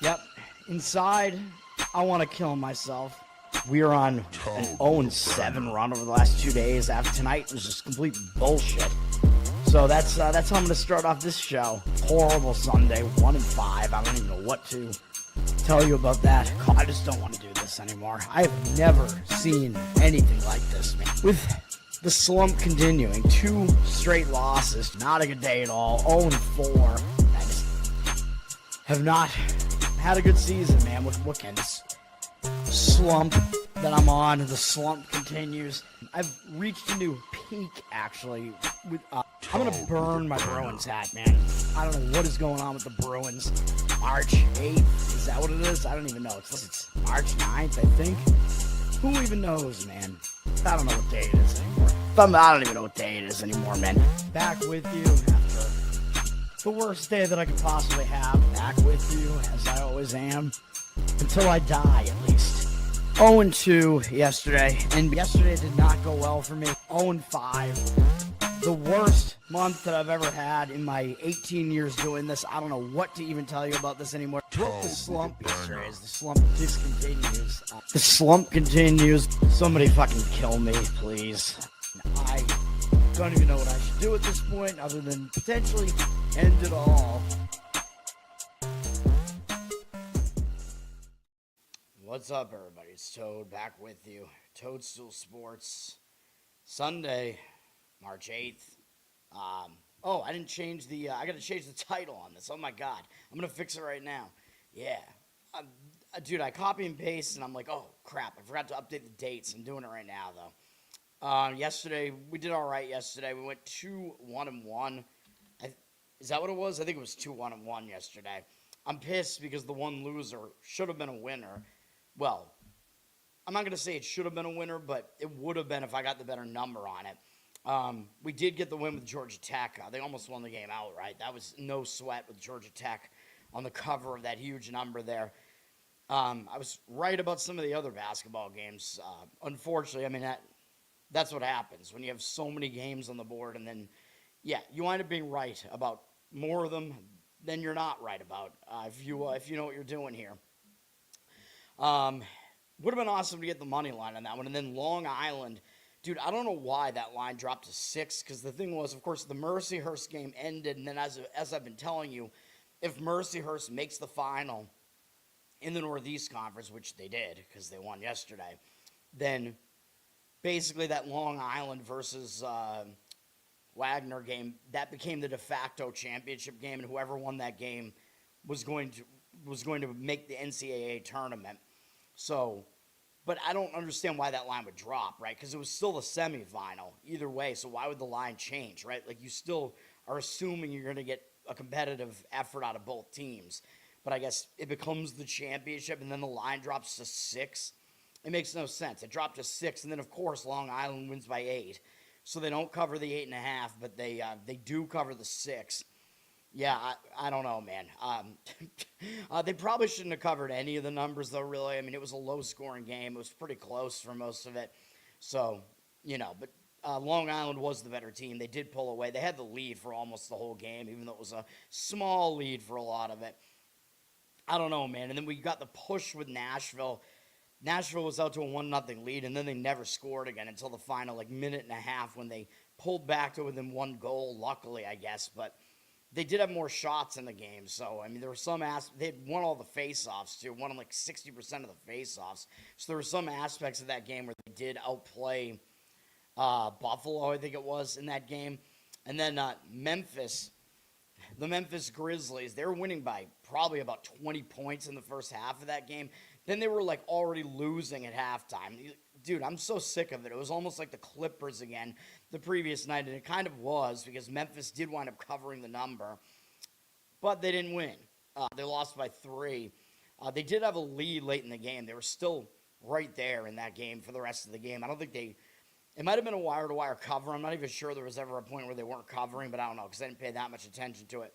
Yep. Inside, I want to kill myself. We are on an 0-7 run over the last 2 days. After tonight was just complete bullshit. So that's how I'm going to start off this show. Horrible Sunday, 1-5. I don't even know what to tell you about that. I just don't want to do this anymore. I've never seen anything like this, man. With the slump continuing, 2 straight losses, not a good day at all. 0-4. I just have not had a good season, man. What can this slump that I'm on? The slump continues. I've reached a new peak, actually. I'm gonna burn my Bruins hat, man. I don't know what is going on with the Bruins. March 8th, is that what it is? I don't even know. It's March 9th, I think. Who even knows, man? I don't know what day it is anymore. I don't even know what day it is anymore, man. Back with you after the worst day that I could possibly have. Back with you, as I always am. Until I die, at least. 0-2 yesterday, and yesterday did not go well for me. 0-5. The worst month that I've ever had in my 18 years doing this. I don't know what to even tell you about this anymore. Broke the slump yesterday as the slump discontinues. The slump continues. Somebody fucking kill me, please. I don't even know what I should do at this point other than potentially end it all. What's up, everybody? It's Toad back with you. Toadstool Sports. Sunday, March 8th. I didn't change I got to change the title on this. Oh, my God. I'm going to fix it right now. Yeah. Dude, I copy and paste, and I'm like, oh, crap. I forgot to update the dates. I'm doing it right now, though. Yesterday, we did all right yesterday. We went 2-1-1. Is that what it was? I think it was 2-1-1 yesterday. I'm pissed because the one loser should have been a winner. Well, I'm not going to say it should have been a winner, but it would have been if I got the better number on it. We did get the win with Georgia Tech. They almost won the game outright. That was no sweat with Georgia Tech on the cover of that huge number there. I was right about some of the other basketball games. Unfortunately, I mean, that's what happens when you have so many games on the board, and then, yeah, you wind up being right about more of them than you're not right about if you know what you're doing here. Would have been awesome to get the money line on that one. And then Long Island, dude, I don't know why that line dropped to 6, because the thing was, of course, the Mercyhurst game ended, and then as I've been telling you, if Mercyhurst makes the final in the Northeast Conference, which they did because they won yesterday, then basically that Long Island versus Wagner game, that became the de facto championship game, and whoever won that game was going to make the NCAA tournament. So, but I don't understand why that line would drop, right? Because it was still the semifinal either way, so why would the line change, right? Like, you still are assuming you're going to get a competitive effort out of both teams. But I guess it becomes the championship, and then the line drops to 6. It makes no sense. It dropped to 6, and then, of course, Long Island wins by 8. So they don't cover the 8.5, but they do cover the 6. Yeah, I don't know, man. They probably shouldn't have covered any of the numbers, though, really. I mean, it was a low-scoring game. It was pretty close for most of it. So, but Long Island was the better team. They did pull away. They had the lead for almost the whole game, even though it was a small lead for a lot of it. I don't know, man. And then we got the push with Nashville. Nashville was out to a 1-0 lead, and then they never scored again until the final, minute and a half when they pulled back to within 1 goal, luckily, I guess. But they did have more shots in the game, so, I mean, there were some they had won all the face-offs, too, won 60% of the face-offs. So there were some aspects of that game where they did outplay Buffalo, I think it was, in that game. And then Memphis, the Memphis Grizzlies, they were winning by probably about 20 points in the first half of that game. Then they were, already losing at halftime. Dude, I'm so sick of it. It was almost like the Clippers again the previous night, and it kind of was because Memphis did wind up covering the number, but they didn't win. They lost by 3. They did have a lead late in the game. They were still right there in that game for the rest of the game. I don't think it might have been a wire-to-wire cover. I'm not even sure there was ever a point where they weren't covering, but I don't know because I didn't pay that much attention to it.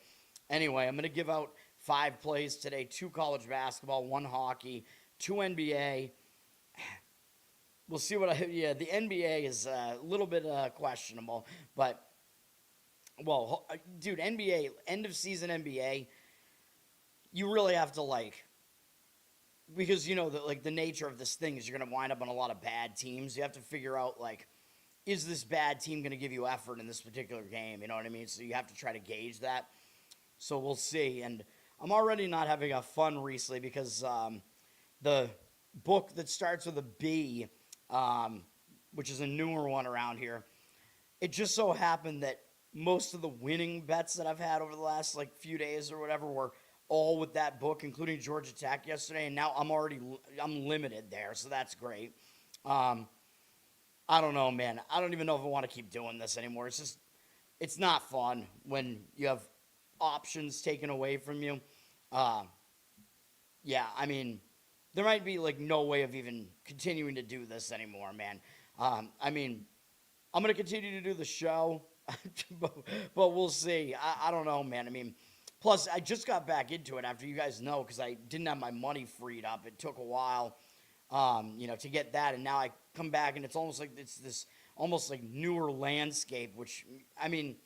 Anyway, I'm going to give out 5 plays today, 2 college basketball, 1 hockey, 2 NBA. We'll see the NBA is a little bit questionable, but, well, dude, NBA, end of season NBA, you really have to, because, the nature of this thing is you're going to wind up on a lot of bad teams. You have to figure out, is this bad team going to give you effort in this particular game? You know what I mean? So you have to try to gauge that. So we'll see. And I'm already not having a fun recently because the book that starts with a B, which is a newer one around here, it just so happened that most of the winning bets that I've had over the last few days or whatever were all with that book, including Georgia Tech yesterday, and now I'm limited there, so that's great. I don't know, man. I don't even know if I want to keep doing this anymore. It's not fun when you have options taken away from you. Yeah, I mean, there might be no way of even continuing to do this anymore, man. I mean, I'm going to continue to do the show, but we'll see. I don't know, man. I mean, plus, I just got back into it after you guys know because I didn't have my money freed up. It took a while, to get that, and now I come back, and it's almost like it's this almost newer landscape, which, I mean,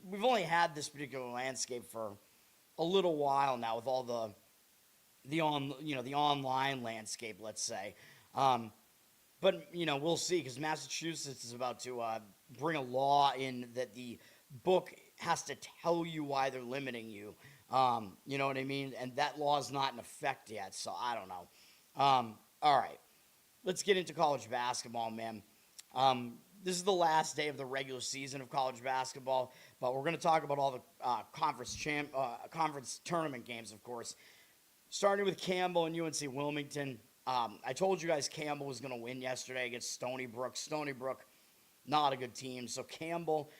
we've only had this particular landscape for a little while now with all the online landscape, let's say. But, we'll see, because Massachusetts is about to bring a law in that the book has to tell you why they're limiting you. You know what I mean? And that law is not in effect yet, so I don't know. All right. Let's get into college basketball, man. This is the last day of the regular season of college basketball, but we're going to talk about all the conference tournament games, of course. Starting with Campbell and UNC Wilmington. I told you guys Campbell was going to win yesterday against Stony Brook. Stony Brook, not a good team. So Campbell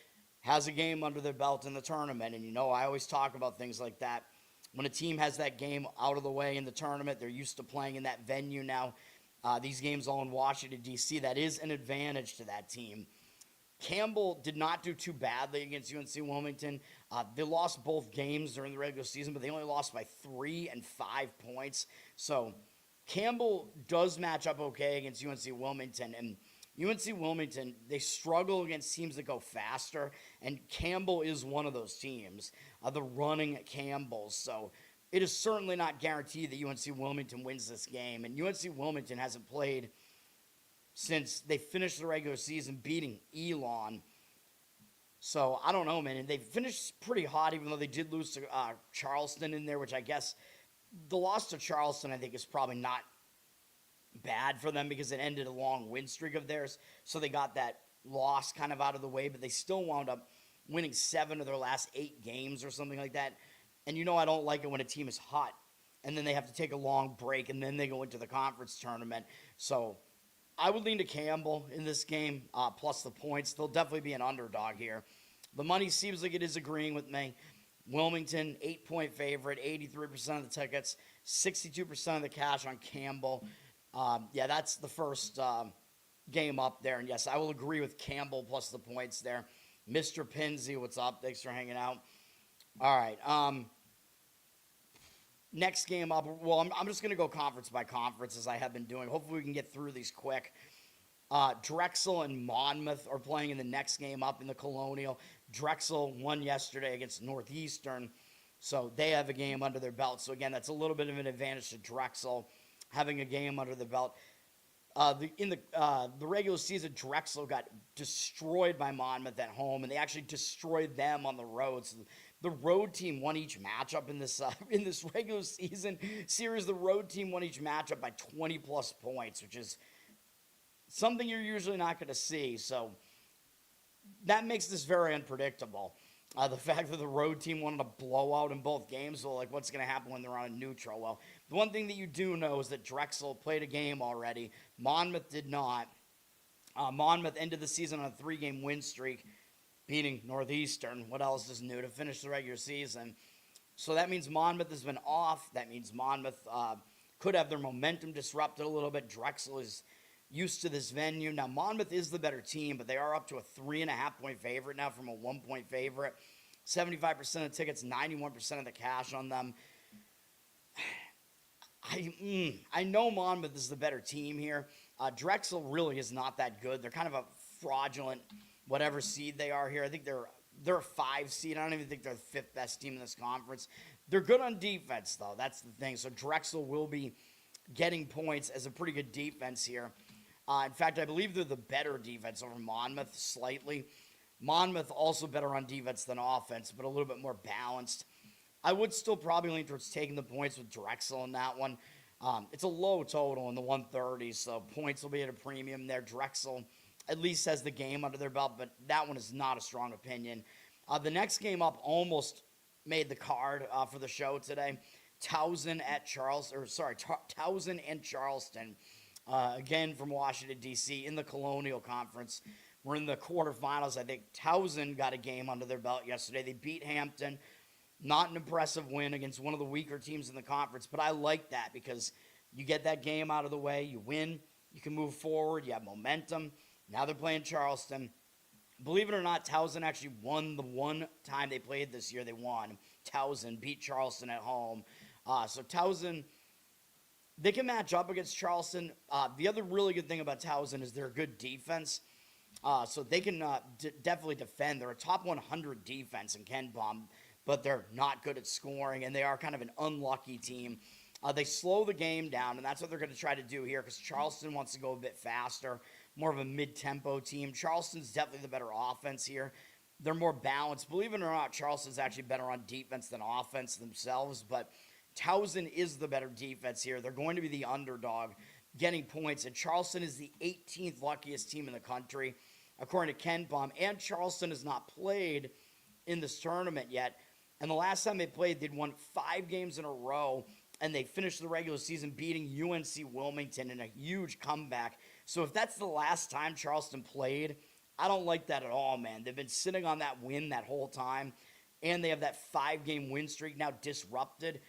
has a game under their belt in the tournament. And, I always talk about things like that. When a team has that game out of the way in the tournament, they're used to playing in that venue now. These games all in Washington, D.C., that is an advantage to that team. Campbell did not do too badly against UNC Wilmington. They lost both games during the regular season, but they only lost by 3 and 5 points. So Campbell does match up okay against UNC Wilmington. And UNC Wilmington, they struggle against teams that go faster, and Campbell is one of those teams, the running Campbells. So it is certainly not guaranteed that UNC Wilmington wins this game. And UNC Wilmington hasn't played since they finished the regular season beating Elon. So I don't know, man. And they finished pretty hot, even though they did lose to Charleston in there, which I guess the loss to Charleston, I think, is probably not bad for them because it ended a long win streak of theirs. So they got that loss kind of out of the way, but they still wound up winning 7 of their last 8 games or something like that. And I don't like it when a team is hot and then they have to take a long break and then they go into the conference tournament. So I would lean to Campbell in this game, plus the points. They'll definitely be an underdog here. The money seems like it is agreeing with me. Wilmington, 8-point favorite, 83% of the tickets, 62% of the cash on Campbell. Yeah, that's the first game up there. And, yes, I will agree with Campbell plus the points there. Mr. Pinsey, what's up? Thanks for hanging out. All right. Next game up, well, I'm just going to go conference by conference as I have been doing. Hopefully we can get through these quick. Drexel and Monmouth are playing in the next game up in the Colonial. Drexel won yesterday against Northeastern, so they have a game under their belt. So, again, that's a little bit of an advantage to Drexel having a game under the belt. In the regular season, Drexel got destroyed by Monmouth at home, and they actually destroyed them on the road. So the road team won each matchup in this regular season series. The road team won each matchup by 20-plus points, which is something you're usually not going to see. So that makes this very unpredictable. The fact that the road team wanted a blowout in both games, so what's going to happen when they're on a neutral? Well, the one thing that you do know is that Drexel played a game already. Monmouth did not. Monmouth ended the season on a 3-game win streak, beating Northeastern. What else is new to finish the regular season? So that means Monmouth has been off. That means Monmouth could have their momentum disrupted a little bit. Drexel is used to this venue. Now, Monmouth is the better team, but they are up to a 3.5-point favorite now from a 1-point favorite. 75% of the tickets, 91% of the cash on them. I know Monmouth is the better team here. Drexel really is not that good. They're kind of a fraudulent whatever seed they are here. I think they're a 5 seed. I don't even think they're the 5th best team in this conference. They're good on defense, though. That's the thing. So Drexel will be getting points as a pretty good defense here. In fact, I believe they're the better defense over Monmouth slightly. Monmouth also better on defense than offense, but a little bit more balanced. I would still probably lean towards taking the points with Drexel in that one. It's a low total in the 130s, so points will be at a premium there. Drexel at least has the game under their belt, but that one is not a strong opinion. The next game up almost made the card for the show today. Towson and Charleston. Again, from Washington, D.C., in the Colonial Conference. We're in the quarterfinals. I think Towson got a game under their belt yesterday. They beat Hampton. Not an impressive win against one of the weaker teams in the conference, but I like that because you get that game out of the way, you win, you can move forward, you have momentum. Now they're playing Charleston. Believe it or not, Towson actually won the one time they played this year. They won. Towson beat Charleston at home. So Towson, they can match up against Charleston. The other really good thing about Towson is they're a good defense. So they can definitely defend. They're a top 100 defense in KenPom, but they're not good at scoring, and they are kind of an unlucky team. They slow the game down, and that's what they're going to try to do here because Charleston wants to go a bit faster, more of a mid-tempo team. Charleston's definitely the better offense here. They're more balanced. Believe it or not, Charleston's actually better on defense than offense themselves, but Towson is the better defense here. They're going to be the underdog getting points, and Charleston is the 18th luckiest team in the country, according to KenPom, and Charleston has not played in this tournament yet. And the last time they played, they'd won 5 games in a row, and they finished the regular season beating UNC Wilmington in a huge comeback. So if that's the last time Charleston played, I don't like that at all, man. They've been sitting on that win that whole time, and they have that 5-game win streak now disrupted.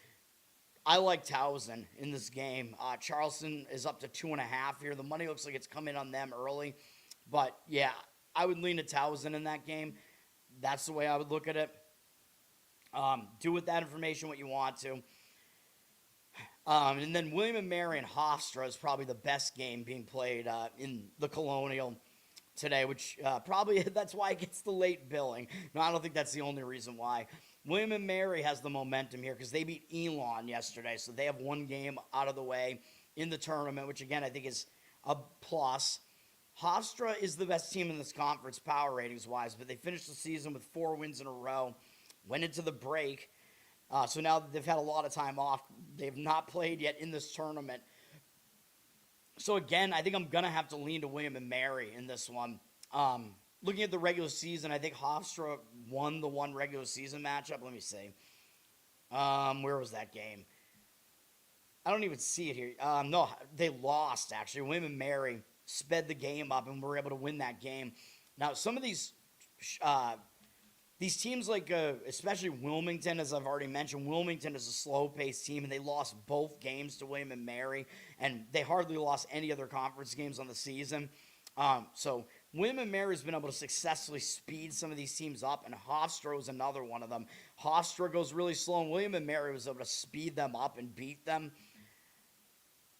I like Towson in this game. Charleston is up to 2.5 here. The money looks like it's come in on them early. But, yeah, I would lean to Towson in that game. That's the way I would look at it. Do with that information what you want to. And then William & Mary and Hofstra is probably the best game being played in the Colonial today, which probably that's why it gets the late billing. No, I don't think that's the only reason why. William & Mary has the momentum here because they beat Elon yesterday, so they have one game out of the way in the tournament, which, again, I think is a plus. Hofstra is the best team in this conference power ratings-wise, but they finished the season with 4 wins in a row, went into the break. So now they've had a lot of time off. They've not played yet in this tournament. So, again, I think I'm going to have to lean to William & Mary in this one. Looking at the regular season, I think Hofstra won the one regular season matchup. Let me see. Where was that game? I don't even see it here. No, they lost, actually. William & Mary sped the game up and were able to win that game. Now, some of these teams, like especially Wilmington, as I've already mentioned, Wilmington is a slow-paced team, and they lost both games to William & Mary, and they hardly lost any other conference games on the season. So William & Mary's been able to successfully speed some of these teams up, and Hofstra was another one of them. Hofstra goes really slow, and William & Mary was able to speed them up and beat them.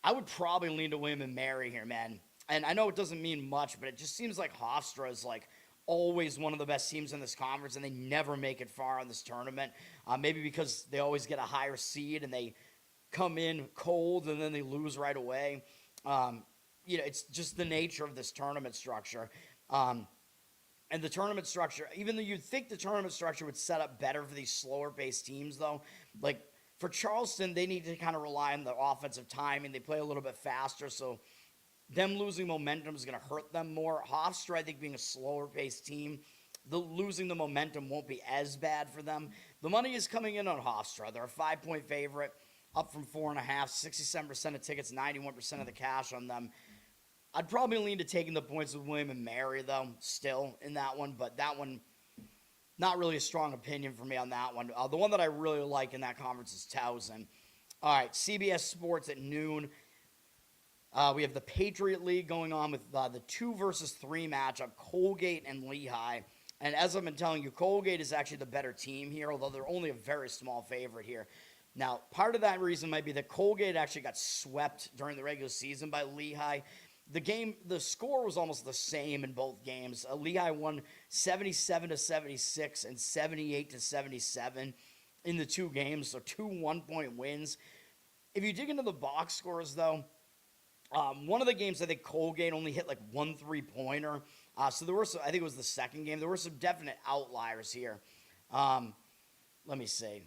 I would probably lean to William & Mary here, man. And I know it doesn't mean much, but it just seems like Hofstra is like always one of the best teams in this conference, and they never make it far in this tournament. Maybe because they always get a higher seed, and they come in cold, and then they lose right away. It's just the nature of this tournament structure. And the tournament structure, even though you'd think the tournament structure would set up better for these slower-paced teams, though, like for Charleston, they need to kind of rely on the offensive timing. They play a little bit faster, so them losing momentum is going to hurt them more. Hofstra, I think, being a slower-paced team, losing the momentum won't be as bad for them. The money is coming in on Hofstra. They're a 5-point favorite, up from 4.5, 67% of tickets, 91% of the cash on them. I'd probably lean to taking the points with William & Mary, though, still in that one. But that one, not really a strong opinion for me on that one. The one that I really like in that conference is Towson. All right, CBS Sports at noon. We have the Patriot League going on with the 2 versus 3 matchup, Colgate and Lehigh. And as I've been telling you, Colgate is actually the better team here, although they're only a very small favorite here. Now, part of that reason might be that Colgate actually got swept during the regular season by Lehigh. The score was almost the same in both games. Lehigh won 77-76 and 78-77 in the 2 games, so 2 1-point wins. If you dig into the box scores, though, one of the games, I think Colgate only hit like 1 3-pointer. So there were some, I think it was the second game. There were some definite outliers here. Let me see.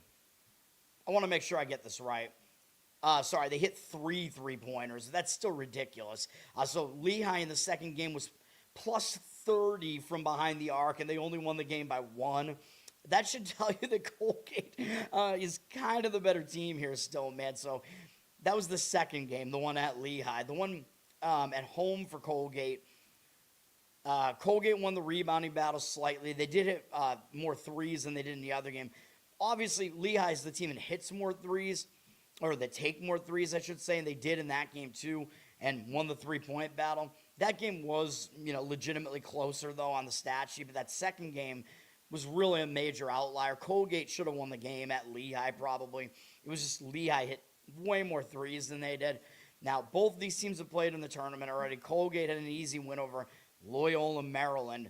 I want to make sure I get this right. Sorry, they hit 3 3-pointers. That's still ridiculous. So Lehigh in the second game was plus 30 from behind the arc, and they only won the game by 1. That should tell you that Colgate is kind of the better team here still, man. So that was the second game, the one at Lehigh. The one at home for Colgate. Colgate won the rebounding battle slightly. They did hit more threes than they did in the other game. Obviously, Lehigh is the team that hits more threes, or that take more threes, I should say, and they did in that game too, and won the 3-point battle. That game was, legitimately closer, though, on the stat sheet, but that second game was really a major outlier. Colgate should have won the game at Lehigh, probably. It was just Lehigh hit way more threes than they did. Now, both these teams have played in the tournament already. Colgate had an easy win over Loyola, Maryland.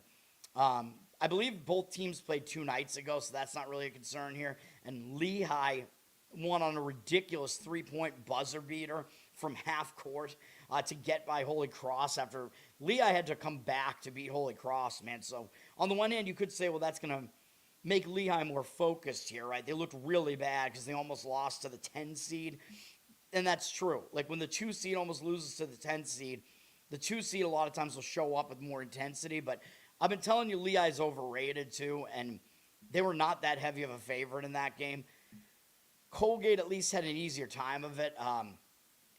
I believe both teams played 2 nights ago, so that's not really a concern here. And Lehigh won on a ridiculous 3-point buzzer beater from half court to get by Holy Cross after Lehigh had to come back to beat Holy Cross, man. So on the one hand, you could say, well, that's going to make Lehigh more focused here, right? They looked really bad because they almost lost to the 10 seed. And that's true. Like when the 2 seed almost loses to the 10 seed, the 2 seed a lot of times will show up with more intensity. But I've been telling you Lehigh's overrated too, and they were not that heavy of a favorite in that game. Colgate at least had an easier time of it.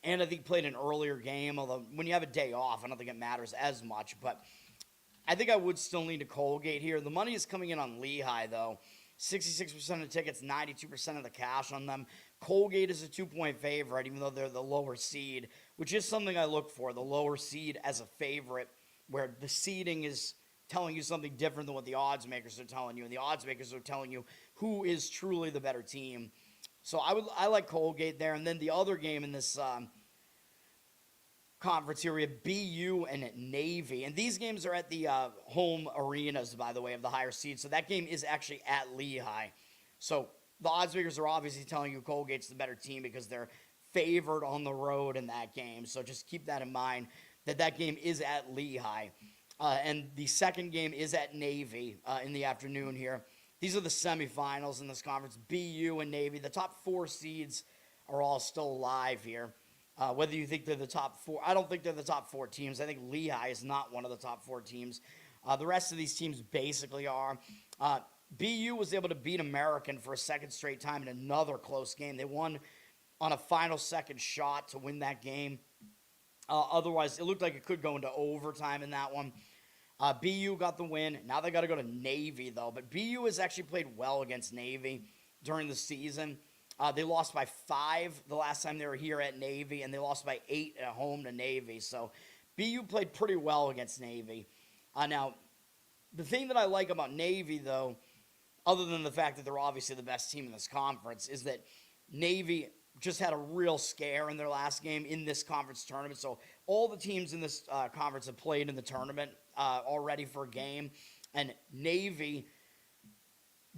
And I think played an earlier game, although when you have a day off, I don't think it matters as much. But I think I would still lean to Colgate here. The money is coming in on Lehigh, though. 66% of the tickets, 92% of the cash on them. Colgate is a 2-point favorite, even though they're the lower seed, which is something I look for, the lower seed as a favorite, where the seeding is telling you something different than what the odds makers are telling you, and the odds makers are telling you who is truly the better team. So I like Colgate there. And then the other game in this conference here, we have BU and Navy. And these games are at the home arenas, by the way, of the higher seeds. So that game is actually at Lehigh. So the odds makers are obviously telling you Colgate's the better team because they're favored on the road in that game. So just keep that in mind, that game is at Lehigh. And the second game is at Navy in the afternoon here. These are the semifinals in this conference, BU and Navy. The top 4 seeds are all still alive here. Whether you think they're the top 4, I don't think they're the top 4 teams. I think Lehigh is not one of the top 4 teams. The rest of these teams basically are. BU was able to beat American for a second straight time in another close game. They won on a final second shot to win that game. Otherwise, it looked like it could go into overtime in that one. BU got the win. Now they got to go to Navy, though. But BU has actually played well against Navy during the season. They lost by 5 the last time they were here at Navy, and they lost by 8 at home to Navy. So BU played pretty well against Navy. Now, the thing that I like about Navy, though, other than the fact that they're obviously the best team in this conference, is that Navy just had a real scare in their last game in this conference tournament. So all the teams in this conference have played in the tournament already for a game. And Navy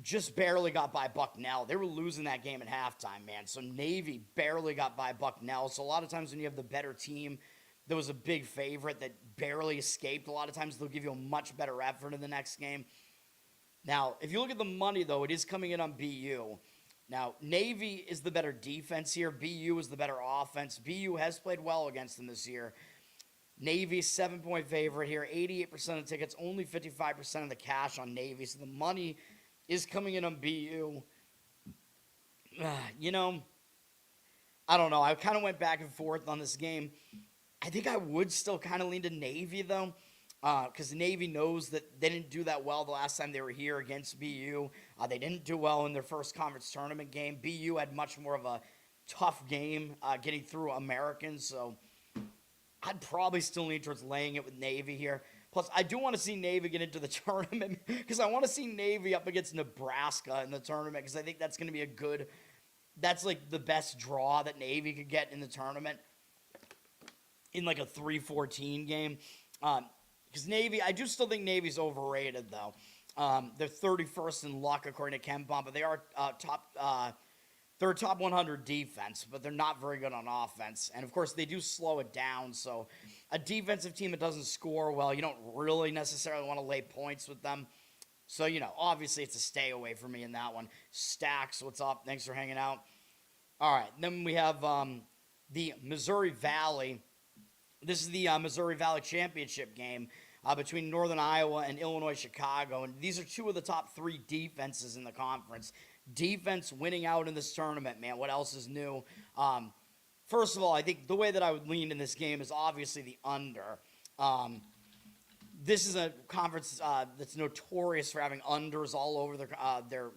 just barely got by Bucknell. They were losing that game at halftime, man. So Navy barely got by Bucknell. So a lot of times when you have the better team, there was a big favorite that barely escaped. A lot of times they'll give you a much better effort in the next game. Now, if you look at the money, though, it is coming in on BU. Now, Navy is the better defense here. BU is the better offense. BU has played well against them this year. Navy, 7-point favorite here. 88% of tickets, only 55% of the cash on Navy. So the money is coming in on BU. I don't know. I kind of went back and forth on this game. I think I would still kind of lean to Navy, though, because Navy knows that they didn't do that well the last time they were here against BU. They didn't do well in their first conference tournament game. BU had much more of a tough game getting through Americans, so I'd probably still lean towards laying it with Navy here. Plus, I do want to see Navy get into the tournament because I want to see Navy up against Nebraska in the tournament because I think that's going to be that's like the best draw that Navy could get in the tournament in like a 3-14 game. Because Navy, I do still think Navy's overrated, though. They're 31st in luck, according to KenPom, but they are top they're a top 100 defense, but they're not very good on offense. And, of course, they do slow it down. So a defensive team that doesn't score well, you don't really necessarily want to lay points with them. So, obviously it's a stay away for me in that one. Stacks, what's up? Thanks for hanging out. All right, then we have the Missouri Valley. This is the Missouri Valley Championship game between Northern Iowa and Illinois Chicago. And these are two of the top 3 defenses in the conference. Defense winning out in this tournament, man. What else is new? First of all, I think the way that I would lean in this game is obviously the under. This is a conference that's notorious for having unders all over their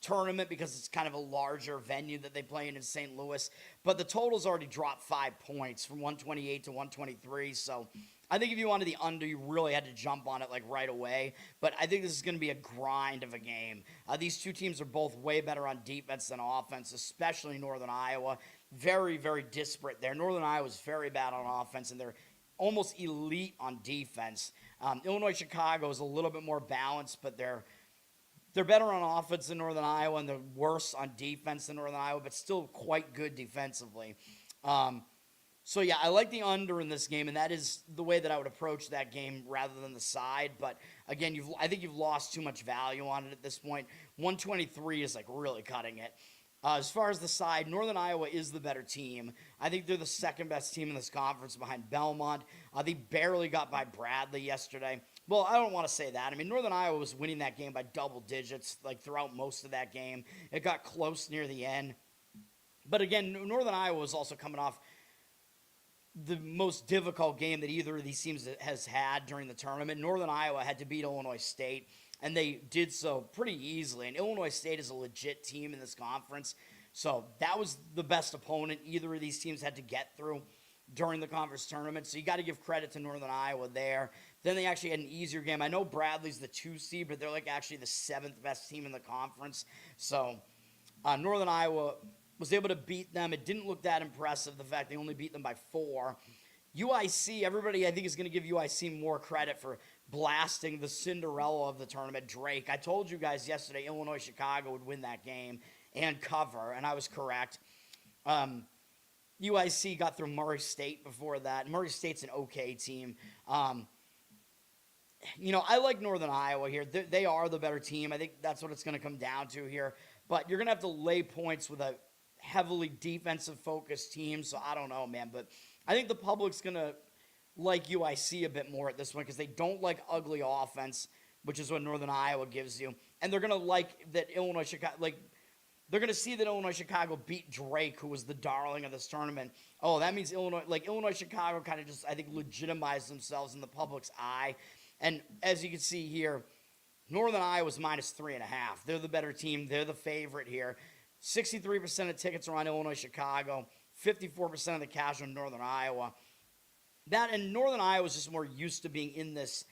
tournament because it's kind of a larger venue that they play in St. Louis. But the total's already dropped 5 points from 128 to 123. So I think if you wanted the under, you really had to jump on it like right away. But I think this is going to be a grind of a game. These two teams are both way better on defense than offense, especially Northern Iowa. Very, very disparate there. Northern Iowa is very bad on offense, and they're almost elite on defense. Illinois Chicago is a little bit more balanced, but they're better on offense than Northern Iowa, and they're worse on defense than Northern Iowa, but still quite good defensively. So, yeah, I like the under in this game, and that is the way that I would approach that game rather than the side. But, again, I think you've lost too much value on it at this point. 123 is, like, really cutting it. As far as the side, Northern Iowa is the better team. I think they're the second-best team in this conference behind Belmont. They barely got by Bradley yesterday. Well, I don't want to say that. I mean, Northern Iowa was winning that game by double digits, like, throughout most of that game. It got close near the end. But, again, Northern Iowa was also coming off the most difficult game that either of these teams has had during the tournament. Northern Iowa had to beat Illinois State, and they did so pretty easily. And Illinois State is a legit team in this conference. So that was the best opponent either of these teams had to get through during the conference tournament. So you got to give credit to Northern Iowa there. Then they actually had an easier game. I know Bradley's the 2 seed, but they're like actually the 7th best team in the conference. So Northern Iowa was able to beat them. It didn't look that impressive, the fact they only beat them by 4. UIC, everybody I think is going to give UIC more credit for blasting the Cinderella of the tournament, Drake. I told you guys yesterday Illinois Chicago would win that game and cover, and I was correct. UIC got through Murray State before that. Murray State's an okay team. I like Northern Iowa here. They are the better team. I think that's what it's going to come down to here. But you're going to have to lay points with a heavily defensive-focused team, so I don't know, man. But I think the public's going to like UIC a bit more at this one because they don't like ugly offense, which is what Northern Iowa gives you. And they're going to like that Illinois Chicago, they're going to see that Illinois Chicago beat Drake, who was the darling of this tournament. Oh, that means Illinois Chicago kind of just, I think, legitimized themselves in the public's eye. And as you can see here, Northern Iowa's minus 3.5. They're the better team. They're the favorite here. 63% of tickets are on Illinois Chicago. 54% of the cash on Northern Iowa. That and Northern Iowa is just more used to being in this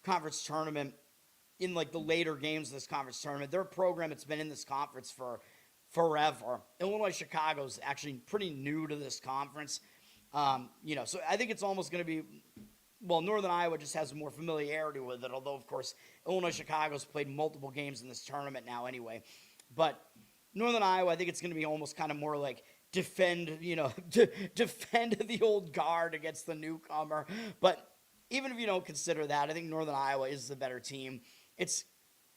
conference tournament, in like the later games of this conference tournament. They're a program that's been in this conference for forever. Illinois Chicago's actually pretty new to this conference. So I think it's almost going to be, Northern Iowa just has more familiarity with it, although, of course, Illinois Chicago's played multiple games in this tournament now anyway. But Northern Iowa, I think it's going to be almost kind of more like defend the old guard against the newcomer. But even if you don't consider that, I think Northern Iowa is the better team. It's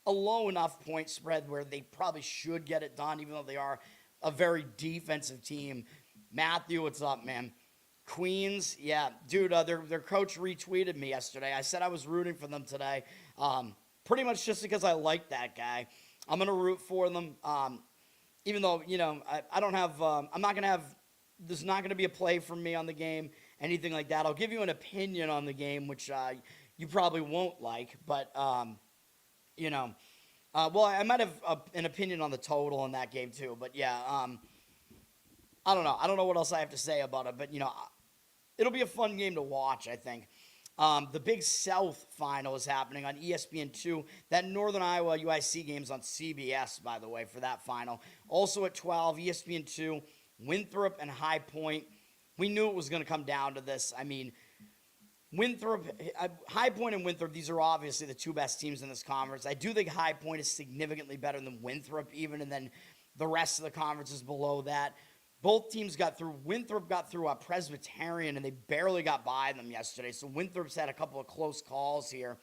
a low enough point spread where they probably should get it done, even though they are a very defensive team. Matthew, what's up, man? Queens, yeah, dude, their coach retweeted me yesterday. I said I was rooting for them today, pretty much just because I like that guy. I'm going to root for them, even though, I don't have, I'm not going to have, there's not going to be a play from me on the game, anything like that. I'll give you an opinion on the game, which you probably won't like, but, I might have an opinion on the total in that game too, but yeah, I don't know. I don't know what else I have to say about it, but, it'll be a fun game to watch, I think. The Big South final is happening on ESPN2. That Northern Iowa UIC game's on CBS, by the way, for that final. Also at 12, ESPN2, Winthrop and High Point. We knew it was going to come down to this. I mean, High Point and Winthrop, these are obviously the two best teams in this conference. I do think High Point is significantly better than Winthrop even, and then The rest of the conference is below that. Both teams got through. Winthrop got through a Presbyterian, and they barely got by them yesterday. So Winthrop's had a couple of close calls here.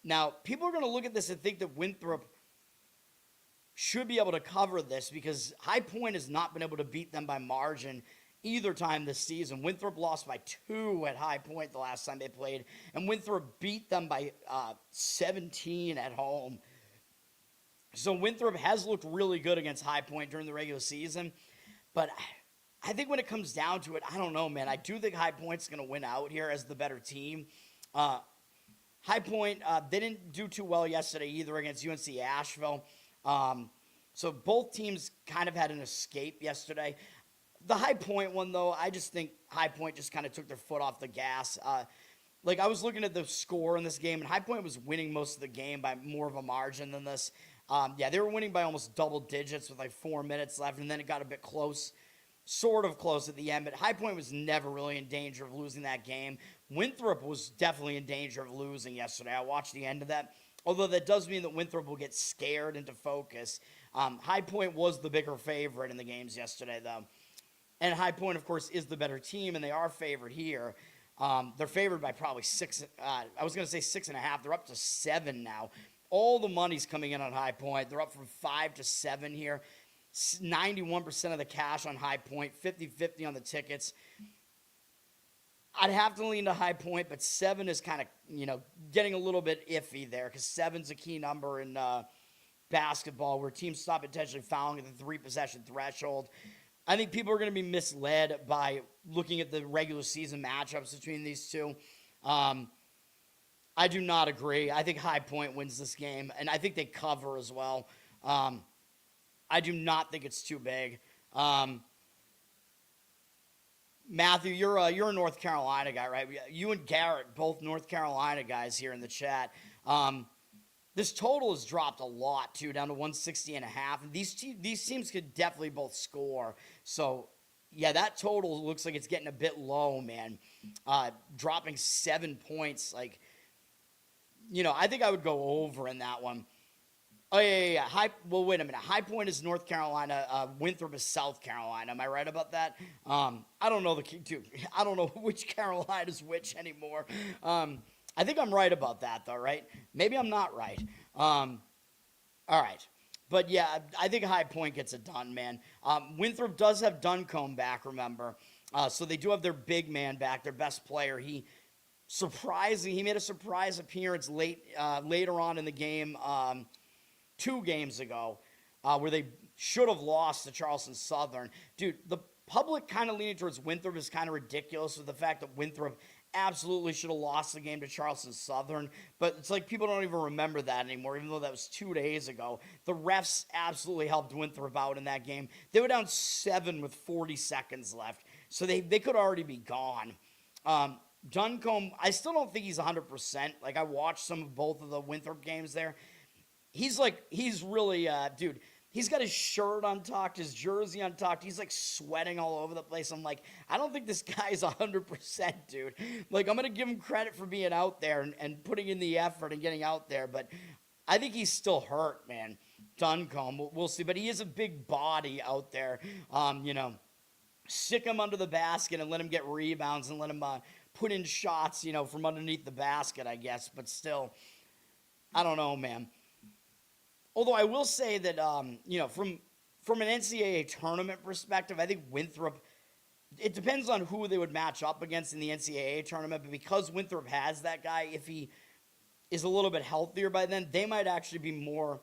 Now, people are going to look at this and think that Winthrop should be able to cover this because High Point has not been able to beat them by margin either time this season. Winthrop lost by 2 at High Point the last time they played, and Winthrop beat them by 17 at home. So Winthrop has looked really good against High Point during the regular season, but I think when it comes down to it, I don't know, man. I do think High Point's going to win out here as the better team. High Point, they didn't do too well yesterday either against UNC Asheville. So both teams kind of had an escape yesterday. The High Point one, though, I just think High Point just kind of took their foot off the gas. I was looking at the score in this game, and High Point was winning most of the game by more of a margin than this. They were winning by almost double digits with 4 minutes left, and then it got a bit close, sort of close at the end. But High Point was never really in danger of losing that game. Winthrop was definitely in danger of losing yesterday. I watched the end of that. Although that does mean that Winthrop will get scared into focus. High Point was the bigger favorite in the games yesterday, though. And High Point, of course, is the better team, and they are favored here. They're favored by probably 6. I was going to say 6.5. They're up to 7 now. All the money's coming in on High Point. They're up from 5 to 7 here. 91% of the cash on High Point, 50-50 on the tickets. I'd have to lean to High Point, but 7 is kind of, getting a little bit iffy there because 7's a key number in basketball where teams stop intentionally fouling at the 3-possession threshold. I think people are going to be misled by looking at the regular season matchups between these two. I do not agree. I think High Point wins this game, and I think they cover as well. I do not think it's too big. Matthew, you're a North Carolina guy, right? You and Garrett, both North Carolina guys here in the chat. This total has dropped a lot, too, down to 160.5. And these teams could definitely both score. So, yeah, that total looks like it's getting a bit low, man. Dropping 7 points. I think I would go over in that one. Oh, yeah. Wait a minute. High Point is North Carolina. Winthrop is South Carolina. Am I right about that? I don't know I don't know which Carolina's which anymore. I think I'm right about that, though, right? Maybe I'm not right. All right. But, yeah, I think High Point gets it done, man. Winthrop does have Duncombe back, remember. So they do have their big man back, their best player. He made a surprise appearance later on in the game 2 games ago where they should have lost to Charleston Southern. Dude, the public kind of leaning towards Winthrop is kind of ridiculous with the fact that Winthrop absolutely should have lost the game to Charleston Southern, but it's like people don't even remember that anymore, even though that was 2 days ago. The refs absolutely helped Winthrop out in that game. They were down 7 with 40 seconds left, so they could already be gone. Duncombe, I still don't think he's 100%. I watched some of both of the Winthrop games there. He's really, dude, he's got his shirt untucked, his jersey untucked. He's sweating all over the place. I'm I don't think this guy's 100%, dude. I'm going to give him credit for being out there and putting in the effort and getting out there. But I think he's still hurt, man. Duncombe, we'll see. But he is a big body out there. Stick him under the basket and let him get rebounds and let him put in shots, from underneath the basket, I guess. But still, I don't know, man. Although I will say that, from an NCAA tournament perspective, I think Winthrop, it depends on who they would match up against in the NCAA tournament, but because Winthrop has that guy, if he is a little bit healthier by then, they might actually be more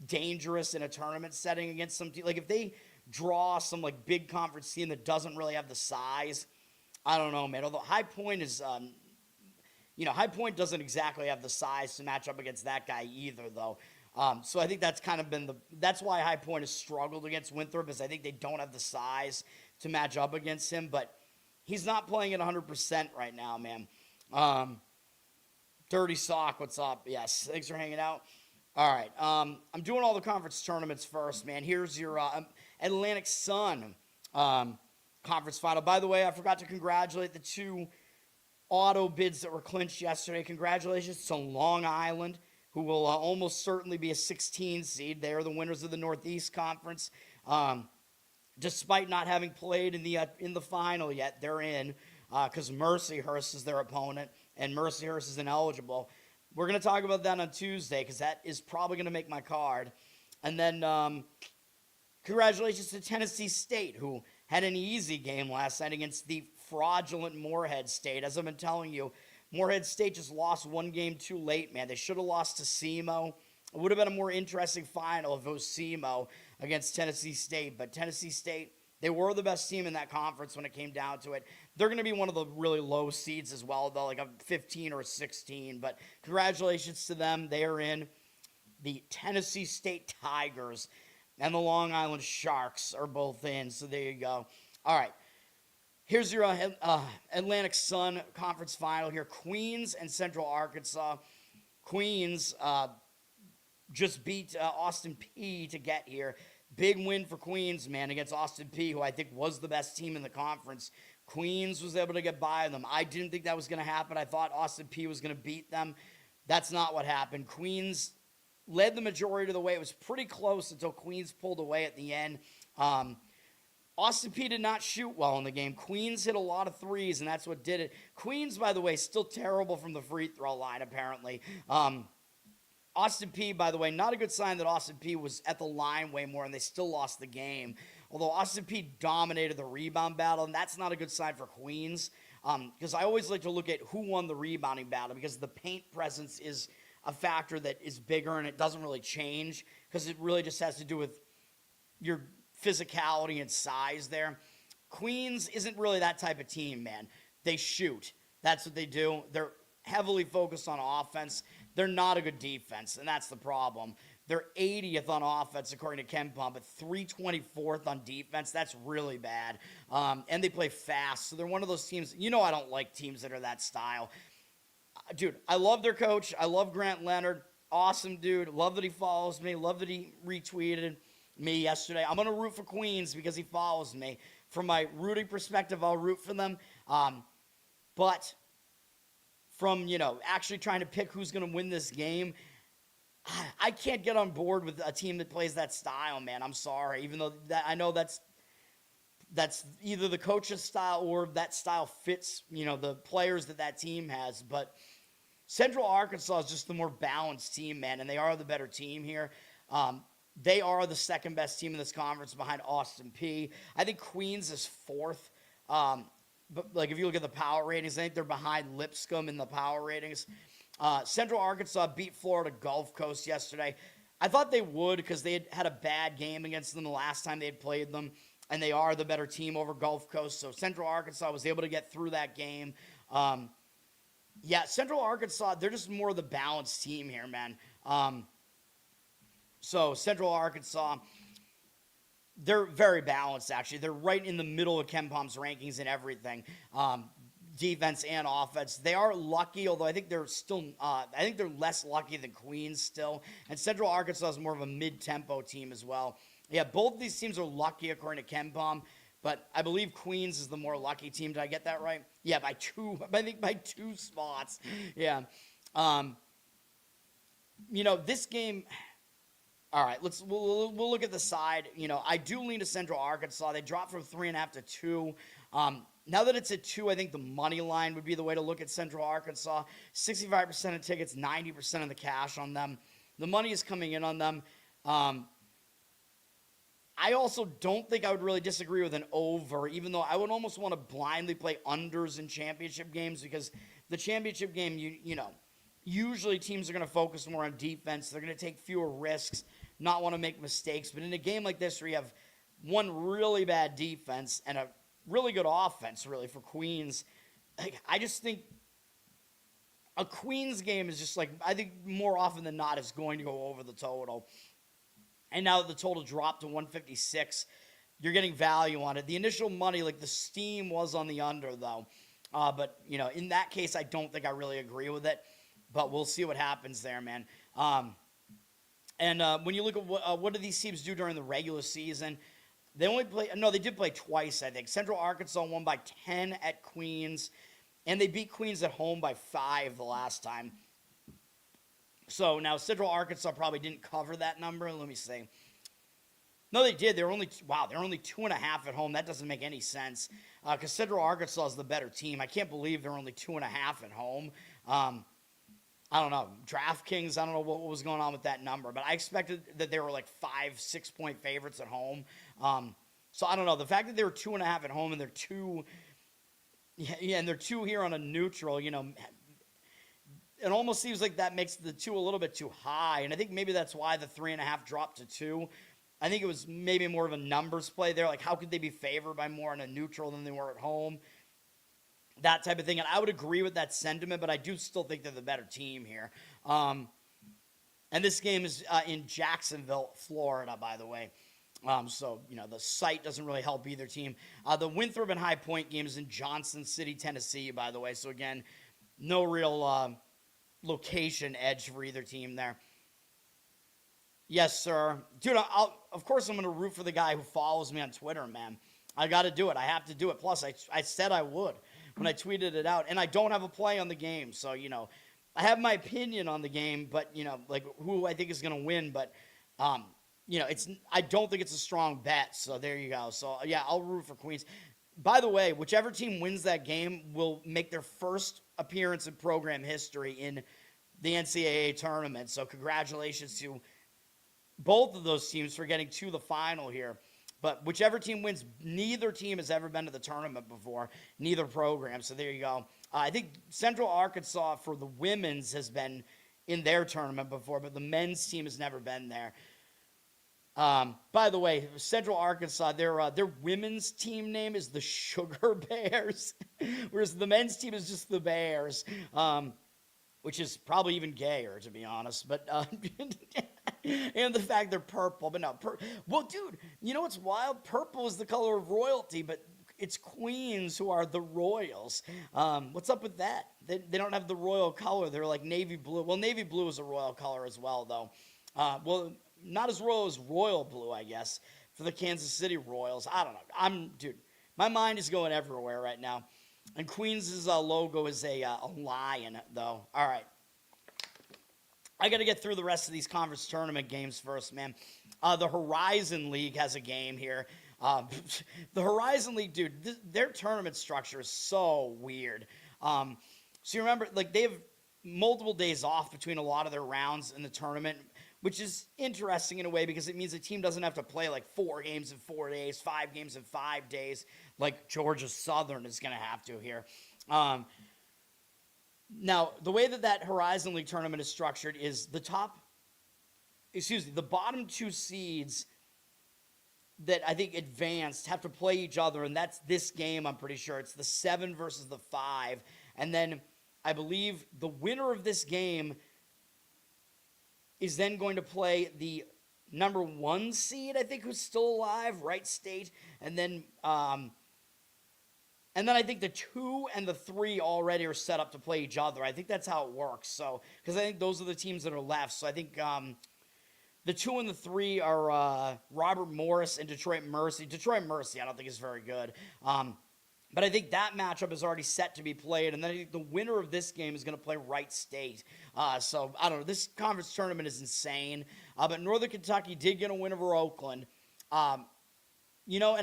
dangerous in a tournament setting against some team. If they draw some, big conference team that doesn't really have the size, I don't know, man. Although High Point is, High Point doesn't exactly have the size to match up against that guy either, though. So I think that's kind of been that's why High Point has struggled against Winthrop, is I think they don't have the size to match up against him, but he's not playing at 100% right now, man. Dirty Sock, what's up? Yes, thanks for hanging out. All right, I'm doing all the conference tournaments first, man. Here's your Atlantic Sun conference final. By the way, I forgot to congratulate the 2 auto bids that were clinched yesterday. Congratulations to Long Island who will almost certainly be a 16 seed. They are the winners of the Northeast Conference. Despite not having played in the final yet, they're in because Mercyhurst is their opponent, and Mercyhurst is ineligible. We're going to talk about that on Tuesday because that is probably going to make my card. And then congratulations to Tennessee State, who had an easy game last night against the fraudulent Morehead State. As I've been telling you, Morehead State just lost one game too late, man. They should have lost to SEMO. It would have been a more interesting final if it was SEMO against Tennessee State. But Tennessee State, they were the best team in that conference when it came down to it. They're going to be one of the really low seeds as well, though, like a 15 or a 16. But congratulations to them. They are in. The Tennessee State Tigers and the Long Island Sharks are both in. So there you go. All right. Here's your Atlantic Sun Conference final here. Queens and Central Arkansas. Queens just beat Austin Peay to get here. Big win for Queens, man, against Austin Peay, who I think was the best team in the conference. Queens was able to get by them. I didn't think that was going to happen. I thought Austin Peay was going to beat them. That's not what happened. Queens led the majority of the way. It was pretty close until Queens pulled away at the end. Austin Peay did not shoot well in the game. Queens hit a lot of threes, and that's what did it. Queens, by the way, still terrible from the free throw line, apparently. Austin Peay, by the way, not a good sign that Austin Peay was at the line way more, and they still lost the game. Although Austin Peay dominated the rebound battle, and that's not a good sign for Queens. Because I always like to look at who won the rebounding battle, because the paint presence is a factor that is bigger, and it doesn't really change, because it really just has to do with your physicality and size there. Queens isn't really that type of team, man. They shoot. That's what they do. They're heavily focused on offense. They're not a good defense, and that's the problem. They're 80th on offense, according to KenPom, but 324th on defense. That's really bad. And they play fast, so they're one of those teams. You know I don't like teams that are that style. Dude, I love their coach. I love Grant Leonard. Awesome dude. Love that he follows me. Love that he retweeted me yesterday. I'm going to root for Queens because he follows me. From my rooting perspective, I'll root for them. But from, actually trying to pick who's going to win this game, I can't get on board with a team that plays that style, man. I'm sorry. Even though I know that's either the coach's style or that style fits, the players that team has. But Central Arkansas is just the more balanced team, man, and they are the better team here. They are the second best team in this conference behind Austin Peay. I think Queens is fourth. But if you look at the power ratings, I think they're behind Lipscomb in the power ratings. Central Arkansas beat Florida Gulf Coast yesterday. I thought they would because they had a bad game against them the last time they had played them, and they are the better team over Gulf Coast. So Central Arkansas was able to get through that game. Central Arkansas, they're just more of the balanced team here, man. So Central Arkansas, they're very balanced, actually. They're right in the middle of KenPom's rankings and everything, defense and offense. They are lucky, although I think they're still, they're less lucky than Queens still. And Central Arkansas is more of a mid-tempo team as well. Yeah, both these teams are lucky according to KenPom, but I believe Queens is the more lucky team. Did I get that right? Yeah, by two spots. Yeah. This game. All right, we'll look at the side. I do lean to Central Arkansas. They dropped from 3.5 to 2. Now that it's at 2, I think the money line would be the way to look at Central Arkansas. 65% of tickets, 90% of the cash on them. The money is coming in on them. I also don't think I would really disagree with an over, even though I would almost want to blindly play unders in championship games, because the championship game, usually teams are going to focus more on defense. They're going to take fewer risks, not want to make mistakes. But in a game like this where you have one really bad defense and a really good offense, really, for Queens, I just think a Queens game is just I think more often than not is going to go over the total. And now that the total dropped to 156, you're getting value on it. The initial money, the steam was on the under, though. But, in that case, I don't think I really agree with it. But we'll see what happens there, man. When you look at what do these teams do during the regular season, they did play twice, I think. Central Arkansas won by 10 at Queens, and they beat Queens at home by 5 the last time. So now Central Arkansas probably didn't cover that number. Let me see. No, they did. They're only 2.5 at home. That doesn't make any sense because Central Arkansas is the better team. I can't believe they're only 2.5 at home. I don't know. DraftKings, I don't know what was going on with that number, but I expected that they were like 5-6 point favorites at home. So I don't know. The fact that they were 2.5 at home and they're two here on a neutral, it almost seems like that makes the 2 a little bit too high. And I think maybe that's why the 3.5 dropped to 2. I think it was maybe more of a numbers play there. Like, how could they be favored by more on a neutral than they were at home? That type of thing. And I would agree with that sentiment, but I do still think they're the better team here. And this game is in Jacksonville, Florida, by the way. So, the site doesn't really help either team. The Winthrop and High Point game is in Johnson City, Tennessee, by the way. So, again, no real location edge for either team there. Yes, sir. Dude, of course I'm going to root for the guy who follows me on Twitter, man. I got to do it. I have to do it. Plus, I said I would when I tweeted it out. And I don't have a play on the game. So, I have my opinion on the game, but, like who I think is going to win. But, I don't think it's a strong bet. So, there you go. So, yeah, I'll root for Queens. By the way, whichever team wins that game will make their first appearance in program history in the NCAA tournament. So, congratulations to both of those teams for getting to the final here. But whichever team wins, neither team has ever been to the tournament before, neither program. So there you go. I think Central Arkansas for the women's has been in their tournament before, but the men's team has never been there. By the way, Central Arkansas, their women's team name is the Sugar Bears, whereas the men's team is just the Bears, which is probably even gayer, to be honest. But and the fact they're purple, but no. Well, dude, you know what's wild? Purple is the color of royalty, but it's Queens who are the Royals. What's up with that? They don't have the royal color. They're like navy blue. Well, navy blue is a royal color as well, though. Well, not as royal as royal blue, I guess, for the Kansas City Royals. I don't know. Dude, my mind is going everywhere right now. And Queens' logo is a lion, though. All right. I got to get through the rest of these conference tournament games first, man. The Horizon League has a game here. The Horizon League, dude, their tournament structure is so weird. So you remember, like, they have multiple days off between a lot of their rounds in the tournament, which is interesting in a way because it means the team doesn't have to play like 4 games in 4 days, 5 games in 5 days, like Georgia Southern is going to have to here. Now, the way that Horizon League tournament is structured is the bottom 2 seeds that I think advanced have to play each other, and that's this game, I'm pretty sure. It's the 7 versus the 5. And then I believe the winner of this game is then going to play the number 1 seed, I think, who's still alive, Wright State, and then I think the 2 and the 3 already are set up to play each other. I think that's how it works. So, because I think those are the teams that are left. So I think the 2 and the 3 are Robert Morris and Detroit Mercy. Detroit Mercy, I don't think is very good. But I think that matchup is already set to be played. And then I think the winner of this game is going to play Wright State. So, I don't know. This conference tournament is insane. But Northern Kentucky did get a win over Oakland. And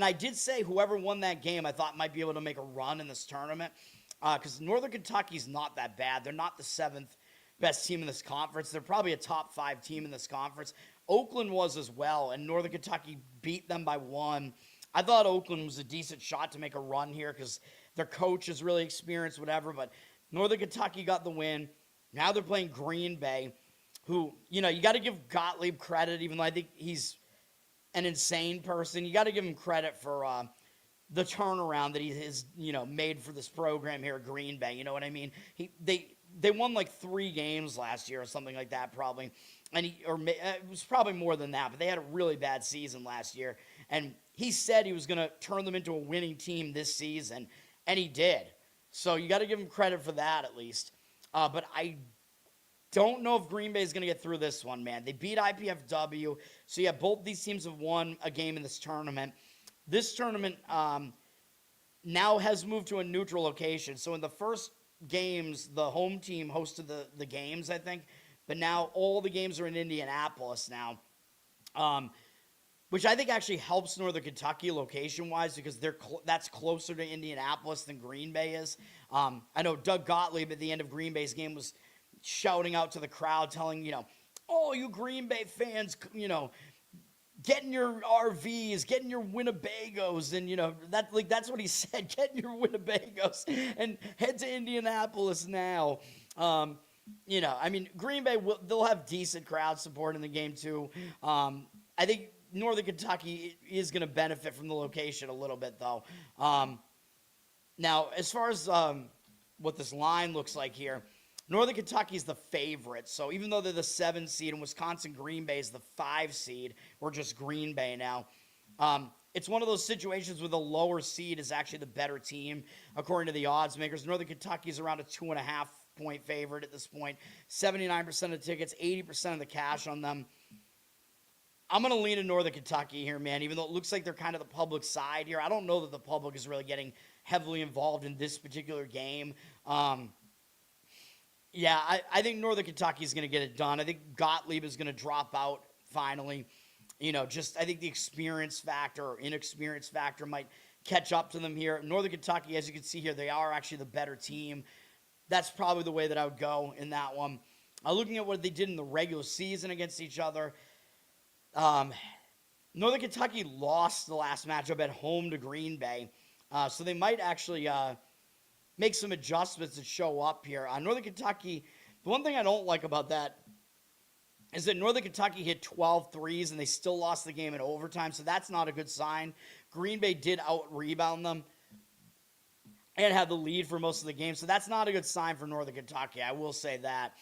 I did say whoever won that game I thought might be able to make a run in this tournament. Because Northern Kentucky's not that bad. They're not the 7th best team in this conference. They're probably a top 5 team in this conference. Oakland was as well. And Northern Kentucky beat them by 1. I thought Oakland was a decent shot to make a run here because their coach is really experienced, whatever. But Northern Kentucky got the win. Now they're playing Green Bay, who, you got to give Gottlieb credit, even though I think he's an insane person. You got to give him credit for the turnaround that he has, made for this program here at Green Bay. You know what I mean? They won like 3 games last year or something like that, probably. And it was probably more than that, but they had a really bad season last year. And he said he was going to turn them into a winning team this season, and he did. So you got to give him credit for that at least. But I don't know if Green Bay is going to get through this one, man. They beat IPFW. So, yeah, both these teams have won a game in this tournament. This tournament now has moved to a neutral location. So, in the first games, the home team hosted the games, I think. but now all the games are in Indianapolis now, which I think actually helps Northern Kentucky location-wise because that's closer to Indianapolis than Green Bay is. I know Doug Gottlieb at the end of Green Bay's game was shouting out to the crowd, telling, oh, you Green Bay fans, get in your RVs, get in your Winnebagos, and, that's what he said, get in your Winnebagos and head to Indianapolis now. Green Bay, they'll have decent crowd support in the game, too. I think Northern Kentucky is going to benefit from the location a little bit, though. Now, as far as what this line looks like here, Northern Kentucky is the favorite. So even though they're the 7 seed and Wisconsin Green Bay is the 5 seed, or just Green Bay now, it's one of those situations where the lower seed is actually the better team, according to the odds makers. Northern Kentucky is around a 2.5-point favorite at this point. 79% of the tickets, 80% of the cash on them. I'm going to lean in Northern Kentucky here, man, even though it looks like they're kind of the public side here. I don't know that the public is really getting heavily involved in this particular game. I think Northern Kentucky is going to get it done. I think Gottlieb is going to drop out finally. I think the experience factor or inexperience factor might catch up to them here. Northern Kentucky, as you can see here, they are actually the better team. That's probably the way that I would go in that one. Looking at what they did in the regular season against each other, Northern Kentucky lost the last matchup at home to Green Bay, so they might actually make some adjustments to show up here. Northern Kentucky, the one thing I don't like about that is that Northern Kentucky hit 12 threes and they still lost the game in overtime, so that's not a good sign. Green Bay did out-rebound them and had the lead for most of the game, so that's not a good sign for Northern Kentucky. I will say that.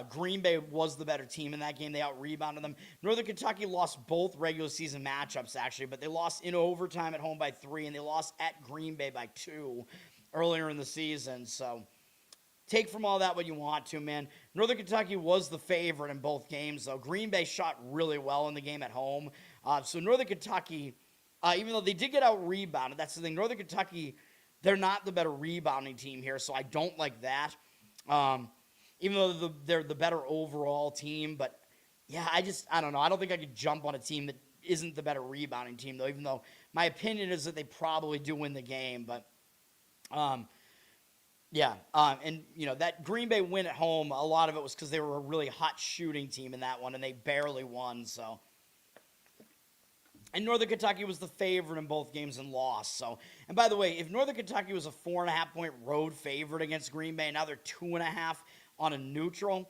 Green Bay was the better team in that game. They out-rebounded them. Northern Kentucky lost both regular season matchups, actually, but they lost in overtime at home by 3, and they lost at Green Bay by 2 earlier in the season. So take from all that what you want to, man. Northern Kentucky was the favorite in both games, though. Green Bay shot really well in the game at home. So Northern Kentucky, even though they did get out-rebounded, that's the thing. Northern Kentucky, they're not the better rebounding team here, so I don't like that. Even though they're the better overall team. But, yeah, I don't know. I don't think I could jump on a team that isn't the better rebounding team, though, even though my opinion is that they probably do win the game. But, that Green Bay win at home, a lot of it was because they were a really hot shooting team in that one, and they barely won. So, and Northern Kentucky was the favorite in both games and lost. So, and by the way, if Northern Kentucky was a 4.5-point road favorite against Green Bay, now they're 2.5 on a neutral,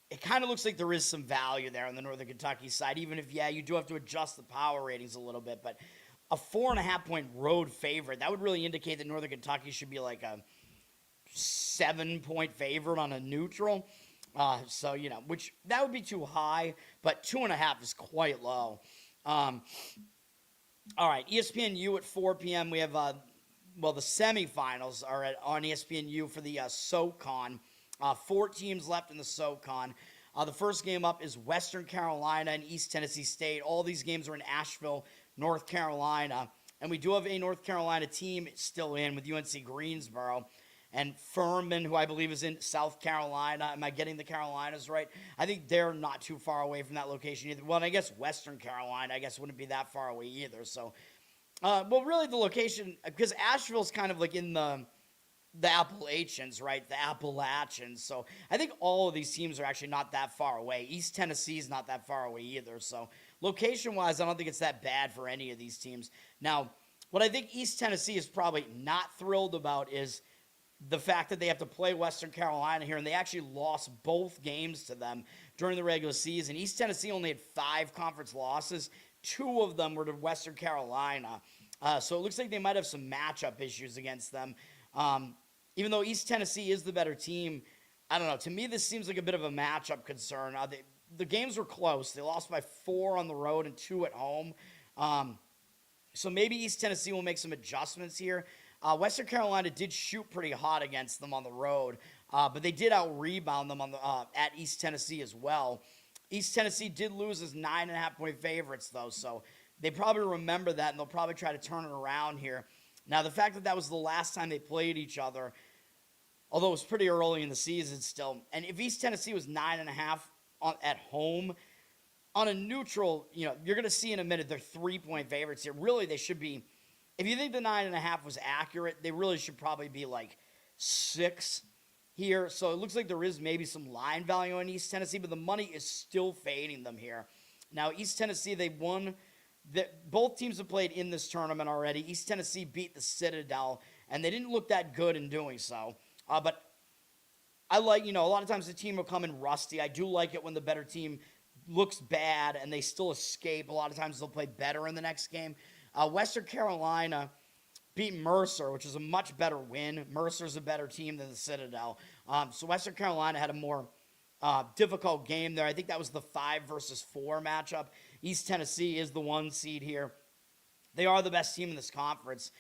it kind of looks like there is some value there on the Northern Kentucky side, even if, you do have to adjust the power ratings a little bit. But a 4.5-point road favorite, that would really indicate that Northern Kentucky should be like a 7-point favorite on a neutral. Which that would be too high, but 2.5 is quite low. All right, ESPNU at 4 p.m. We have, the semifinals are on ESPNU for the SoCon. 4 teams left in the SoCon. The first game up is Western Carolina and East Tennessee State. All these games are in Asheville, North Carolina. And we do have a North Carolina team still in with UNC Greensboro. And Furman, who I believe is in South Carolina. Am I getting the Carolinas right? I think they're not too far away from that location either. Well, and I guess Western Carolina, wouldn't be that far away either. So, really the location, because Asheville's kind of like in the Appalachians, right? The Appalachians. So I think all of these teams are actually not that far away. East Tennessee is not that far away either. So location-wise, I don't think it's that bad for any of these teams. Now, what I think East Tennessee is probably not thrilled about is the fact that they have to play Western Carolina here, and they actually lost both games to them during the regular season. East Tennessee only had 5 conference losses. 2 of them were to Western Carolina. So it looks like they might have some matchup issues against them. Even though East Tennessee is the better team, I don't know. To me, this seems like a bit of a matchup concern. The games were close. They lost by 4 on the road and 2 at home. So maybe East Tennessee will make some adjustments here. Western Carolina did shoot pretty hot against them on the road, but they did out-rebound them at East Tennessee as well. East Tennessee did lose as 9.5-point favorites, though, so they probably remember that, and they'll probably try to turn it around here. Now, the fact that that was the last time they played each other, although it was pretty early in the season still. And if East Tennessee was 9.5 at home, on a neutral, you're going to see in a minute they're 3-point favorites here. Really, they should be, if you think the 9.5 was accurate, they really should probably be like 6 here. So it looks like there is maybe some line value on East Tennessee, but the money is still fading them here. Now, East Tennessee, they won. Both teams have played in this tournament already. East Tennessee beat the Citadel, and they didn't look that good in doing so. But I like, a lot of times the team will come in rusty. I do like it when the better team looks bad and they still escape. A lot of times they'll play better in the next game. Western Carolina beat Mercer, which is a much better win. Mercer's a better team than the Citadel. So Western Carolina had a more difficult game there. I think that was the 5 versus 4 matchup. East Tennessee is the 1 seed here. They are the best team in this conference.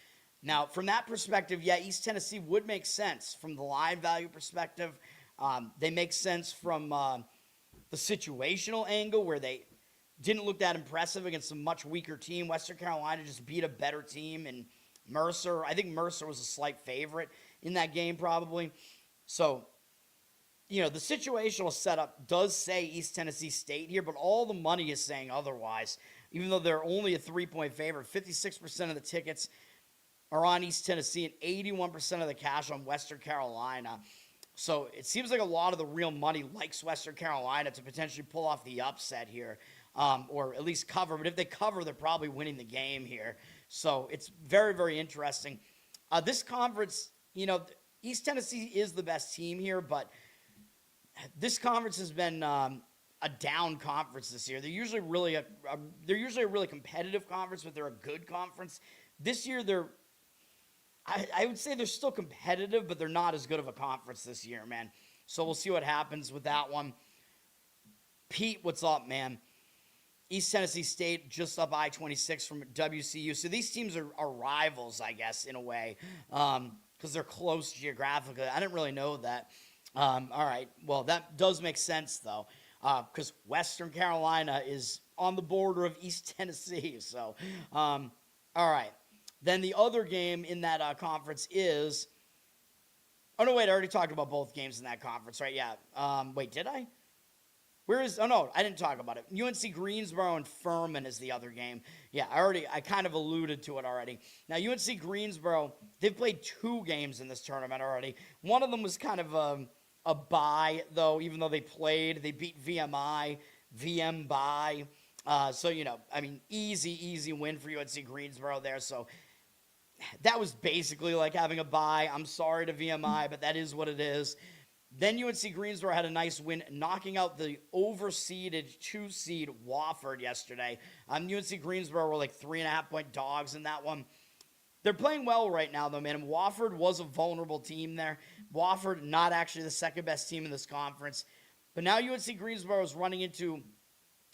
Now, from that perspective, yeah, East Tennessee would make sense from the line value perspective. They make sense from the situational angle where they didn't look that impressive against a much weaker team. Western Carolina just beat a better team, and Mercer, I think Mercer was a slight favorite in that game probably. So, the situational setup does say East Tennessee State here, but all the money is saying otherwise. Even though they're only a 3-point favorite, 56% of the tickets are on East Tennessee and 81% of the cash on Western Carolina. So it seems like a lot of the real money likes Western Carolina to potentially pull off the upset here, or at least cover. But if they cover, they're probably winning the game here. So it's very, very interesting. This conference, East Tennessee is the best team here, but this conference has been a down conference this year. They're usually a really competitive conference, but they're a good conference. This year, I would say they're still competitive, but they're not as good of a conference this year, man. So we'll see what happens with that one. Pete, what's up, man? East Tennessee State just up I-26 from WCU. So these teams are rivals, I guess, in a way, because they're close geographically. I didn't really know that. All right. Well, that does make sense, though, because Western Carolina is on the border of East Tennessee. So, all right. Then the other game in that conference is – oh, no, wait. I already talked about both games in that conference, right? Yeah. Wait, did I? Oh, no, I didn't talk about it. UNC Greensboro and Furman is the other game. Yeah, I kind of alluded to it already. Now, UNC Greensboro, they've played 2 games in this tournament already. One of them was kind of a bye, though, even though they beat VMI, VM bye. So, easy win for UNC Greensboro there. So that was basically like having a bye. I'm sorry to VMI, but that is what it is. Then UNC Greensboro had a nice win, knocking out the overseeded 2-seed Wofford yesterday. UNC Greensboro were like 3.5-point dogs in that one. They're playing well right now, though, man. And Wofford was a vulnerable team there. Wofford, not actually the second-best team in this conference. But now UNC Greensboro is running into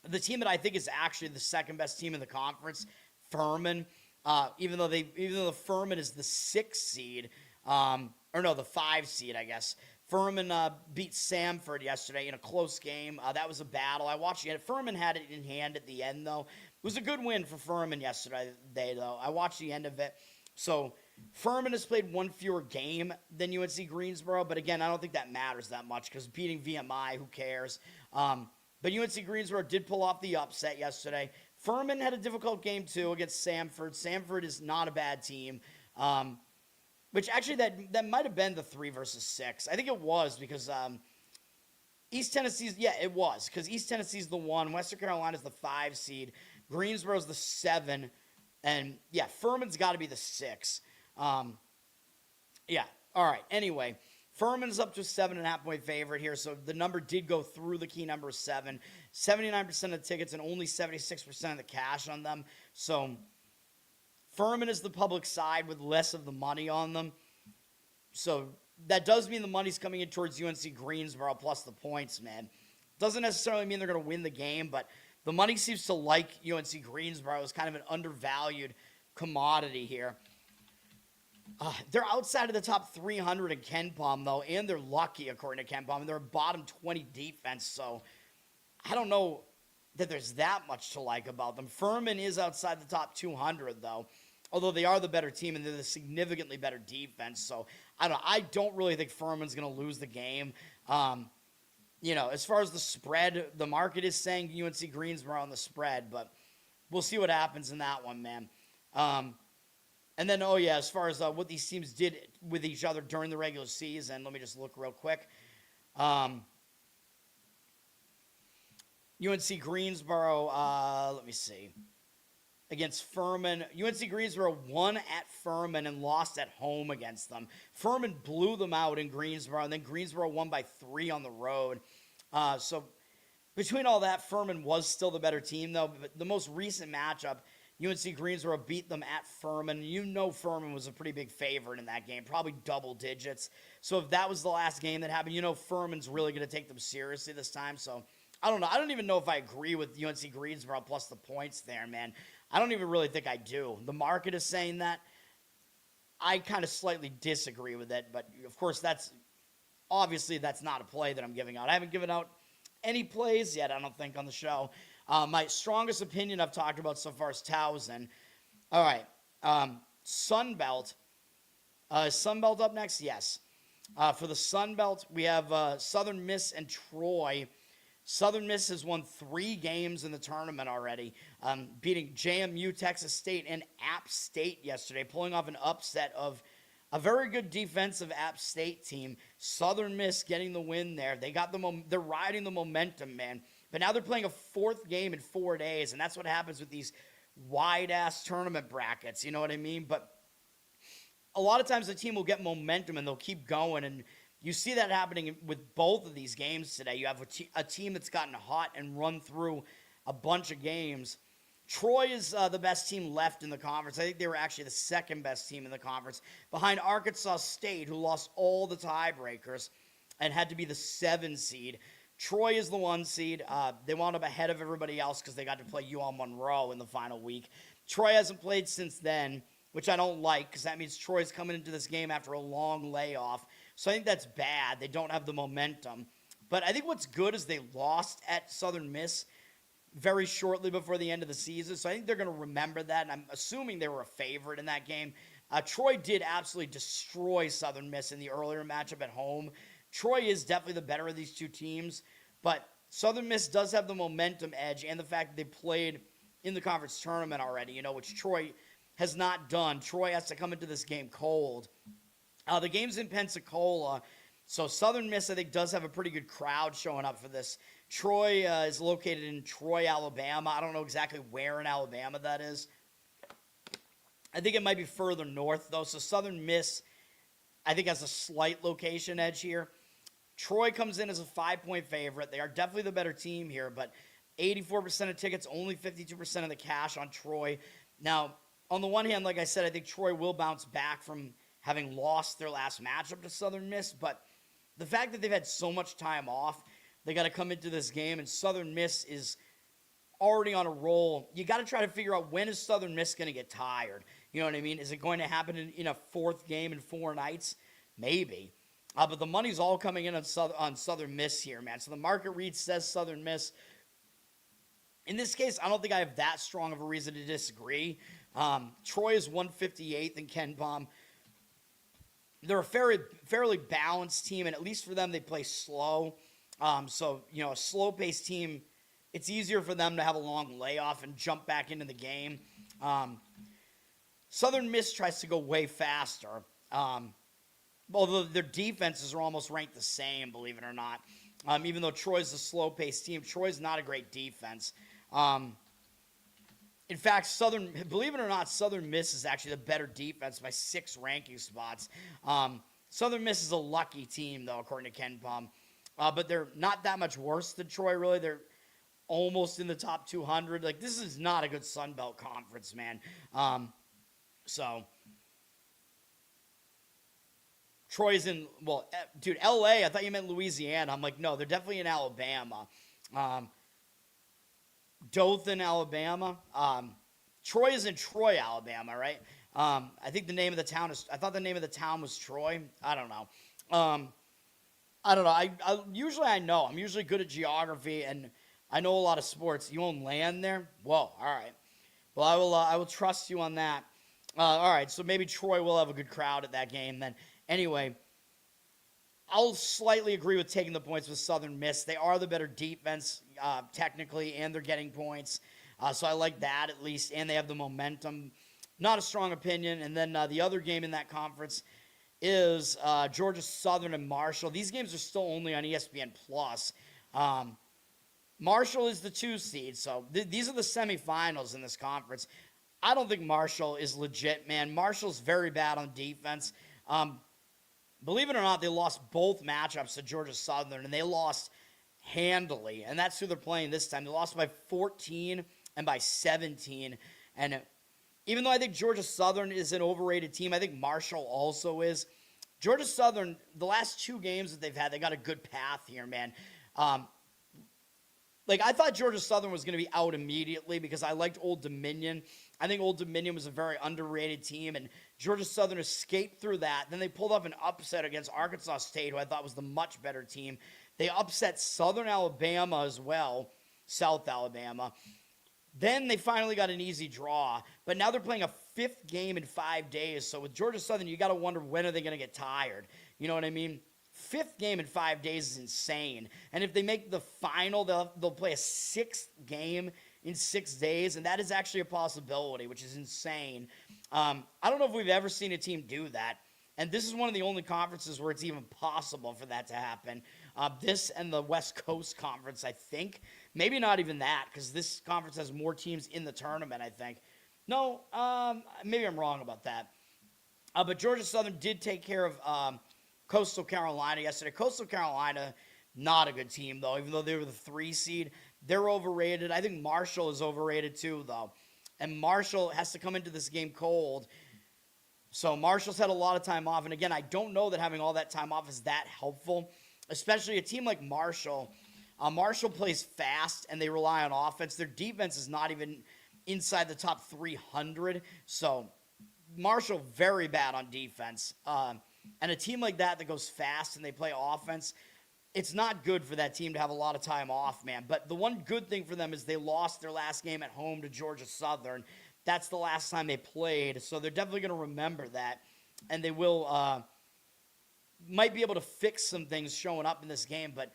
the team that I think is actually the second-best team in the conference, Furman. Even though the Furman is the 6th seed, the 5 seed, I guess. Furman beat Samford yesterday in a close game. That was a battle. I watched it. Furman had it in hand at the end, though. It was a good win for Furman yesterday, though. I watched the end of it. So Furman has played 1 fewer game than UNC Greensboro, but again, I don't think that matters that much because beating VMI, who cares? But UNC Greensboro did pull off the upset yesterday. Furman had a difficult game, too, against Samford. Samford is not a bad team. Which actually that might have been the 3 versus 6. I think it was because East Tennessee's, yeah, it was because East Tennessee's the 1, Western Carolina's the 5 seed, Greensboro's the 7, and yeah, Furman's got to be the 6. Yeah, all right. Anyway, Furman's up to a 7.5-point favorite here, so the number did go through the key number of 7. 79% of the tickets and only 76% of the cash on them. So Furman is the public side with less of the money on them. So that does mean the money's coming in towards UNC Greensboro plus the points, man. Doesn't necessarily mean they're going to win the game, but the money seems to like UNC Greensboro as kind of an undervalued commodity here. They're outside of the top 300 in KenPom, though, and they're lucky, according to KenPom. They're a bottom 20 defense, so I don't know that there's that much to like about them. Furman is outside the top 200, though. although they are the better team and they're the significantly better defense. So I don't really think Furman's going to lose the game. As far as the spread, the market is saying UNC Greensboro on the spread, but we'll see what happens in that one, man. And then, as far as what these teams did with each other during the regular season, let me just look real quick. UNC Greensboro, let me see. Against Furman. UNC Greensboro won at Furman and lost at home against them. Furman blew them out in Greensboro, and then Greensboro won by 3 on the road. So between all that, Furman was still the better team, though. But the most recent matchup, UNC Greensboro beat them at Furman. Furman was a pretty big favorite in that game, probably double digits. So if that was the last game that happened, Furman's really going to take them seriously this time. So I don't know. I don't even know if I agree with UNC Greensboro plus the points there, man. I don't even really think I do. The market is saying that. I kind of slightly disagree with it, but of course that's not a play that I'm giving out. I haven't given out any plays yet, I don't think, on the show. My strongest opinion I've talked about so far is Towson. All right. Sunbelt. Is Sunbelt up next? Yes. For the Sunbelt, we have Southern Miss and Troy. Southern Miss has won 3 games in the tournament already, beating JMU, Texas State, and App State yesterday, pulling off an upset of a very good defensive App State team. Southern Miss getting the win there. They're riding the momentum, man. But now they're playing a 4th game in 4 days, and that's what happens with these wide-ass tournament brackets, you know what I mean? But a lot of times the team will get momentum, and they'll keep going, and you see that happening with both of these games today. You have a team that's gotten hot and run through a bunch of games. Troy is the best team left in the conference. I think they were actually the 2nd best team in the conference, behind Arkansas State, who lost all the tiebreakers and had to be the 7 seed. Troy is the 1 seed. They wound up ahead of everybody else because they got to play UL Monroe in the final week. Troy hasn't played since then, which I don't like because that means Troy's coming into this game after a long layoff. So I think that's bad. They don't have the momentum. But I think what's good is they lost at Southern Miss very shortly before the end of the season. So I think they're going to remember that, and I'm assuming they were a favorite in that game. Troy did absolutely destroy Southern Miss in the earlier matchup at home. Troy is definitely the better of these two teams, but Southern Miss does have the momentum edge and the fact that they played in the conference tournament already, which Troy has not done. Troy has to come into this game cold. The game's in Pensacola, so Southern Miss, I think, does have a pretty good crowd showing up for this. Troy is located in Troy, Alabama. I don't know exactly where in Alabama that is. I think it might be further north, though. So Southern Miss, I think, has a slight location edge here. Troy comes in as a 5-point favorite. They are definitely the better team here, but 84% of tickets, only 52% of the cash on Troy. Now, on the one hand, like I said, I think Troy will bounce back from having lost their last matchup to Southern Miss, but the fact that they've had so much time off, they got to come into this game, and Southern Miss is already on a roll. You got to try to figure out, when is Southern Miss going to get tired? You know what I mean? Is it going to happen in a 4th game in 4 nights? Maybe. But the money's all coming in on Southern Miss here, man. So the market read says Southern Miss. In this case, I don't think I have that strong of a reason to disagree. Troy is 158th in Ken Palm. They're a fairly balanced team, and at least for them, they play slow. So, a slow-paced team, it's easier for them to have a long layoff and jump back into the game. Southern Miss tries to go way faster, although their defenses are almost ranked the same, believe it or not. Even though Troy's a slow-paced team, Troy's not a great defense. In fact, believe it or not, Southern Miss is actually the better defense by 6 ranking spots. Southern Miss is a lucky team, though, according to Ken Palm. But they're not that much worse than Troy, really. They're almost in the top 200. Like, this is not a good Sun Belt conference, man. So, Troy's in, dude, L.A., I thought you meant Louisiana. I'm like, no, they're definitely in Alabama. Dothan, Alabama. Troy is in Troy, Alabama, right? I think the name of the town I thought the name of the town was Troy. I don't know. I don't know. Usually I know. I'm usually good at geography, and I know a lot of sports. You own land there? Whoa, all right. Well, I will trust you on that. All right, so maybe Troy will have a good crowd at that game then. Anyway, I'll slightly agree with taking the points with Southern Miss. They are the better defense, technically, and they're getting points. So I like that at least, and they have the momentum. Not a strong opinion. And then the other game in that conference is Georgia Southern and Marshall. These games are still only on ESPN+. Marshall is the 2 seed, so these are the semifinals in this conference. I don't think Marshall is legit, man. Marshall's very bad on defense. Believe it or not, they lost both matchups to Georgia Southern, and they lost handily, and that's who they're playing this time. They lost by 14 and by 17, and even though I think Georgia Southern is an overrated team, I think Marshall also is. Georgia Southern, the last 2 games that they've had, they got a good path here, man. I thought Georgia Southern was going to be out immediately because I liked Old Dominion. I think Old Dominion was a very underrated team, and Georgia Southern escaped through that. Then they pulled up an upset against Arkansas State, who I thought was the much better team. They upset Southern Alabama as well, South Alabama. Then they finally got an easy draw, but now they're playing a 5th game in 5 days. So with Georgia Southern, you got to wonder, when are they going to get tired? You know what I mean? 5th game in 5 days is insane. And if they make the final, they'll play a 6th game in 6 days, and that is actually a possibility, which is insane. I don't know if we've ever seen a team do that, and this is one of the only conferences where it's even possible for that to happen. This and the West Coast Conference, I think. Maybe not even that, because this conference has more teams in the tournament, I think. No, maybe I'm wrong about that. But Georgia Southern did take care of Coastal Carolina yesterday. Coastal Carolina, not a good team, though, even though they were the 3 seed. They're overrated. I think Marshall is overrated, too, though. And Marshall has to come into this game cold. So Marshall's had a lot of time off. And, again, I don't know that having all that time off is that helpful, especially a team like Marshall. Marshall plays fast, and they rely on offense. Their defense is not even inside the top 300. So Marshall, very bad on defense. And a team like that goes fast and they play offense, it's not good for that team to have a lot of time off, man. But the one good thing for them is they lost their last game at home to Georgia Southern. That's the last time they played, so they're definitely going to remember that. And they will might be able to fix some things showing up in this game. But,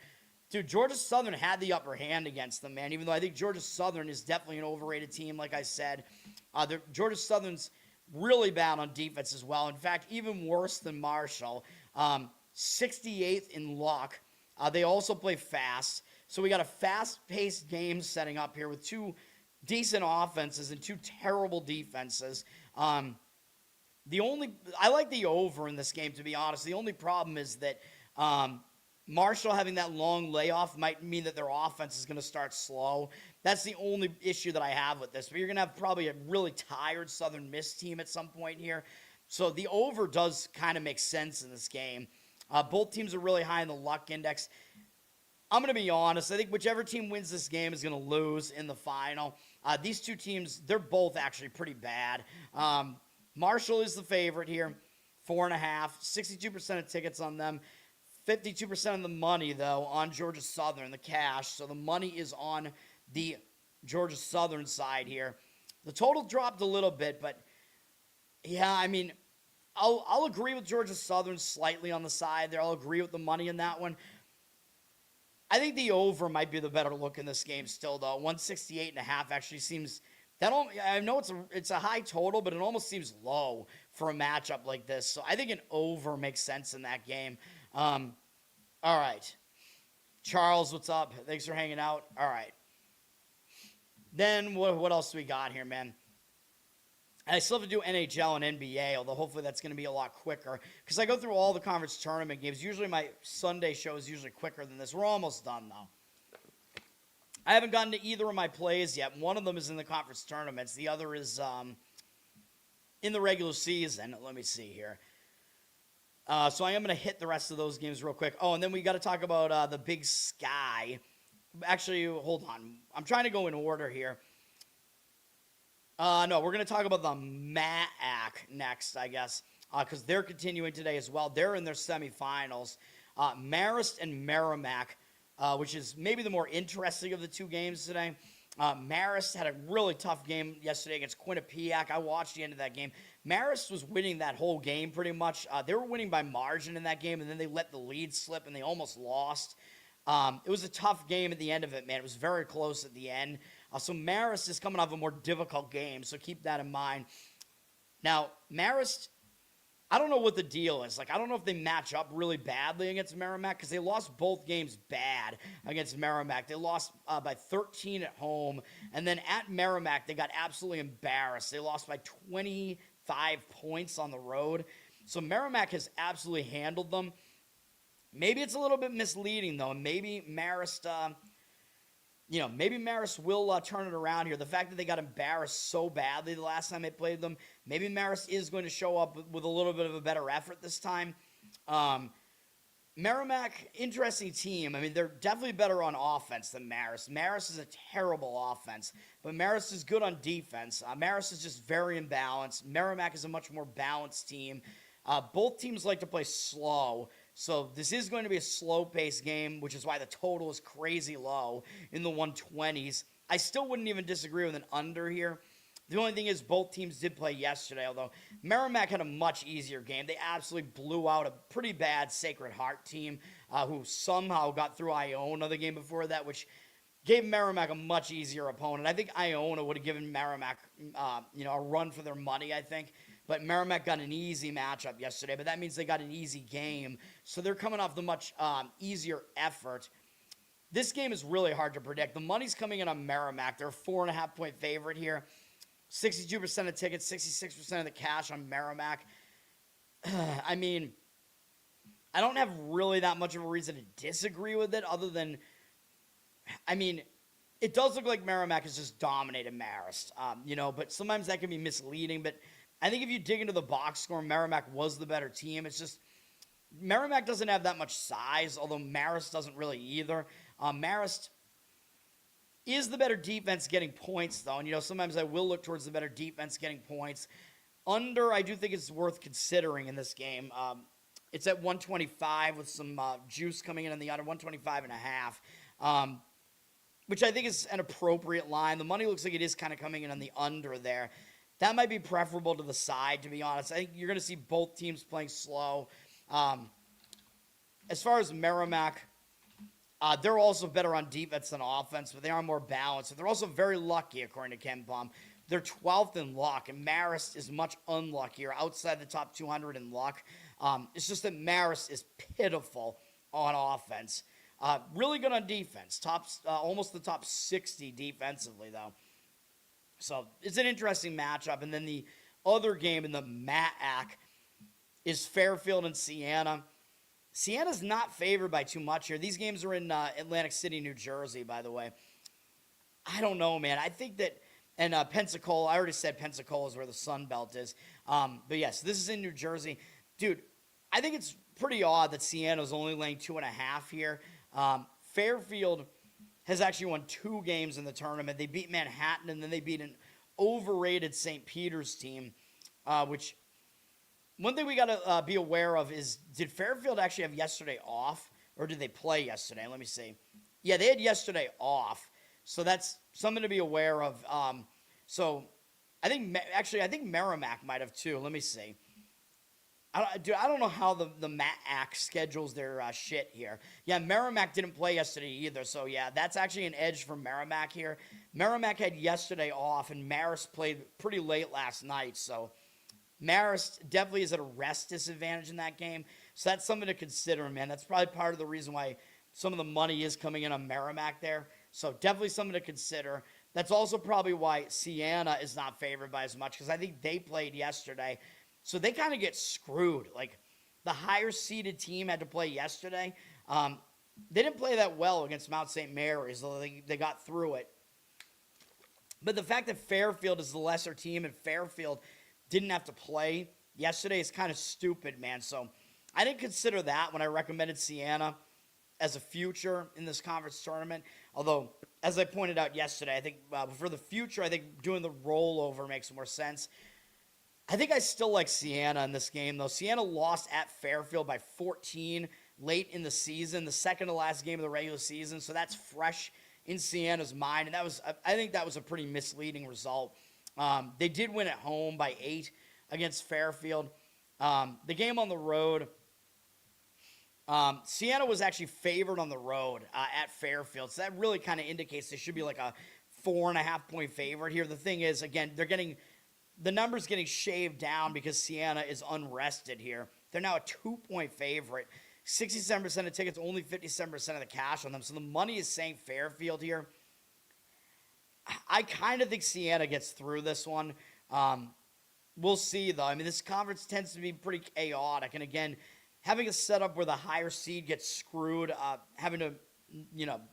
dude, Georgia Southern had the upper hand against them, man, even though I think Georgia Southern is definitely an overrated team, like I said. Georgia Southern's really bad on defense as well. In fact, even worse than Marshall. 68th in luck. They also play fast. So we got a fast-paced game setting up here with 2 decent offenses and 2 terrible defenses. I like the over in this game, to be honest. The only problem is that Marshall having that long layoff might mean that their offense is going to start slow. That's the only issue that I have with this. But you're going to have probably a really tired Southern Miss team at some point here. So the over does kind of make sense in this game. Both teams are really high in the luck index. I'm going to be honest. I think whichever team wins this game is going to lose in the final. These 2 teams, they're both actually pretty bad. Marshall is the favorite here, 4.5, 62% of tickets on them. 52% of the money, though, on Georgia Southern, the cash. So the money is on the Georgia Southern side here. The total dropped a little bit, but, yeah, I mean, I'll agree with Georgia Southern slightly on the side there. I'll agree with the money in that one. I think the over might be the better look in this game still, though. 168.5 actually seems... I know it's a high total, but it almost seems low for a matchup like this. So I think an over makes sense in that game. All right. Charles, what's up? Thanks for hanging out. All right. Then what else do we got here, man? I still have to do NHL and NBA, although hopefully that's going to be a lot quicker because I go through all the conference tournament games. Usually my Sunday show is usually quicker than this. We're almost done, though. I haven't gotten to either of my plays yet. One of them is in the conference tournaments. The other is in the regular season. Let me see here. So I am going to hit the rest of those games real quick. Oh, and then we got to talk about the Big Sky. Actually, hold on. I'm trying to go in order here. No, we're going to talk about the MAAC next, I guess, because they're continuing today as well. They're in their semifinals. Marist and Merrimack, which is maybe the more interesting of the 2 games today. Marist had a really tough game yesterday against Quinnipiac. I watched the end of that game. Marist was winning that whole game pretty much. They were winning by margin in that game, and then they let the lead slip, and they almost lost. It was a tough game at the end of it, man. It was very close at the end. So Marist is coming off a more difficult game, so keep that in mind. Now, Marist, I don't know what the deal is. Like, I don't know if they match up really badly against Merrimack because they lost both games bad against Merrimack. They lost by 13 at home, and then at Merrimack, they got absolutely embarrassed. They lost by 25 points on the road. So Merrimack has absolutely handled them. Maybe it's a little bit misleading, though, and maybe Marist, maybe Marist will turn it around here. The fact that they got embarrassed so badly the last time they played them, maybe Marist is going to show up with a little bit of a better effort this time. Merrimack, interesting team. I mean, they're definitely better on offense than Marist. Marist is a terrible offense, but Marist is good on defense. Marist is just very imbalanced. Merrimack is a much more balanced team. Both teams like to play slow. So this is going to be a slow-paced game, which is why the total is crazy low in the 120s. I still wouldn't even disagree with an under here. The only thing is both teams did play yesterday, although Merrimack had a much easier game. They absolutely blew out a pretty bad Sacred Heart team who somehow got through Iona the game before that, which gave Merrimack a much easier opponent. I think Iona would have given Merrimack a run for their money, I think. But Merrimack got an easy matchup yesterday, but that means they got an easy game. So they're coming off the much easier effort. This game is really hard to predict. The money's coming in on Merrimack. They're a 4.5-point favorite here. 62% of tickets, 66% of the cash on Merrimack. I mean, I don't have really that much of a reason to disagree with it other than, it does look like Merrimack has just dominated Marist, but sometimes that can be misleading. But I think if you dig into the box score, Merrimack was the better team. It's just Merrimack doesn't have that much size, although Marist doesn't really either. Marist is the better defense getting points, though. And, sometimes I will look towards the better defense getting points. Under, I do think it's worth considering in this game. It's at 125 with some juice coming in on the under, 125.5, which I think is an appropriate line. The money looks like it is kind of coming in on the under there. That might be preferable to the side, to be honest. I think you're going to see both teams playing slow. As far as Merrimack, they're also better on defense than offense, but they are more balanced. They're also very lucky, according to Ken Plum. They're 12th in luck, and Marist is much unluckier, outside the top 200 in luck. It's just that Marist is pitiful on offense. Really good on defense. Almost the top 60 defensively, though. So it's an interesting matchup. And then the other game in the MAAC is Fairfield and Siena. Siena's not favored by too much here. These games are in Atlantic City, New Jersey, by the way. I don't know, man. I think that, and Pensacola, I already said Pensacola is where the Sun Belt is. But yes, this is in New Jersey. Dude, I think it's pretty odd that Siena's only laying 2.5 here. Fairfield has actually won 2 games in the tournament. They beat Manhattan, and then they beat an overrated St. Peter's team, which one thing we got to be aware of is, did Fairfield actually have yesterday off, or did they play yesterday? Let me see. Yeah, they had yesterday off, so that's something to be aware of. So I think Merrimack might have too. Let me see. I don't know how the MAAC schedules their shit here. Yeah, Merrimack didn't play yesterday either, so yeah, that's actually an edge for Merrimack here. Merrimack had yesterday off, and Marist played pretty late last night, so Marist definitely is at a rest disadvantage in that game, so that's something to consider, man. That's probably part of the reason why some of the money is coming in on Merrimack there, so definitely something to consider. That's also probably why Siena is not favored by as much, because I think they played yesterday. So they kind of get screwed. Like, the higher-seeded team had to play yesterday. They didn't play that well against Mount St. Mary's, though they got through it. But the fact that Fairfield is the lesser team and Fairfield didn't have to play yesterday is kind of stupid, man. So I didn't consider that when I recommended Siena as a future in this conference tournament. Although, as I pointed out yesterday, I think for the future, I think doing the rollover makes more sense. I think I still like Siena in this game, though. Siena lost at Fairfield by 14 late in the season, the second to last game of the regular season, so that's fresh in Sienna's mind, and I think that was a pretty misleading result. They did win at home by 8 against Fairfield. The game on the road, Sienna was actually favored on the road at Fairfield, so that really kind of indicates they should be like a 4.5-point favorite here. The thing is, again, the numbers getting shaved down because Sienna is unrested here. They're now a 2-point favorite. 67% of tickets, only 57% of the cash on them. So the money is saying Fairfield here. I kind of think Sienna gets through this one. We'll see, though. I mean, this conference tends to be pretty chaotic. And again, having a setup where the higher seed gets screwed, having to,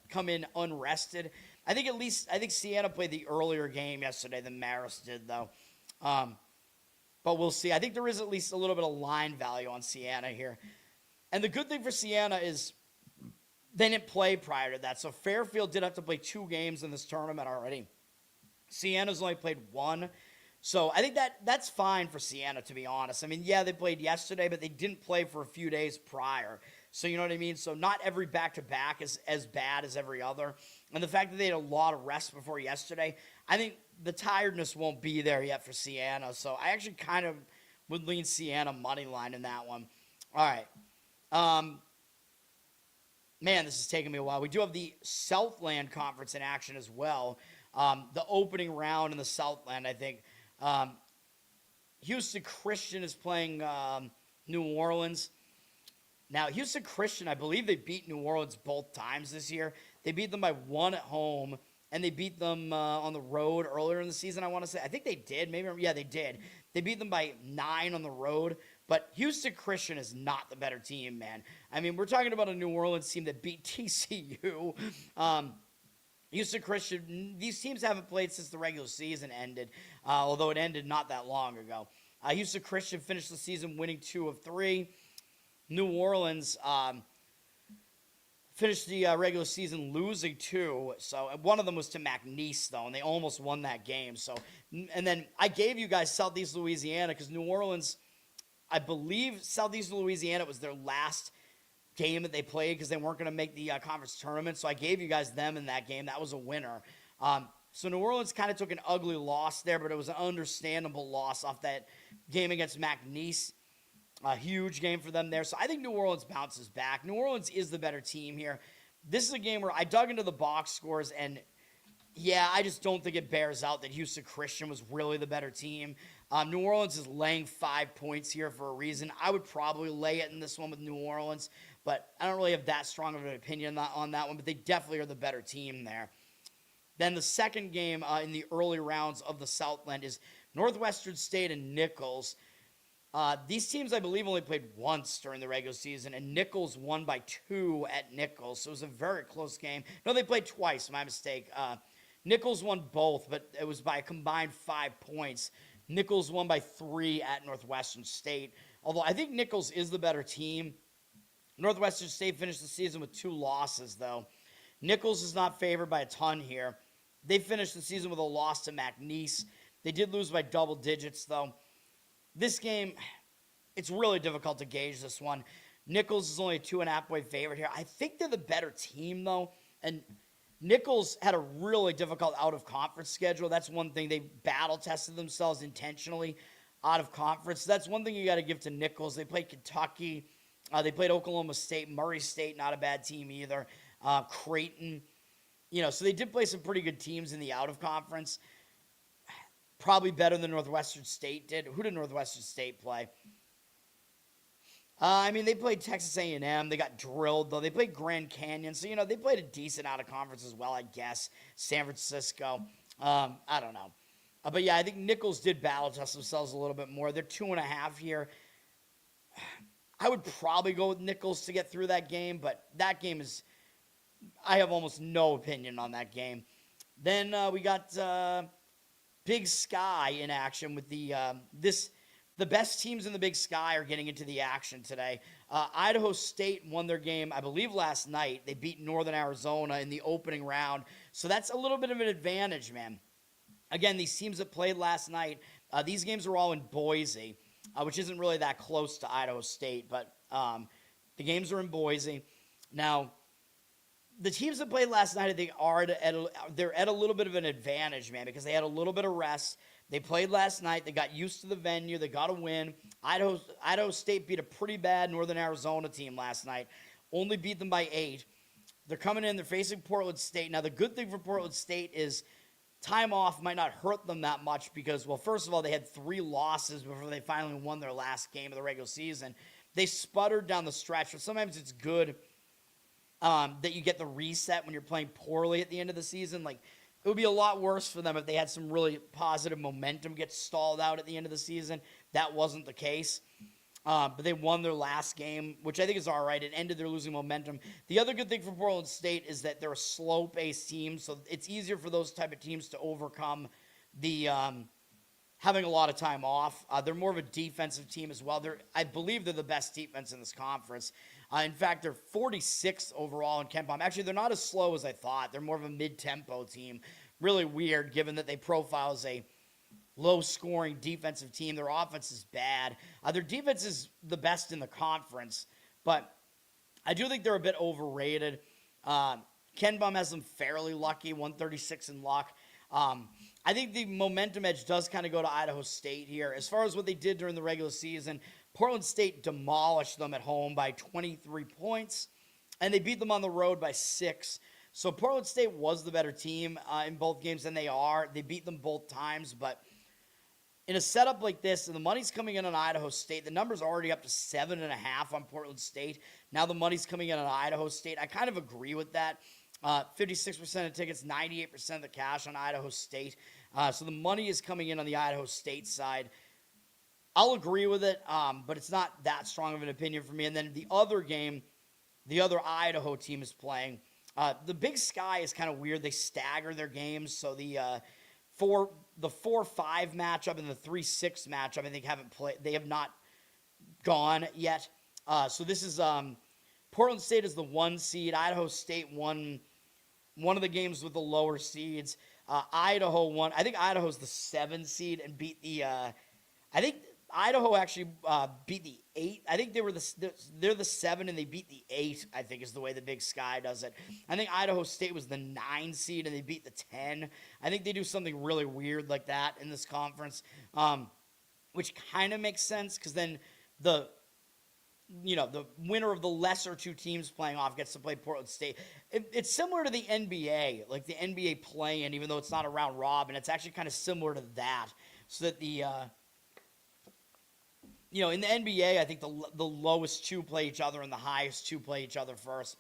come in unrested. I think Sienna played the earlier game yesterday than Marist did, though. But we'll see. I think there is at least a little bit of line value on Sienna here. And the good thing for Sienna is they didn't play prior to that. So Fairfield did have to play 2 games in this tournament already. Sienna's only played 1. So I think that's fine for Sienna, to be honest. I mean, yeah, they played yesterday, but they didn't play for a few days prior. So you know what I mean? So not every back-to-back is as bad as every other. And the fact that they had a lot of rest before yesterday, I think the tiredness won't be there yet for Sienna. So I actually kind of would lean Sienna money line in that one. All right. Man, this is taking me a while. We do have the Southland Conference in action as well. The opening round in the Southland, I think. Houston Christian is playing New Orleans. Now, Houston Christian, I believe they beat New Orleans both times this year. They beat them by 1 at home, and they beat them on the road earlier in the season, I want to say. I think they did. Yeah, they did. They beat them by 9 on the road. But Houston Christian is not the better team, man. I mean, we're talking about a New Orleans team that beat TCU. Houston Christian, these teams haven't played since the regular season ended, although it ended not that long ago. Houston Christian finished the season winning 2 of 3. New Orleans finished the regular season losing 2. So one of them was to McNeese, though, and they almost won that game. So, and then I gave you guys Southeast Louisiana because New Orleans, I believe Southeast Louisiana was their last game that they played because they weren't going to make the conference tournament. So I gave you guys them in that game. That was a winner. So New Orleans kind of took an ugly loss there, but it was an understandable loss off that game against McNeese. A huge game for them there. So I think New Orleans bounces back. New Orleans is the better team here. This is a game where I dug into the box scores, and yeah, I just don't think it bears out that Houston Christian was really the better team. New Orleans is laying 5 points here for a reason. I would probably lay it in this one with New Orleans, but I don't really have that strong of an opinion on that one, but they definitely are the better team there. Then the second game in the early rounds of the Southland is Northwestern State and Nichols. These teams, I believe, only played once during the regular season, and Nichols won by 2 at Nichols, so it was a very close game. No, they played twice, my mistake. Nichols won both, but it was by a combined 5 points. Nichols won by 3 at Northwestern State, although I think Nichols is the better team. Northwestern State finished the season with 2 losses, though. Nichols is not favored by a ton here. They finished the season with a loss to McNeese. They did lose by double digits, though. This game, it's really difficult to gauge this one. Nichols is only a 2.5-point favorite here. I think they're the better team, though. And Nichols had a really difficult out-of-conference schedule. That's one thing. They battle-tested themselves intentionally out of conference. That's one thing you got to give to Nichols. They played Kentucky. They played Oklahoma State. Murray State, not a bad team either. Creighton. So they did play some pretty good teams in the out-of-conference. Probably better than Northwestern State did. Who did Northwestern State play? They played Texas A&M. They got drilled, though. They played Grand Canyon. So, they played a decent out-of-conference as well, I guess. San Francisco. I don't know. But, yeah, I think Nichols did battle test themselves a little bit more. They're 2.5 here. I would probably go with Nichols to get through that game, but that game is – I have almost no opinion on that game. Then we got Big Sky in action with the best teams in the Big Sky are getting into the action today. Idaho State won their game, I believe, last night. They beat Northern Arizona in the opening round. So that's a little bit of an advantage, man. Again, these teams that played last night, these games were all in Boise, which isn't really that close to Idaho State, but the games are in Boise. Now, the teams that played last night, I think, they're at a little bit of an advantage, man, because they had a little bit of rest. They played last night. They got used to the venue. They got a win. Idaho State beat a pretty bad Northern Arizona team last night. Only beat them by 8. They're coming in. They're facing Portland State. Now, the good thing for Portland State is time off might not hurt them that much because, well, first of all, they had 3 losses before they finally won their last game of the regular season. They sputtered down the stretch, but sometimes it's good that you get the reset when you're playing poorly at the end of the season. Like, it would be a lot worse for them if they had some really positive momentum get stalled out at the end of the season. That wasn't the case. But they won their last game, which I think is all right. It ended their losing momentum. The other good thing for Portland State is that they're a slow-paced team, so it's easier for those type of teams to overcome the having a lot of time off. They're more of a defensive team as well. I believe they're the best defense in this conference. In fact, they're 46th overall in KenPom. Actually, they're not as slow as I thought. They're more of a mid-tempo team. Really weird, given that they profile as a low-scoring defensive team. Their offense is bad. Their defense is the best in the conference, but I do think they're a bit overrated. KenPom has them fairly lucky, 136 in luck. I think the momentum edge does kind of go to Idaho State here. As far as what they did during the regular season, Portland State demolished them at home by 23 points, and they beat them on the road by 6. So Portland State was the better team in both games, and they are. They beat them both times, but in a setup like this, and the money's coming in on Idaho State, the number's already up to 7.5 on Portland State. Now the money's coming in on Idaho State. I kind of agree with that. 56% of tickets, 98% of the cash on Idaho State. So the money is coming in on the Idaho State side. I'll agree with it, but it's not that strong of an opinion for me. And then the other game, the other Idaho team is playing. The Big Sky is kind of weird. They stagger their games, so the 4-5 matchup and the 3-6 matchup, I think, haven't played. They have not gone yet. So this is Portland State is the 1 seed. Idaho State won one of the games with the lower seeds. Idaho won. I think Idaho's the 7 seed and beat the. I think Idaho actually beat the 8. I think they're the 7 and they beat the 8, I think is the way the Big Sky does it. I think Idaho State was the 9 seed and they beat the 10. I think they do something really weird like that in this conference, which kind of makes sense because then the winner of the lesser 2 teams playing off gets to play Portland State. It's similar to the NBA, like the NBA play-in, even though it's not a round robin. It's actually kind of similar to that, so that the in the NBA, I think the lowest 2 play each other and the highest 2 play each other first.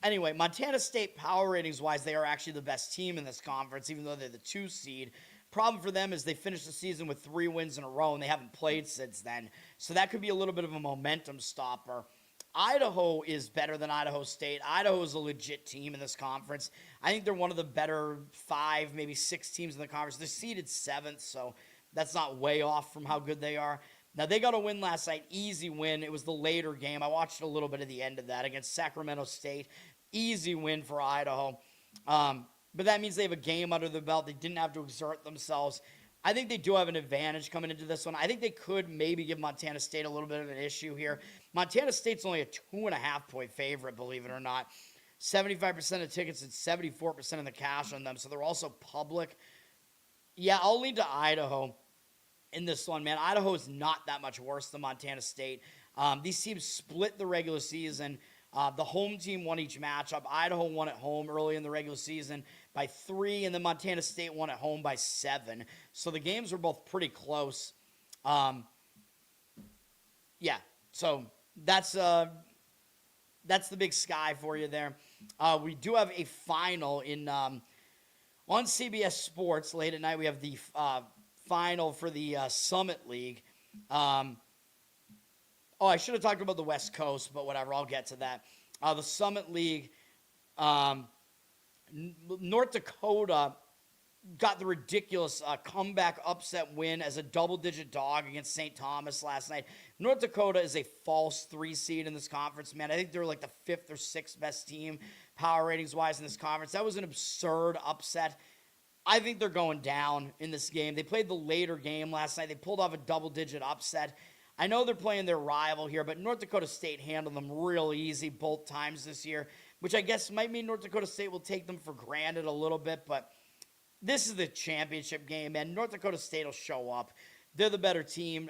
Anyway, Montana State power ratings-wise, they are actually the best team in this conference, even though they're the 2 seed. Problem for them is they finished the season with 3 wins in a row, and they haven't played since then. So that could be a little bit of a momentum stopper. Idaho is better than Idaho State. Idaho is a legit team in this conference. I think they're one of the better 5, maybe 6 teams in the conference. They're seeded 7th, so that's not way off from how good they are. Now, they got a win last night, easy win. It was the later game. I watched a little bit of the end of that against Sacramento State. Easy win for Idaho. But that means they have a game under the belt. They didn't have to exert themselves. I think they do have an advantage coming into this one. I think they could maybe give Montana State a little bit of an issue here. Montana State's only a 2.5-point favorite, believe it or not. 75% of tickets and 74% of the cash on them, so they're also public. Yeah, I'll lean to Idaho in this one, man. Idaho is not that much worse than Montana State. These teams split the regular season. The home team won each matchup. Idaho won at home early in the regular season by 3, and then Montana State won at home by 7. So the games were both pretty close. Yeah, so that's the Big Sky for you there. We do have a final on CBS Sports late at night. We have the final for the Summit League. I should have talked about the West Coast, but whatever, I'll get to that. The Summit League, North Dakota got the ridiculous comeback upset win as a double-digit dog against St. Thomas last night. North Dakota is a false 3 seed in this conference, man. I think they're like the 5th or 6th best team power ratings-wise in this conference. That was an absurd upset. I think they're going down in this game. They played the later game last night. They pulled off a double-digit upset. I know they're playing their rival here, but North Dakota State handled them real easy both times this year, which I guess might mean North Dakota State will take them for granted a little bit, but this is the championship game, and North Dakota State will show up. They're the better team.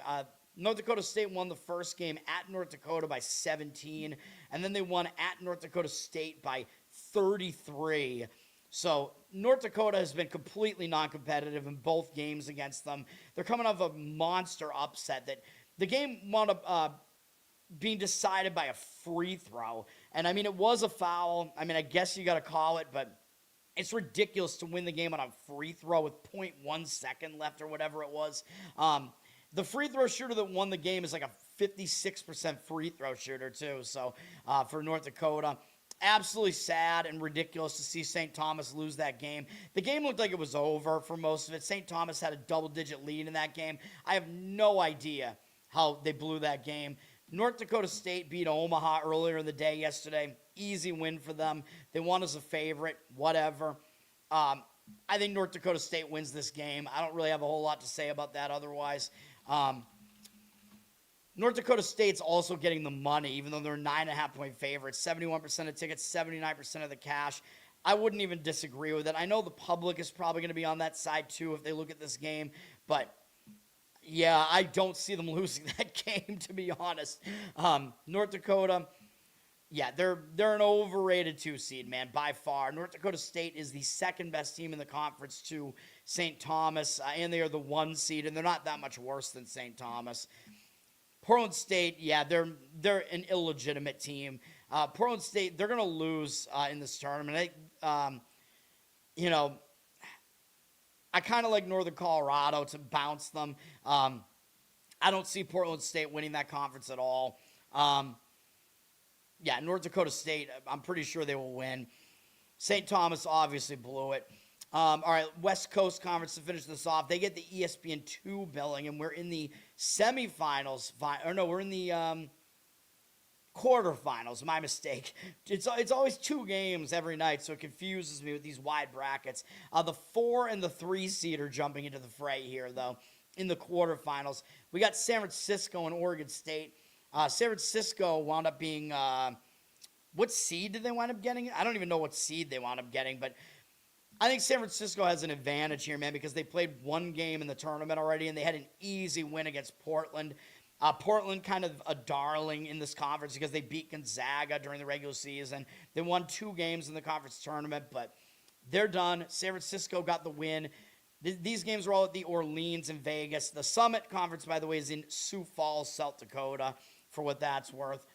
North Dakota State won the first game at North Dakota by 17, and then they won at North Dakota State by 33. So North Dakota has been completely non-competitive in both games against them. They're coming off a monster upset that the game wound up being decided by a free throw. And, I mean, it was a foul. I mean, I guess you got to call it, but it's ridiculous to win the game on a free throw with 0.1 second left or whatever it was. The free throw shooter that won the game is like a 56% free throw shooter, too. So, for North Dakota, absolutely sad and ridiculous to see St. Thomas lose that game. The game looked like it was over for most of it. St. Thomas had a double-digit lead in that game. I have no idea how they blew that game. North Dakota State beat Omaha earlier in the day yesterday. Easy win for them. They won as a favorite, whatever. I think North Dakota State wins this game. I don't really have a whole lot to say about that otherwise. North Dakota State's also getting the money, even though they're 9.5-point favorites. 71% of tickets, 79% of the cash. I wouldn't even disagree with it. I know the public is probably going to be on that side too if they look at this game, but yeah, I don't see them losing that game, to be honest. North Dakota, yeah, they're an overrated 2 seed, man, by far. North Dakota State is the second best team in the conference to St. Thomas, and they are the 1 seed, and they're not that much worse than St. Thomas. Portland State, yeah, they're an illegitimate team. Portland State, they're going to lose in this tournament. I kind of like Northern Colorado to bounce them. I don't see Portland State winning that conference at all. North Dakota State, I'm pretty sure they will win. St. Thomas obviously blew it. All right, West Coast Conference to finish this off. They get the ESPN2 billing, and we're in the semifinals. We're in the quarterfinals. My mistake. It's always 2 games every night, so it confuses me with these wide brackets. The 4 and the 3 seed are jumping into the fray here, though, in the quarterfinals. We got San Francisco and Oregon State. San Francisco wound up being what seed did they wind up getting? I don't even know what seed they wound up getting, but I think San Francisco has an advantage here, man, because they played 1 game in the tournament already, and they had an easy win against Portland. Portland kind of a darling in this conference because they beat Gonzaga during the regular season. They won 2 games in the conference tournament, but they're done. San Francisco got the win. These games were all at the Orleans in Vegas. The Summit Conference, by the way, is in Sioux Falls, South Dakota, for what that's worth.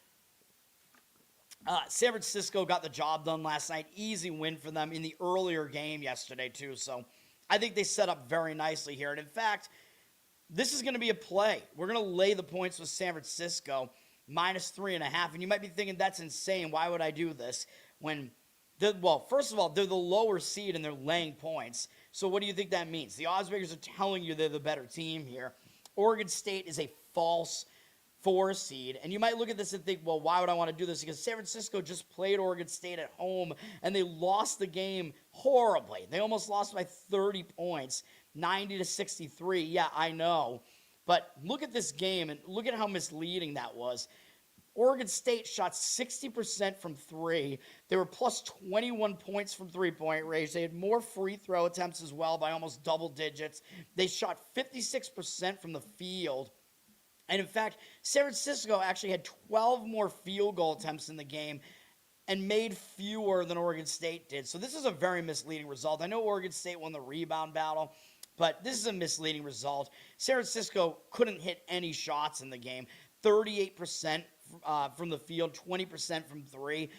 San Francisco got the job done last night. Easy win for them in the earlier game yesterday, too. So I think they set up very nicely here. And, in fact, this is going to be a play. We're going to lay the points with San Francisco, -3.5. And you might be thinking, that's insane. Why would I do this? First of all, they're the lower seed and they're laying points. So what do you think that means? The odds makers are telling you they're the better team here. Oregon State is a false 4 seed. And you might look at this and think, well, why would I want to do this? Because San Francisco just played Oregon State at home, and they lost the game horribly. They almost lost by 30 points, 90-63. Yeah, I know. But look at this game, and look at how misleading that was. Oregon State shot 60% from 3. They were plus 21 points from three-point range. They had more free throw attempts as well by almost double digits. They shot 56% from the field. And in fact, San Francisco actually had 12 more field goal attempts in the game and made fewer than Oregon State did. So this is a very misleading result. I know Oregon State won the rebound battle, but this is a misleading result. San Francisco couldn't hit any shots in the game. 38% from the field, 20% from 3.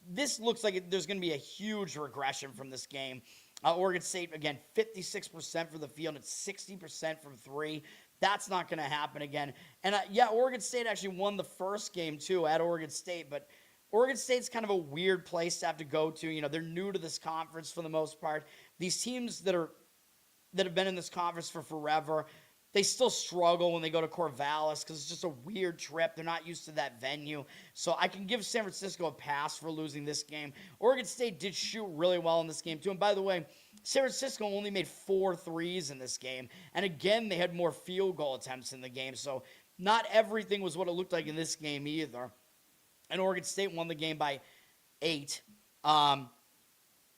This looks like there's going to be a huge regression from this game. Oregon State, again, 56% from the field and 60% from 3. That's not going to happen again. And Oregon State actually won the first game too at Oregon State, but Oregon State's kind of a weird place to have to go to. You know, they're new to this conference for the most part. These teams that have been in this conference for forever, they still struggle when they go to Corvallis because it's just a weird trip. They're not used to that venue. So I can give San Francisco a pass for losing this game. Oregon State did shoot really well in this game too. And by the way, San Francisco only made 4 threes in this game. And again, they had more field goal attempts in the game. So not everything was what it looked like in this game either. And Oregon State won the game by 8.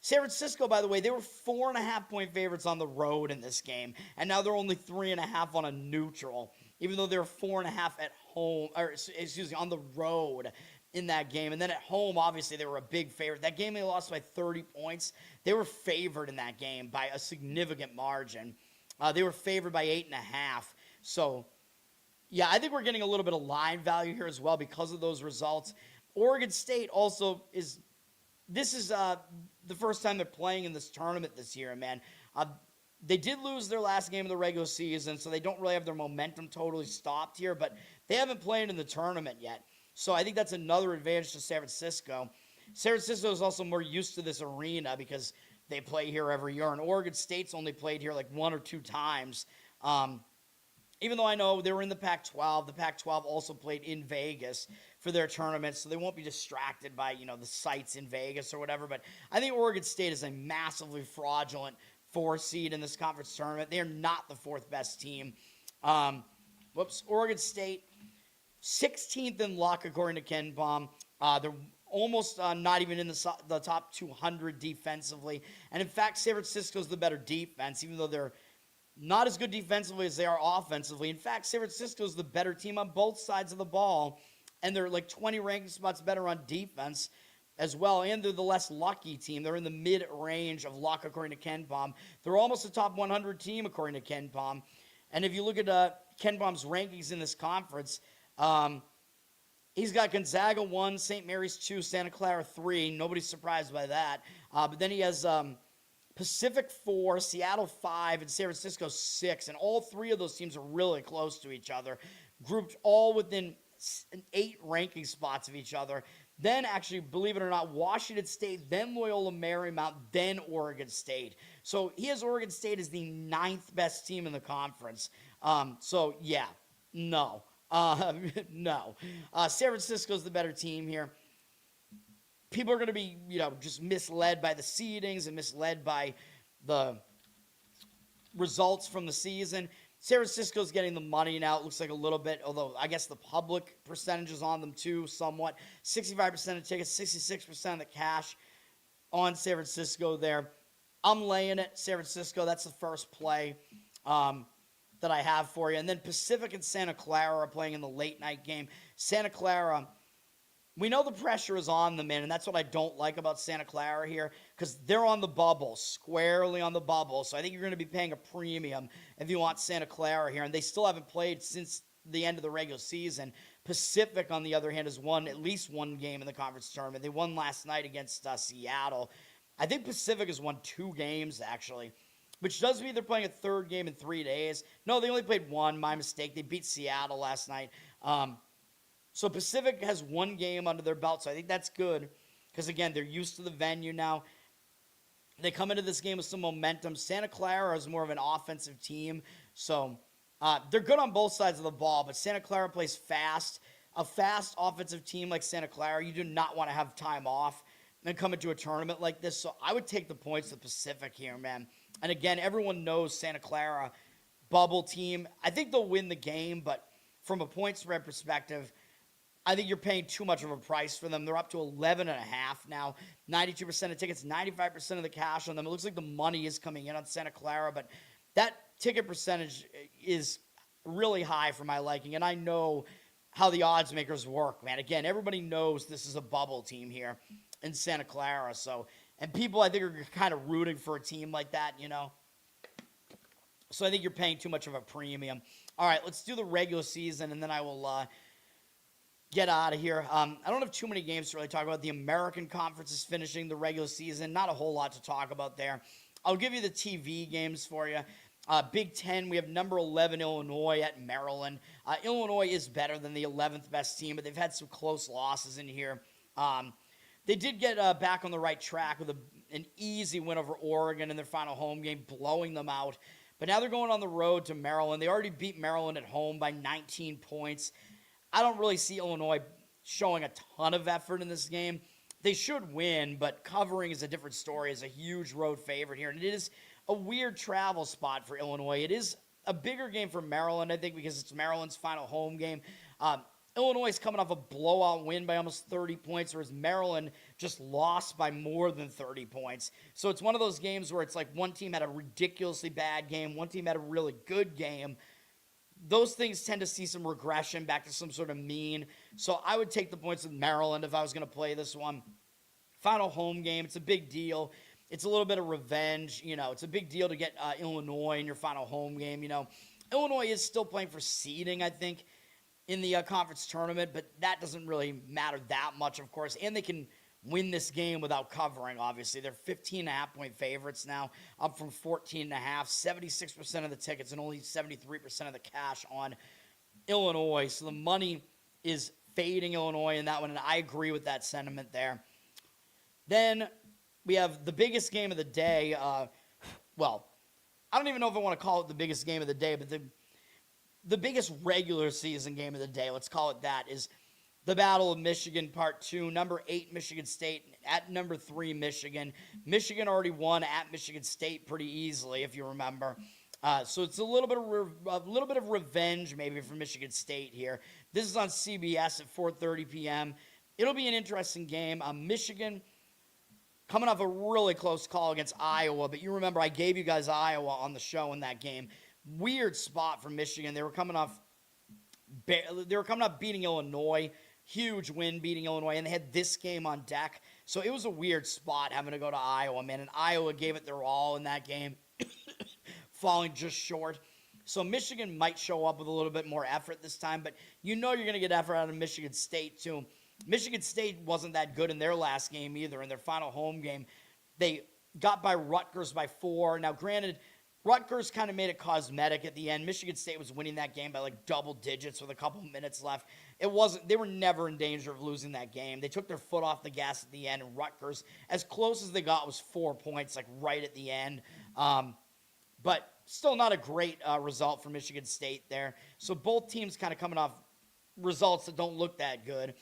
San Francisco, by the way, they were 4.5-point favorites on the road in this game, and now they're only 3.5 on a neutral, even though they're 4.5 at home, or excuse me, on the road in that game. And then at home, obviously, they were a big favorite. That game, they lost by 30 points. They were favored in that game by a significant margin. They were favored by 8.5. So, yeah, I think we're getting a little bit of line value here as well because of those results. Oregon State also is... This is the first time they're playing in this tournament this year, man. They did lose their last game of the regular season, so they don't really have their momentum totally stopped here, but they haven't played in the tournament yet. So I think that's another advantage to San Francisco. San Francisco is also more used to this arena because they play here every year, and Oregon State's only played here like 1 or 2 times. Even though I know they were in the Pac-12, the Pac-12 also played in Vegas for their tournament, so they won't be distracted by, the sites in Vegas or whatever. But I think Oregon State is a massively fraudulent 4 seed in this conference tournament. They are not the 4th best team. Oregon State, 16th in luck according to Ken Baum. They're almost not even in the top 200 defensively. And in fact, San Francisco's the better defense, even though they're not as good defensively as they are offensively. In fact, San Francisco's the better team on both sides of the ball, and they're like 20 ranking spots better on defense as well, and they're the less lucky team. They're in the mid-range of luck, according to Ken Baum. They're almost a top 100 team, according to Ken Baum. And if you look at Ken Baum's rankings in this conference, he's got Gonzaga 1, St. Mary's 2, Santa Clara 3. Nobody's surprised by that. But then he has... Pacific 4, Seattle 5, and San Francisco 6, and all 3 of those teams are really close to each other, grouped all within 8 ranking spots of each other. Then, actually, believe it or not, Washington State, then Loyola Marymount, then Oregon State. So he has Oregon State as the 9th best team in the conference. No. No. San Francisco's the better team here. People are going to be, just misled by the seedings and misled by the results from the season. San Francisco's getting the money now. It looks like a little bit, although I guess the public percentage is on them too, somewhat. 65% of tickets, 66% of the cash on San Francisco there. I'm laying it, San Francisco. That's the first play that I have for you. And then Pacific and Santa Clara are playing in the late night game. Santa Clara... We know the pressure is on them, man, and that's what I don't like about Santa Clara here, because they're on the bubble, squarely on the bubble. So I think you're going to be paying a premium if you want Santa Clara here, and they still haven't played since the end of the regular season. Pacific, on the other hand, has won at least 1 game in the conference tournament. They won last night against Seattle. I think Pacific has won 2 games, actually, which does mean they're playing a 3rd game in 3 days. No, they only played 1. My mistake. They beat Seattle last night. So Pacific has 1 game under their belt, so I think that's good because, again, they're used to the venue now. They come into this game with some momentum. Santa Clara is more of an offensive team, so they're good on both sides of the ball, but Santa Clara plays fast. A fast offensive team like Santa Clara, you do not want to have time off and come into a tournament like this, so I would take the points to Pacific here, man. And, again, everyone knows Santa Clara, bubble team. I think they'll win the game, but from a point spread perspective, I think you're paying too much of a price for them. They're up to 11.5 now. 92% of tickets, 95% of the cash on them. It looks like the money is coming in on Santa Clara, but that ticket percentage is really high for my liking, and I know how the odds makers work, man. Again, everybody knows this is a bubble team here in Santa Clara, and people, I think, are kind of rooting for a team like that, So I think you're paying too much of a premium. All right, let's do the regular season, and then I will get out of here. I don't have too many games to really talk about. The American Conference is finishing the regular season. Not a whole lot to talk about there. I'll give you the TV games for you. Big Ten, we have number 11 Illinois at Maryland. Illinois is better than the 11th best team, but they've had some close losses in here. They did get back on the right track with an easy win over Oregon in their final home game, blowing them out. But now they're going on the road to Maryland. They already beat Maryland at home by 19 points. I don't really see Illinois showing a ton of effort in this game. They should win, but covering is a different story. It's a huge road favorite here, and it is a weird travel spot for Illinois. It is a bigger game for Maryland, I think, because it's Maryland's final home game. Illinois is coming off a blowout win by almost 30 points, whereas Maryland just lost by more than 30 points. So it's one of those games where it's like one team had a ridiculously bad game, one team had a really good game. Those things tend to see some regression back to some sort of mean. So I would take the points with Maryland if I was going to play this one. Final home game, it's a big deal. It's a little bit of revenge. It's a big deal to get Illinois in your final home game. Illinois is still playing for seeding, I think, in the conference tournament, but that doesn't really matter that much, of course. And they can win this game without covering, obviously. They're 15.5-point favorites now, up from 14.5. 76% of the tickets and only 73% of the cash on Illinois. So the money is fading Illinois in that one, and I agree with that sentiment there. Then we have the biggest game of the day. Well, I don't even know if I want to call it the biggest game of the day, but the biggest regular season game of the day, let's call it that, is the Battle of Michigan Part 2. Number 8, Michigan State at number 3, Michigan. Michigan already won at Michigan State pretty easily, if you remember. So it's a little bit of revenge maybe for Michigan State here. This is on CBS at 4:30 p.m. It'll be an interesting game. Michigan coming off a really close call against Iowa, but you remember I gave you guys Iowa on the show in that game. Weird spot for Michigan. They were coming off beating Illinois. Huge win beating Illinois, and they had this game on deck. So it was a weird spot having to go to Iowa, man. And Iowa gave it their all in that game, falling just short. So Michigan might show up with a little bit more effort this time, but you're going to get effort out of Michigan State too. Michigan State wasn't that good in their last game either. In their final home game, they got by Rutgers by 4. Now, granted, Rutgers kind of made it cosmetic at the end. Michigan State was winning that game by like double digits with a couple minutes left. They were never in danger of losing that game. They took their foot off the gas at the end, and Rutgers, as close as they got, was 4 points, like right at the end. But still not a great result for Michigan State there. So both teams kind of coming off results that don't look that good.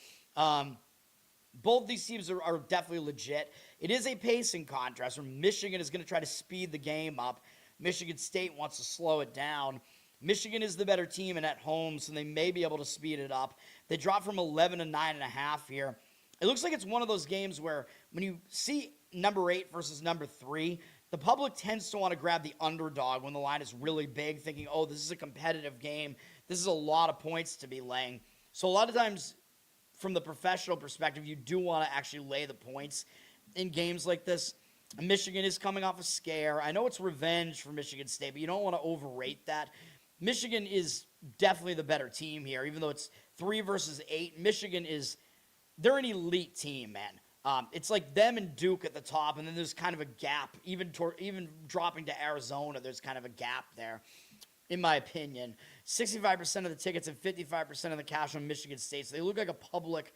Both these teams are definitely legit. It is a pacing contest where Michigan is going to try to speed the game up. Michigan State wants to slow it down. Michigan is the better team and at home, so they may be able to speed it up. They dropped from 11 to 9.5 here. It looks like it's one of those games where when you see number 8 versus number 3, the public tends to want to grab the underdog when the line is really big, thinking, oh, this is a competitive game. This is a lot of points to be laying. So a lot of times, from the professional perspective, you do want to actually lay the points in games like this. Michigan is coming off a scare. I know it's revenge for Michigan State, but you don't want to overrate that. Michigan is definitely the better team here, even though it's 3 versus 8. Michigan they're an elite team, man. It's like them and Duke at the top, and then there's kind of a gap. Even dropping to Arizona, there's kind of a gap there, in my opinion. 65% of the tickets and 55% of the cash on Michigan State. So they look like a public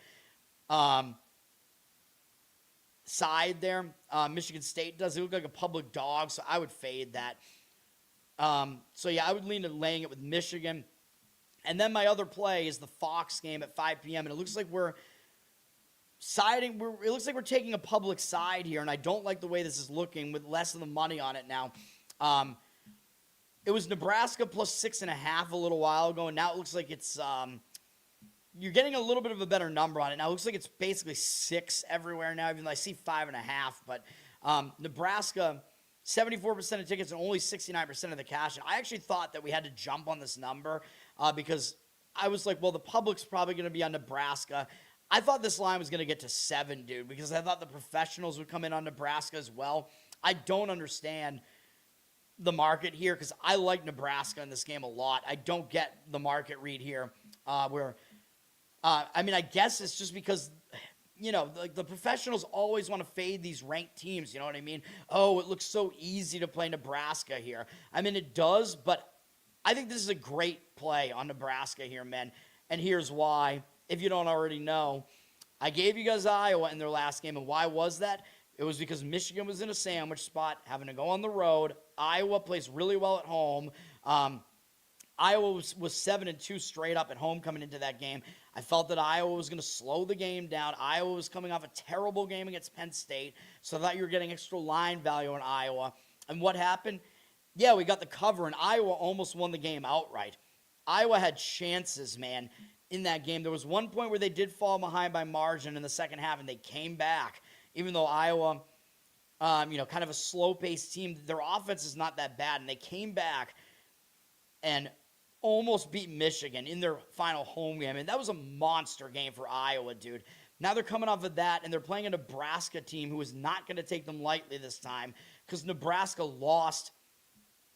side there. Michigan State does. They look like a public dog, so I would fade that. So yeah, I would lean to laying it with Michigan. And then my other play is the Fox game at 5 p.m. And it looks like we're taking a public side here, and I don't like the way this is looking with less of the money on it now. It was Nebraska plus 6.5 a little while ago, and now it looks like it's you're getting a little bit of a better number on it. Now it looks like it's basically 6 everywhere now, even though I see 5.5. But Nebraska, 74% of tickets and only 69% of the cash. And I actually thought that we had to jump on this number because I was like, well, the public's probably going to be on Nebraska. I thought this line was going to get to 7, dude, because I thought the professionals would come in on Nebraska as well. I don't understand the market here because I like Nebraska in this game a lot. I don't get the market read here I guess it's just because, like the professionals always want to fade these ranked teams. You know what I mean? Oh, it looks so easy to play Nebraska here. I mean, it does, but I think this is a great play on Nebraska here, man. And here's why. If you don't already know, I gave you guys Iowa in their last game. And why was that? It was because Michigan was in a sandwich spot, having to go on the road. Iowa plays really well at home. Iowa was 7-2 straight up at home coming into that game. I felt that Iowa was going to slow the game down. Iowa was coming off a terrible game against Penn State, so I thought you were getting extra line value in Iowa. And what happened? Yeah, we got the cover, and Iowa almost won the game outright. Iowa had chances, man, in that game. There was one point where they did fall behind by margin in the second half, and they came back, even though Iowa, kind of a slow-paced team. Their offense is not that bad, and they came back and almost beat Michigan in their final home game. And that was a monster game for Iowa, dude. Now they're coming off of that, and they're playing a Nebraska team who is not going to take them lightly this time because Nebraska lost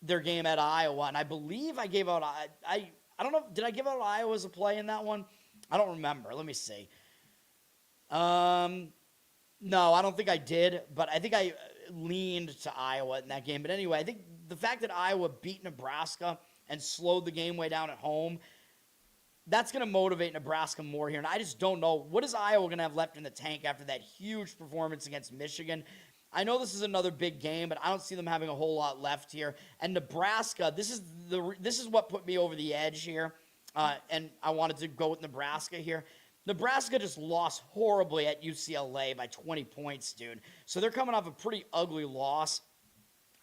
their game at Iowa. And I believe I gave out, I don't know, did I give out Iowa as a play in that one? I don't remember. Let me see. No, I don't think I did, but I think I leaned to Iowa in that game. But anyway, I think the fact that Iowa beat Nebraska and slowed the game way down at home, that's going to motivate Nebraska more here. And I just don't know. What is Iowa going to have left in the tank after that huge performance against Michigan? I know this is another big game, but I don't see them having a whole lot left here. And Nebraska, this is what put me over the edge here, and I wanted to go with Nebraska here. Nebraska just lost horribly at UCLA by 20 points, dude. So they're coming off a pretty ugly loss.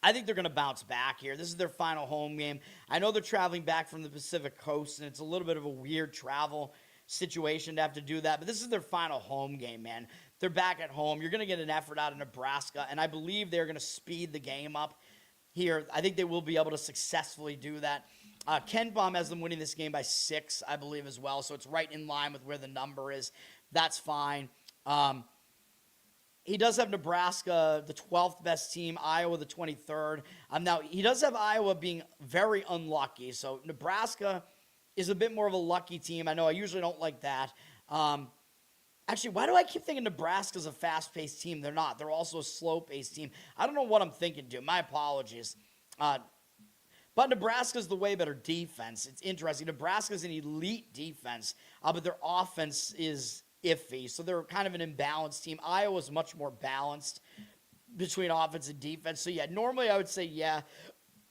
I think they're going to bounce back here. This is their final home game. I know they're traveling back from the Pacific Coast, and it's a little bit of a weird travel situation to have to do that, but this is their final home game, man. They're back at home. You're going to get an effort out of Nebraska, and I believe they're going to speed the game up here. I think they will be able to successfully do that. Ken Baum has them winning this game by 6, I believe, as well, so it's right in line with where the number is. That's fine. He does have Nebraska, the 12th best team, Iowa, the 23rd. Now, he does have Iowa being very unlucky, so Nebraska is a bit more of a lucky team. I know I usually don't like that. Actually, why do I keep thinking Nebraska's a fast-paced team? They're not. They're also a slow-paced team. I don't know what I'm thinking, dude. My apologies. But Nebraska's the way better defense. It's interesting. Nebraska's an elite defense, but their offense is iffy. So they're kind of an imbalanced team. Iowa's much more balanced between offense and defense. So, yeah, normally I would say, yeah,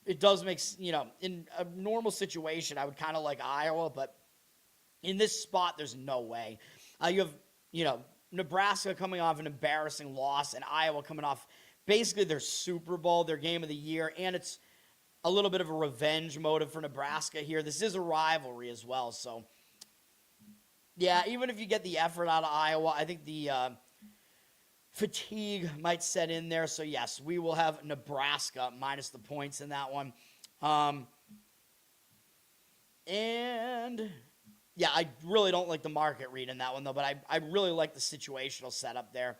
it does make, in a normal situation, I would kind of like Iowa. But in this spot, there's no way. You have, Nebraska coming off an embarrassing loss and Iowa coming off basically their Super Bowl, their game of the year. And it's a little bit of a revenge motive for Nebraska here. This is a rivalry as well. So, yeah, even if you get the effort out of Iowa, I think the fatigue might set in there. So, yes, we will have Nebraska minus the points in that one. And, yeah, I really don't like the market read in that one, though, but I really like the situational setup there.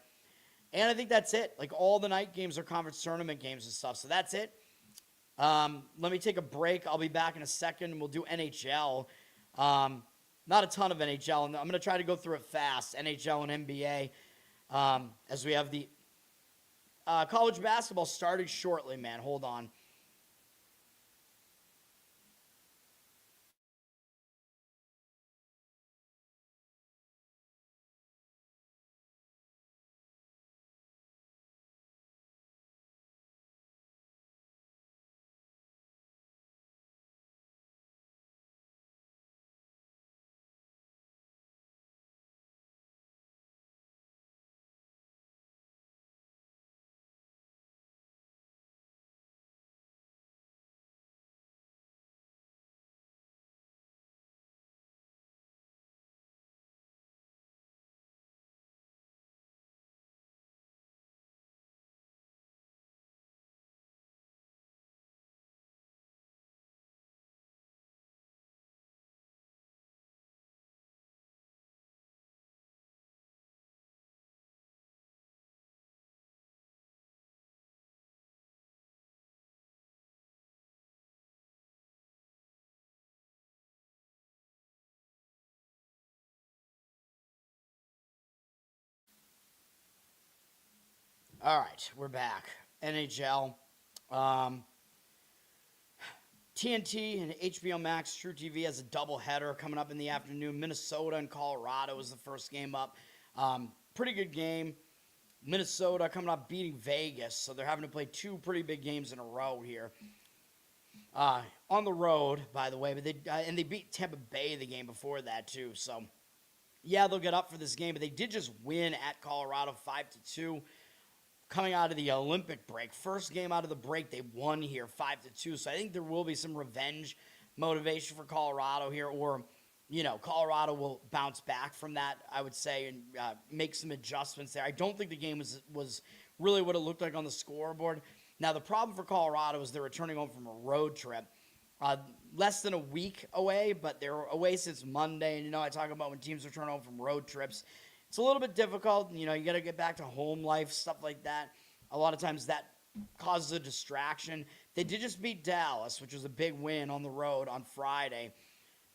And I think that's it. Like, all the night games are conference tournament games and stuff. So, that's it. Let me take a break. I'll be back in a second, and we'll do NHL. Not a ton of NHL, and I'm going to try to go through it fast, NHL and NBA, as we have the college basketball starting shortly, man. Hold on. All right, we're back. NHL. TNT and HBO Max True TV has a doubleheader coming up in the afternoon. Minnesota and Colorado is the first game up. Pretty good game. Minnesota coming up beating Vegas, so they're having to play 2 pretty big games in a row here. On the road, by the way, but they beat Tampa Bay the game before that too. So, yeah, they'll get up for this game, but they did just win at Colorado 5-2. coming out of the Olympic break. First game out of the break, they won here 5-2. So I think there will be some revenge motivation for Colorado here, or, Colorado will bounce back from that, I would say, and make some adjustments there. I don't think the game was really what it looked like on the scoreboard. Now, the problem for Colorado is they're returning home from a road trip. Less than a week away, but they're away since Monday. And, I talk about when teams return home from road trips, it's a little bit difficult. You got to get back to home life, stuff like that. A lot of times that causes a distraction. They did just beat Dallas, which was a big win on the road on Friday.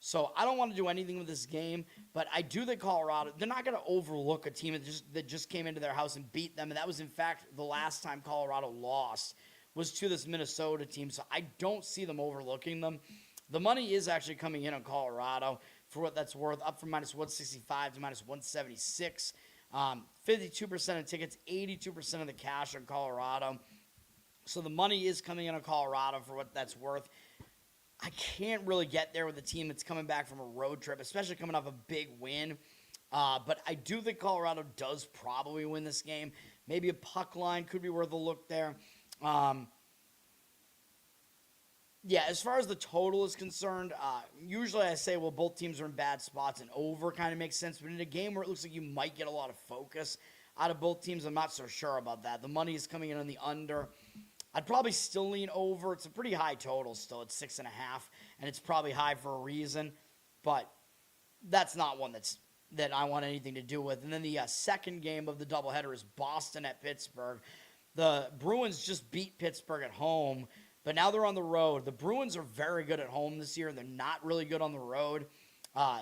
So I don't want to do anything with this game, but I do think Colorado, they're not going to overlook a team that just came into their house and beat them. And that was, in fact, the last time Colorado lost was to this Minnesota team. So I don't see them overlooking them. The money is actually coming in on Colorado for what that's worth, up from minus 165 to minus 176. 52% of tickets, 82% of the cash on Colorado. So the money is coming in on Colorado for what that's worth. I can't really get there with a team that's coming back from a road trip, especially coming off a big win. But I do think Colorado does probably win this game. Maybe a puck line could be worth a look there. Yeah, as far as the total is concerned, usually I say, well, both teams are in bad spots and over kind of makes sense. But in a game where it looks like you might get a lot of focus out of both teams, I'm not so sure about that. The money is coming in on the under. I'd probably still lean over. It's a pretty high total still. It's 6.5, and it's probably high for a reason. But that's not one that I want anything to do with. And then the second game of the doubleheader is Boston at Pittsburgh. The Bruins just beat Pittsburgh at home, but now they're on the road. The Bruins are very good at home this year. They're not really good on the road.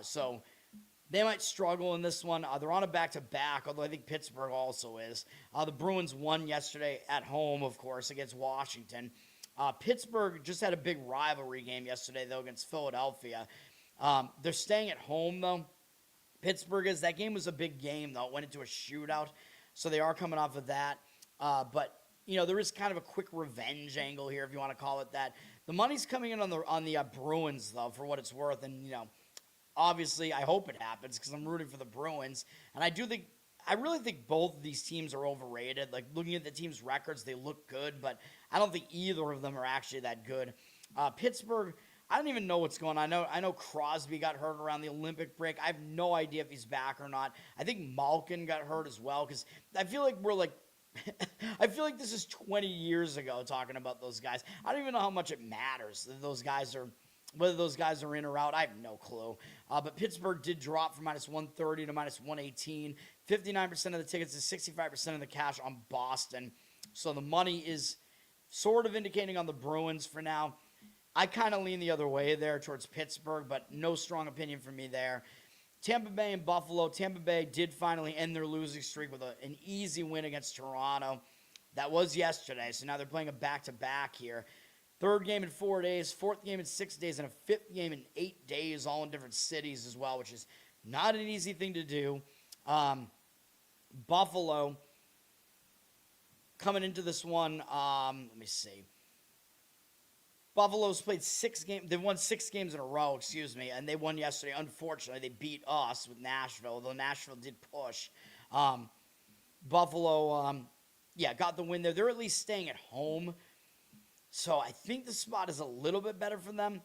So they might struggle in this one. They're on a back-to-back, although I think Pittsburgh also is. The Bruins won yesterday at home, of course, against Washington. Pittsburgh just had a big rivalry game yesterday, though, against Philadelphia. They're staying at home, though. Pittsburgh is. That game was a big game, though. It went into a shootout, so they are coming off of that. But there is kind of a quick revenge angle here, if you want to call it that. The money's coming in on the Bruins, though, for what it's worth. And, obviously, I hope it happens because I'm rooting for the Bruins. And I really think both of these teams are overrated. Like, looking at the teams' records, they look good, but I don't think either of them are actually that good. Pittsburgh, I don't even know what's going on. I know Crosby got hurt around the Olympic break. I have no idea if he's back or not. I think Malkin got hurt as well because I feel like I feel like this is 20 years ago talking about those guys. I don't even know how much it matters whether those guys are in or out. I have no clue. But Pittsburgh did drop from minus 130 to minus 118. 59% of the tickets and 65% of the cash on Boston. So the money is sort of indicating on the Bruins for now. I kind of lean the other way there towards Pittsburgh, but no strong opinion from me there. Tampa Bay and Buffalo. Tampa Bay did finally end their losing streak with an easy win against Toronto. That was yesterday, so now they're playing a back-to-back here. Third game in 4 days, fourth game in 6 days, and a fifth game in 8 days, all in different cities as well, which is not an easy thing to do. Buffalo coming into this one, let me see. Buffalo's played 6 games. They've won 6 games in a row, and they won yesterday. Unfortunately, they beat us with Nashville, although Nashville did push. Buffalo, got the win there. They're at least staying at home, so I think the spot is a little bit better for them.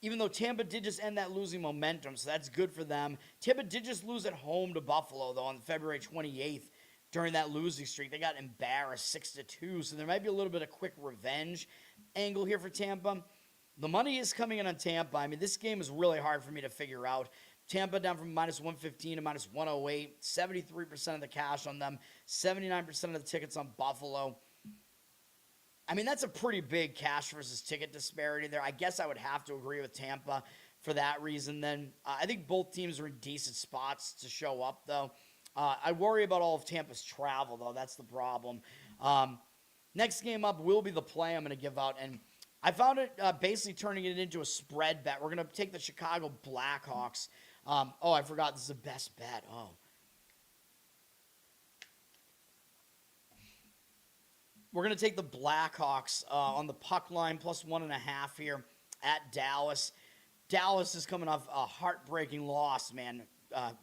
Even though Tampa did just end that losing momentum, so that's good for them. Tampa did just lose at home to Buffalo, though, on February 28th. During that losing streak, they got embarrassed 6-2, so there might be a little bit of quick revenge angle here for Tampa. The money is coming in on Tampa. I mean, this game is really hard for me to figure out. Tampa down from minus 115 to minus 108, 73% of the cash on them, 79% of the tickets on Buffalo. I mean, that's a pretty big cash versus ticket disparity there. I guess I would have to agree with Tampa for that reason then. I think both teams are in decent spots to show up, though. I worry about all of Tampa's travel, though. That's the problem. Next game up will be the play I'm going to give out. And I found it basically turning it into a spread bet. We're going to take the Chicago Blackhawks. I forgot this is a best bet. We're going to take the Blackhawks on the puck line plus 1.5 here at Dallas. Dallas is coming off a heartbreaking loss, man.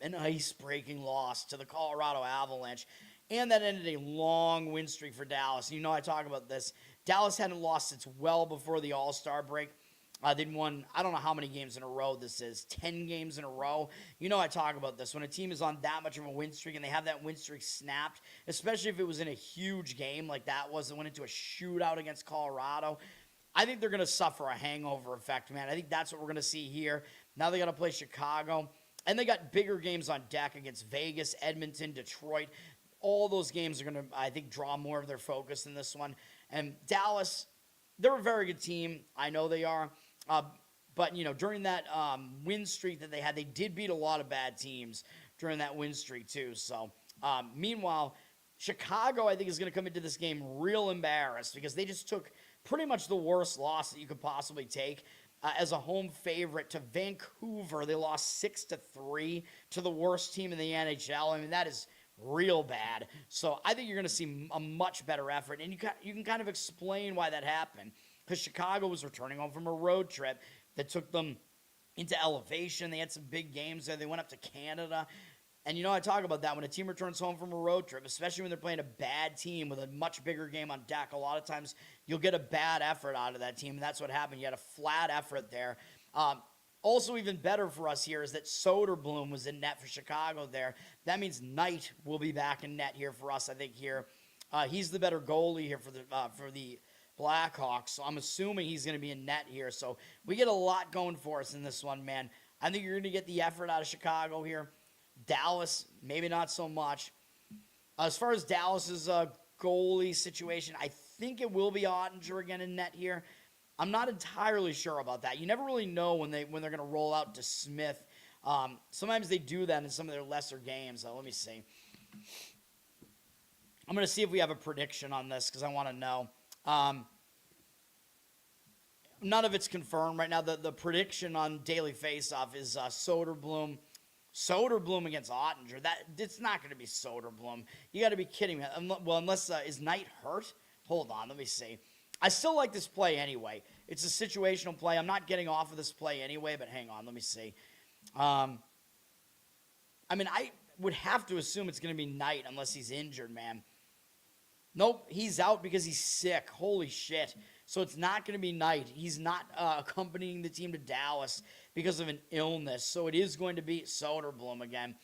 An ice-breaking loss to the Colorado Avalanche. And that ended a long win streak for Dallas. You know I talk about this. Dallas hadn't lost since well before the All-Star break. They'd won, I don't know how many games in a row this is, 10 games in a row. You know I talk about this. When a team is on that much of a win streak and they have that win streak snapped, especially if it was in a huge game like that was, it went into a shootout against Colorado, I think they're going to suffer a hangover effect, man. I think that's what we're going to see here. Now they got to play Chicago, and they got bigger games on deck against Vegas, Edmonton, Detroit. All those games are going to, I think, draw more of their focus in this one. And Dallas, they're a very good team. I know they are. But, you know, during that win streak that they had, they did beat a lot of bad teams during that win streak, too. So, meanwhile, Chicago, I think, is going to come into this game real embarrassed because they just took pretty much the worst loss that you could possibly take as a home favorite to Vancouver. They lost 6-3 to the worst team in the NHL. I mean, that is real bad. So I think you're going to see a much better effort. And you can kind of explain why that happened. Because Chicago was returning home from a road trip that took them into elevation. They had some big games there. They went up to Canada. And you know I talk about that. When a team returns home from a road trip, especially when they're playing a bad team with a much bigger game on deck, a lot of times you'll get a bad effort out of that team. And that's what happened. You had a flat effort there. Also, even better for us here is that Soderblom was in net for Chicago there. That means Knight will be back in net here for us, I think, here. He's the better goalie here for the Blackhawks, so I'm assuming he's going to be in net here. So we get a lot going for us in this one, man. I think you're going to get the effort out of Chicago here. Dallas, maybe not so much. As far as Dallas's goalie situation, I think it will be Ottinger again in net here. I'm not entirely sure about that. You never really know when they're going to roll out to Smith. Sometimes they do that in some of their lesser games. Let me see. I'm going to see if we have a prediction on this because I want to know. None of it's confirmed right now. The prediction on Daily Faceoff is Soderblom against Ottinger. It's not going to be Soderblom. You got to be kidding me. Well, unless is Knight hurt? Hold on, let me see. I still like this play anyway. It's a situational play. I'm not getting off of this play anyway, but hang on, let me see. I mean, I would have to assume it's going to be Knight unless he's injured, man. Nope, he's out because he's sick. Holy shit. So it's not going to be Knight. He's not accompanying the team to Dallas because of an illness. So it is going to be Soderblom again.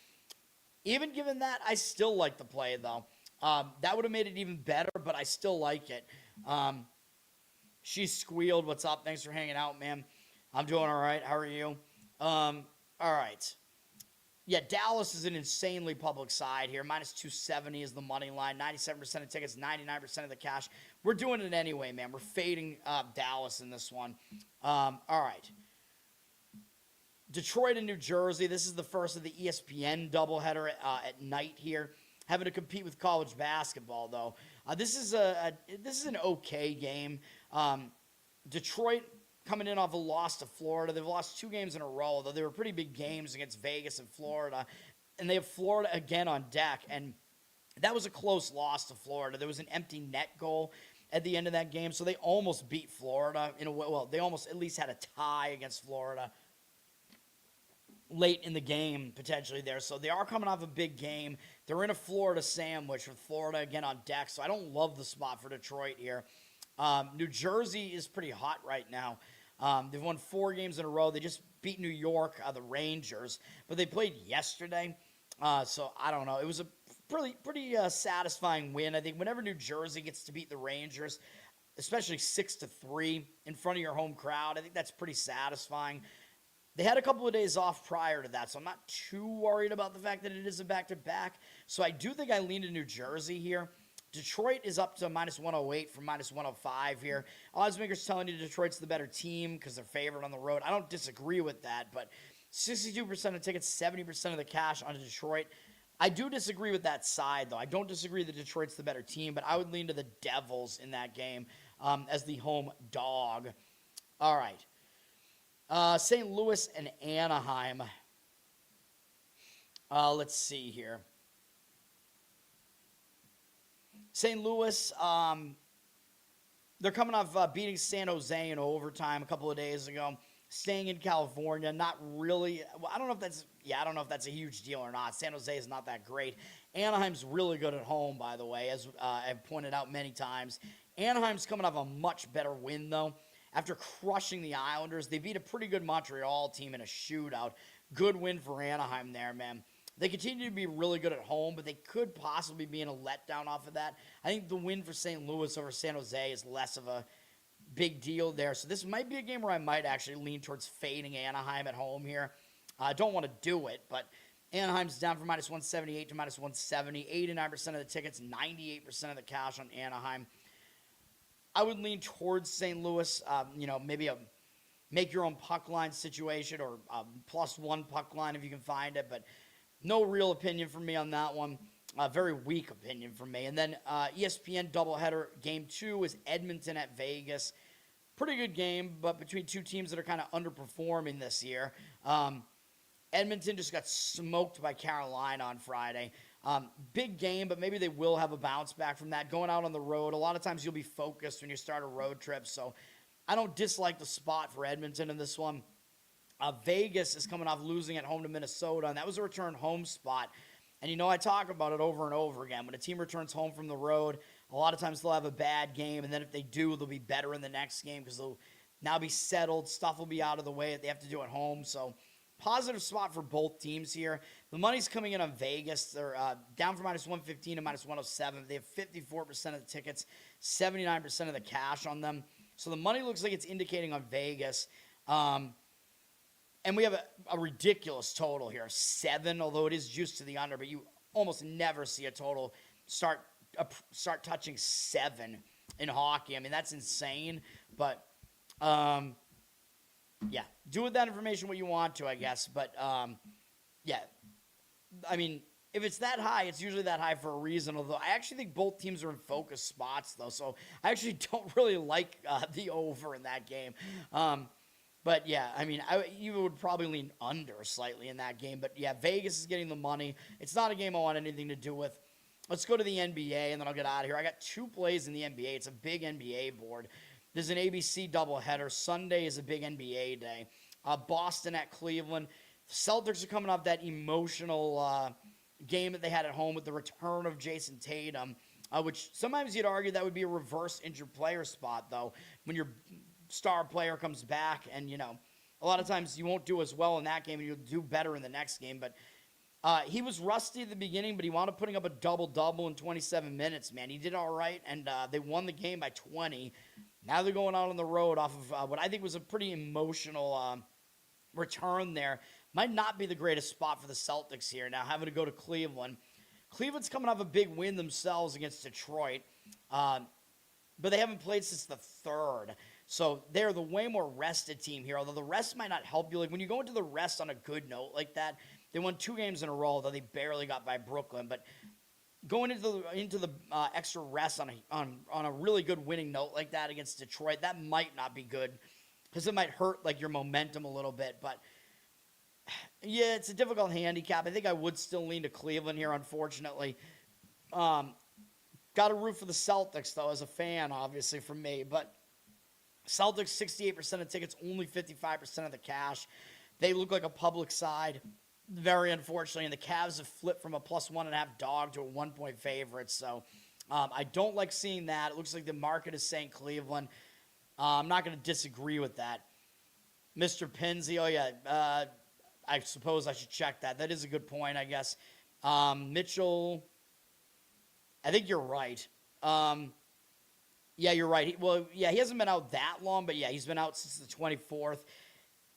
Even given that, I still like the play, though. That would have made it even better, but I still like it. She squealed. What's up? Thanks for hanging out, man. I'm doing all right. How are you? All right. Yeah, Dallas is an insanely public side here. Minus 270 is the money line. 97% of tickets, 99% of the cash. We're doing it anyway, man. We're fading Dallas in this one. All right. Detroit and New Jersey. This is the first of the ESPN doubleheader at night here. Having to compete with college basketball, though. This is an okay game. Detroit coming in off a loss to Florida. They've lost 2 games in a row, though they were pretty big games against Vegas and Florida. And they have Florida again on deck. And that was a close loss to Florida. There was an empty net goal at the end of that game. So they almost beat Florida in a way. Well, they almost at least had a tie against Florida late in the game, potentially there. So they are coming off a big game. They're in a Florida sandwich with Florida again on deck. So I don't love the spot for Detroit here. New Jersey is pretty hot right now. They've won 4 games in a row. They just beat New York, the Rangers, but they played yesterday. So I don't know. It was a pretty satisfying win. I think whenever New Jersey gets to beat the Rangers, especially 6-3 in front of your home crowd, I think that's pretty satisfying. They had a couple of days off prior to that, so I'm not too worried about the fact that it is a back-to-back. So I do think I lean to New Jersey here. Detroit is up to minus 108 from minus 105 here. Oddsmakers telling you Detroit's the better team because they're favored on the road. I don't disagree with that, but 62% of tickets, 70% of the cash on Detroit. I do disagree with that side, though. I don't disagree that Detroit's the better team, but I would lean to the Devils in that game as the home dog. All right. St. Louis and Anaheim. Let's see here. St. Louis, they're coming off beating San Jose in overtime a couple of days ago. Staying in California, not really. Well, I don't know if that's yeah, I don't know if that's a huge deal or not. San Jose is not that great. Anaheim's really good at home, by the way, as I've pointed out many times. Anaheim's coming off a much better win, though. After crushing the Islanders, they beat a pretty good Montreal team in a shootout. Good win for Anaheim there, man. They continue to be really good at home, but they could possibly be in a letdown off of that. I think the win for St. Louis over San Jose is less of a big deal there. So this might be a game where I might actually lean towards fading Anaheim at home here. I don't want to do it, but Anaheim's down from minus 178 to minus 170. 89% of the tickets, 98% of the cash on Anaheim. I would lean towards St. Louis, maybe a make your own puck line situation or +1 puck line if you can find it, but no real opinion from me on that one. Very weak opinion from me. And then ESPN doubleheader game 2 is Edmonton at Vegas. Pretty good game, but between two teams that are kind of underperforming this year. Edmonton just got smoked by Carolina on Friday. Big game, but maybe they will have a bounce back from that. Going out on the road, a lot of times you'll be focused when you start a road trip, so I don't dislike the spot for Edmonton in this one. Vegas is coming off losing at home to Minnesota, and that was a return home spot. And, I talk about it over and over again. When a team returns home from the road, a lot of times they'll have a bad game, and then if they do, they'll be better in the next game because they'll now be settled. Stuff will be out of the way that they have to do at home. So, positive spot for both teams here. The money's coming in on Vegas. They're down from minus 115 to minus 107. They have 54% of the tickets, 79% of the cash on them. So, the money looks like it's indicating on Vegas. And we have a ridiculous total here, 7, although it is juiced to the under, but you almost never see a total start touching 7 in hockey. I mean, that's insane, but yeah, do with that information what you want to, I guess, but yeah, I mean, if it's that high, it's usually that high for a reason, although I actually think both teams are in focus spots, though, so I actually don't really like the over in that game. But, yeah, I mean, you would probably lean under slightly in that game. But, yeah, Vegas is getting the money. It's not a game I want anything to do with. Let's go to the NBA, and then I'll get out of here. I got 2 plays in the NBA. It's a big NBA board. There's an ABC doubleheader. Sunday is a big NBA day. Boston at Cleveland. The Celtics are coming off that emotional game that they had at home with the return of Jason Tatum, which sometimes you'd argue that would be a reverse injured player spot, though, when you're – star player comes back, and a lot of times you won't do as well in that game and you'll do better in the next game. But he was rusty at the beginning, but he wound up putting up a double-double in 27 minutes, man. He did all right, and they won the game by 20. Now they're going out on the road off of what I think was a pretty emotional return there. Might not be the greatest spot for the Celtics here now, having to go to Cleveland. Cleveland's coming off a big win themselves against Detroit, but they haven't played since the 3rd. So they're the way more rested team here, although the rest might not help you. Like when you go into the rest on a good note like that, they won 2 games in a row, though they barely got by Brooklyn. But going into the extra rest on a really good winning note like that against Detroit, that might not be good because it might hurt like your momentum a little bit. But yeah, it's a difficult handicap. I think I would still lean to Cleveland here, unfortunately. Got to root for the Celtics, though, as a fan, obviously, from me. But Celtics, 68% of tickets, only 55% of the cash. They look like a public side, very unfortunately. And the Cavs have flipped from a +1.5 dog to a 1-point favorite. So I don't like seeing that. It looks like the market is saying Cleveland. I'm not going to disagree with that. Mr. Pinsey, oh, yeah, I suppose I should check that. That is a good point, I guess. Mitchell, I think you're right. Yeah, you're right. He hasn't been out that long, but yeah, he's been out since the 24th.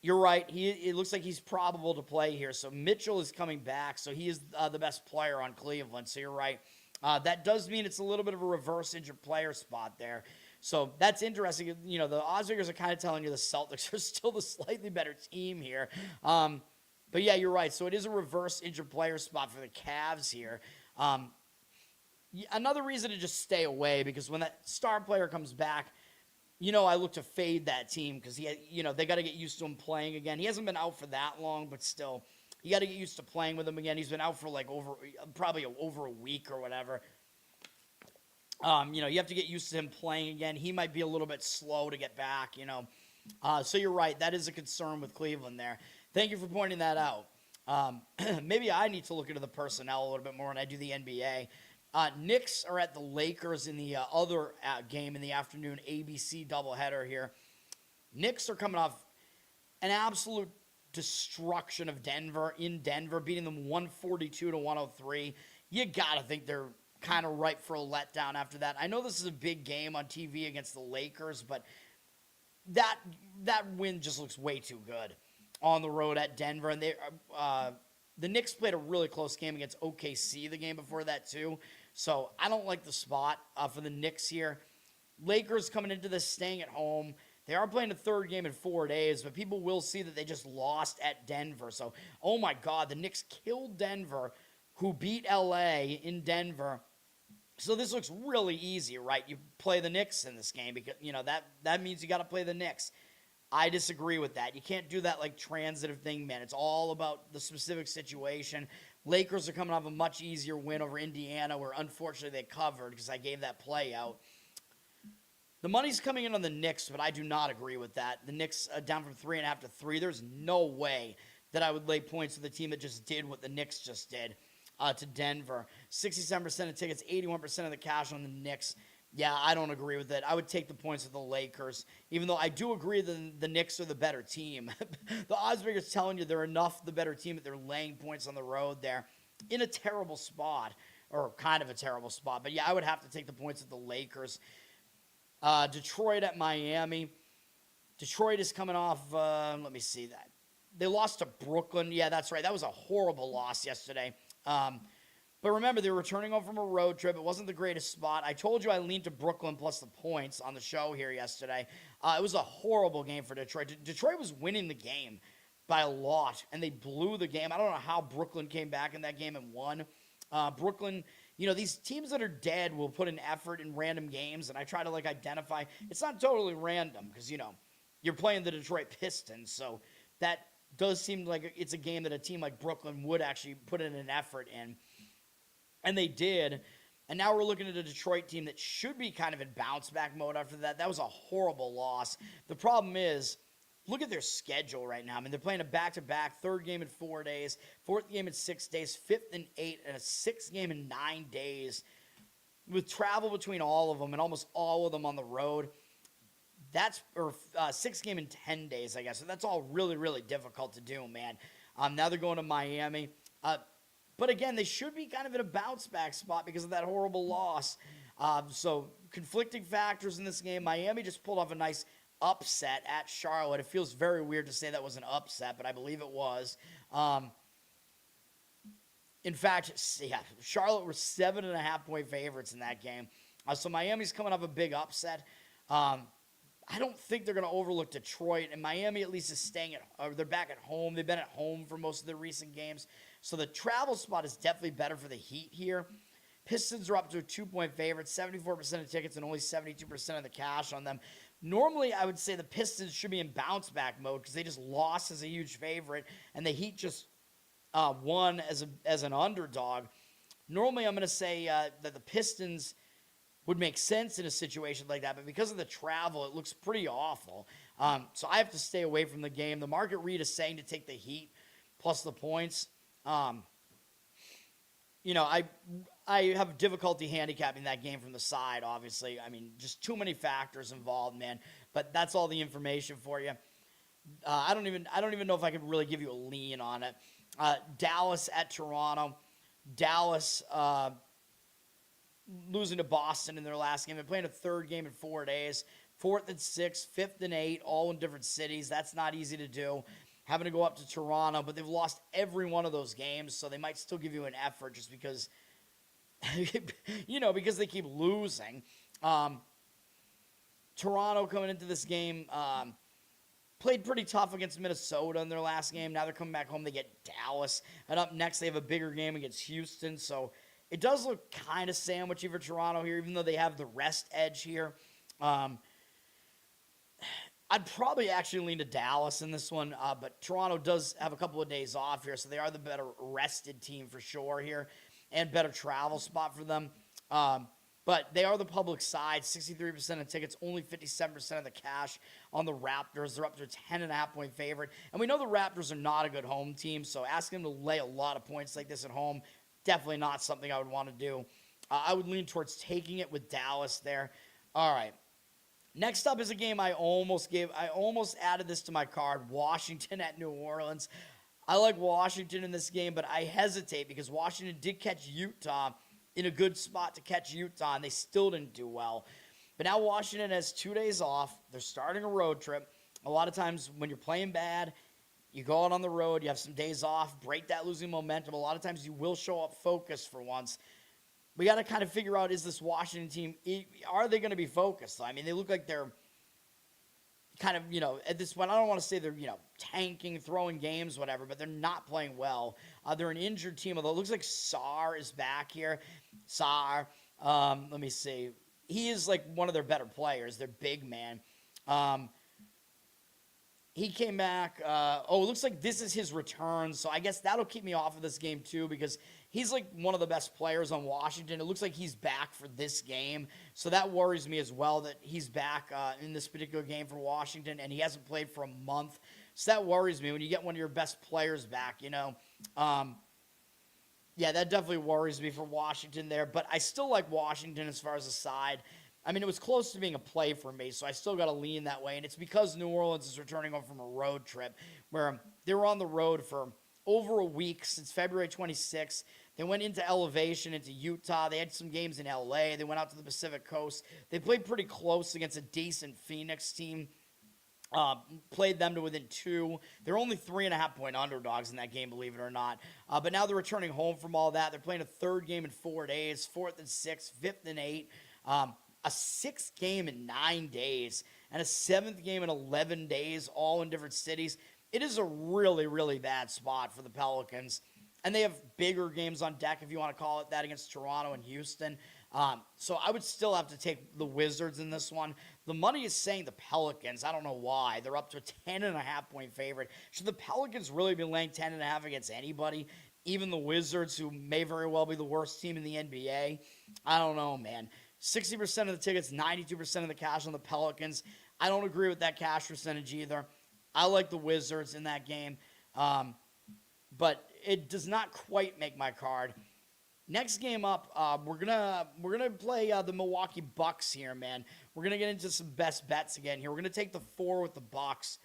You're right. It looks like he's probable to play here. So Mitchell is coming back, so he is the best player on Cleveland. So you're right. That does mean it's a little bit of a reverse injured player spot there. So that's interesting. The odds makers are kind of telling you the Celtics are still the slightly better team here. But yeah, you're right. So it is a reverse injured player spot for the Cavs here. Another reason to just stay away, because when that star player comes back, I look to fade that team because they got to get used to him playing again. He hasn't been out for that long, but still, you got to get used to playing with him again. He's been out for probably over a week or whatever. You have to get used to him playing again. He might be a little bit slow to get back. So you're right. That is a concern with Cleveland there. Thank you for pointing that out. Maybe I need to look into the personnel a little bit more when I do the NBA. Knicks are at the Lakers in the other game in the afternoon, ABC doubleheader here. Knicks are coming off an absolute destruction of Denver in Denver, beating them 142-103. You got to think they're kind of ripe for a letdown after that. I know this is a big game on TV against the Lakers, but that win just looks way too good on the road at Denver. And the Knicks played a really close game against OKC the game before that too. So I don't like the spot for the Knicks here. Lakers coming into this staying at home. They are playing a third game in 4 days, but people will see that they just lost at Denver. So, oh my God, the Knicks killed Denver, who beat LA in Denver. So this looks really easy, right? You play the Knicks in this game because, that means you got to play the Knicks. I disagree with that. You can't do that like transitive thing, man. It's all about the specific situation. Lakers are coming off a much easier win over Indiana, where unfortunately they covered because I gave that play out. The money's coming in on the Knicks, but I do not agree with that. The Knicks down from 3.5 to 3. There's no way that I would lay points to the team that just did what the Knicks just did to Denver. 67% of tickets, 81% of the cash on the Knicks. Yeah, I don't agree with it. I would take the points of the Lakers, even though I do agree that the Knicks are the better team. The odds makers telling you they're enough the better team that they're laying points on the road there in a terrible spot, or kind of a terrible spot. But yeah, I would have to take the points of the Lakers. Detroit at Miami. Detroit is coming off, let me see that. They lost to Brooklyn. Yeah, that's right. That was a horrible loss yesterday. But remember, they were returning home from a road trip. It wasn't the greatest spot. I told you I leaned to Brooklyn plus the points on the show here yesterday. It was a horrible game for Detroit. Detroit was winning the game by a lot, and they blew the game. I don't know how Brooklyn came back in that game and won. Brooklyn, these teams that are dead will put an effort in random games, and I try to, identify. It's not totally random because, you're playing the Detroit Pistons, so that does seem like it's a game that a team like Brooklyn would actually put in an effort in. And they did. And now we're looking at a Detroit team that should be kind of in bounce-back mode after that. That was a horrible loss. The problem is, look at their schedule right now. I mean, they're playing a back-to-back, third game in 4 days, fourth game in 6 days, fifth in 8, and a sixth game in 9 days, with travel between all of them and almost all of them on the road. Sixth game in 10 days, I guess. So that's all really, really difficult to do, man. Now they're going to Miami. But again, they should be kind of in a bounce-back spot because of that horrible loss. So conflicting factors in this game. Miami just pulled off a nice upset at Charlotte. It feels very weird to say that was an upset, but I believe it was. In fact, Charlotte were 7.5-point favorites in that game. So Miami's coming off a big upset. I don't think they're going to overlook Detroit, and Miami at least is they're back at home. They've been at home for most of their recent games. So the travel spot is definitely better for the Heat here. Pistons are up to a 2-point favorite, 74% of tickets and only 72% of the cash on them. Normally, I would say the Pistons should be in bounce-back mode because they just lost as a huge favorite, and the Heat just won as an underdog. Normally, I'm going to say that the Pistons would make sense in a situation like that, but because of the travel, it looks pretty awful. So I have to stay away from the game. The market read is saying to take the Heat plus the points. I have difficulty handicapping that game from the side, obviously. I mean, just too many factors involved, man. But that's all the information for you. I don't even know if I can really give you a lean on it. Dallas at Toronto. Dallas losing to Boston in their last game. They're playing a third game in 4 days. 4th and 6th, 5th and 8, all in different cities. That's not easy to do. Having to go up to Toronto, but they've lost every one of those games, so they might still give you an effort just because, because they keep losing. Toronto coming into this game played pretty tough against Minnesota in their last game. Now they're coming back home. They get Dallas, and up next they have a bigger game against Houston, so it does look kind of sandwichy for Toronto here, even though they have the rest edge here. I'd probably actually lean to Dallas in this one, but Toronto does have a couple of days off here, so they are the better rested team for sure here, and better travel spot for them. But But they are the public side, 63% of tickets, only 57% of the cash on the Raptors. They're up to a 10.5-point favorite. And we know the Raptors are not a good home team, so asking them to lay a lot of points like this at home, definitely not something I would want to do. I would lean towards taking it with Dallas there. All right. Next up is a game I almost added this to my card, Washington at New Orleans. I like Washington in this game, but I hesitate because Washington did catch Utah in a good spot to catch Utah, and they still didn't do well. But now Washington has 2 days off. They're starting a road trip. A lot of times when you're playing bad, you go out on the road, you have some days off, break that losing momentum. A lot of times you will show up focused for once. We got to kind of figure out, is this Washington team, are they going to be focused? I mean, they look like they're kind of, at this point, I don't want to say they're, tanking, throwing games, whatever, but they're not playing well. They're an injured team, although it looks like Sarr is back here. Sarr, let me see. He is like one of their better players, their big man. He came back. It looks like this is his return, so I guess that'll keep me off of this game too because he's like one of the best players on Washington. It looks like he's back for this game, so that worries me as well that he's back in this particular game for Washington, and he hasn't played for a month. So that worries me when you get one of your best players back, Yeah, that definitely worries me for Washington there, but I still like Washington as far as a side. I mean, it was close to being a play for me, so I still got to lean that way. And it's because New Orleans is returning home from a road trip where they were on the road for over a week since February 26th. They went into elevation into Utah. They had some games in LA. They went out to the Pacific Coast. They played pretty close against a decent Phoenix team. Played them to within 2. They're only 3.5-point underdogs in that game, believe it or not. But now they're returning home from all that. They're playing a third game in 4 days, 4th and 6th, 5th and 8. A 6th game in 9 days, and a 7th game in 11 days, all in different cities. It is a really, really bad spot for the Pelicans. And they have bigger games on deck, if you want to call it that, against Toronto and Houston. So I would still have to take the Wizards in this one. The money is saying the Pelicans. I don't know why. They're up to a 10.5-point favorite. Should the Pelicans really be laying 10.5 against anybody? Even the Wizards, who may very well be the worst team in the NBA? I don't know, man. 60% of the tickets, 92% of the cash on the Pelicans. I don't agree with that cash percentage either. I like the Wizards in that game, but it does not quite make my card. Next game up, we're gonna play the Milwaukee Bucks here, man. We're gonna get into some best bets again here. We're gonna take the 4 with the Bucks.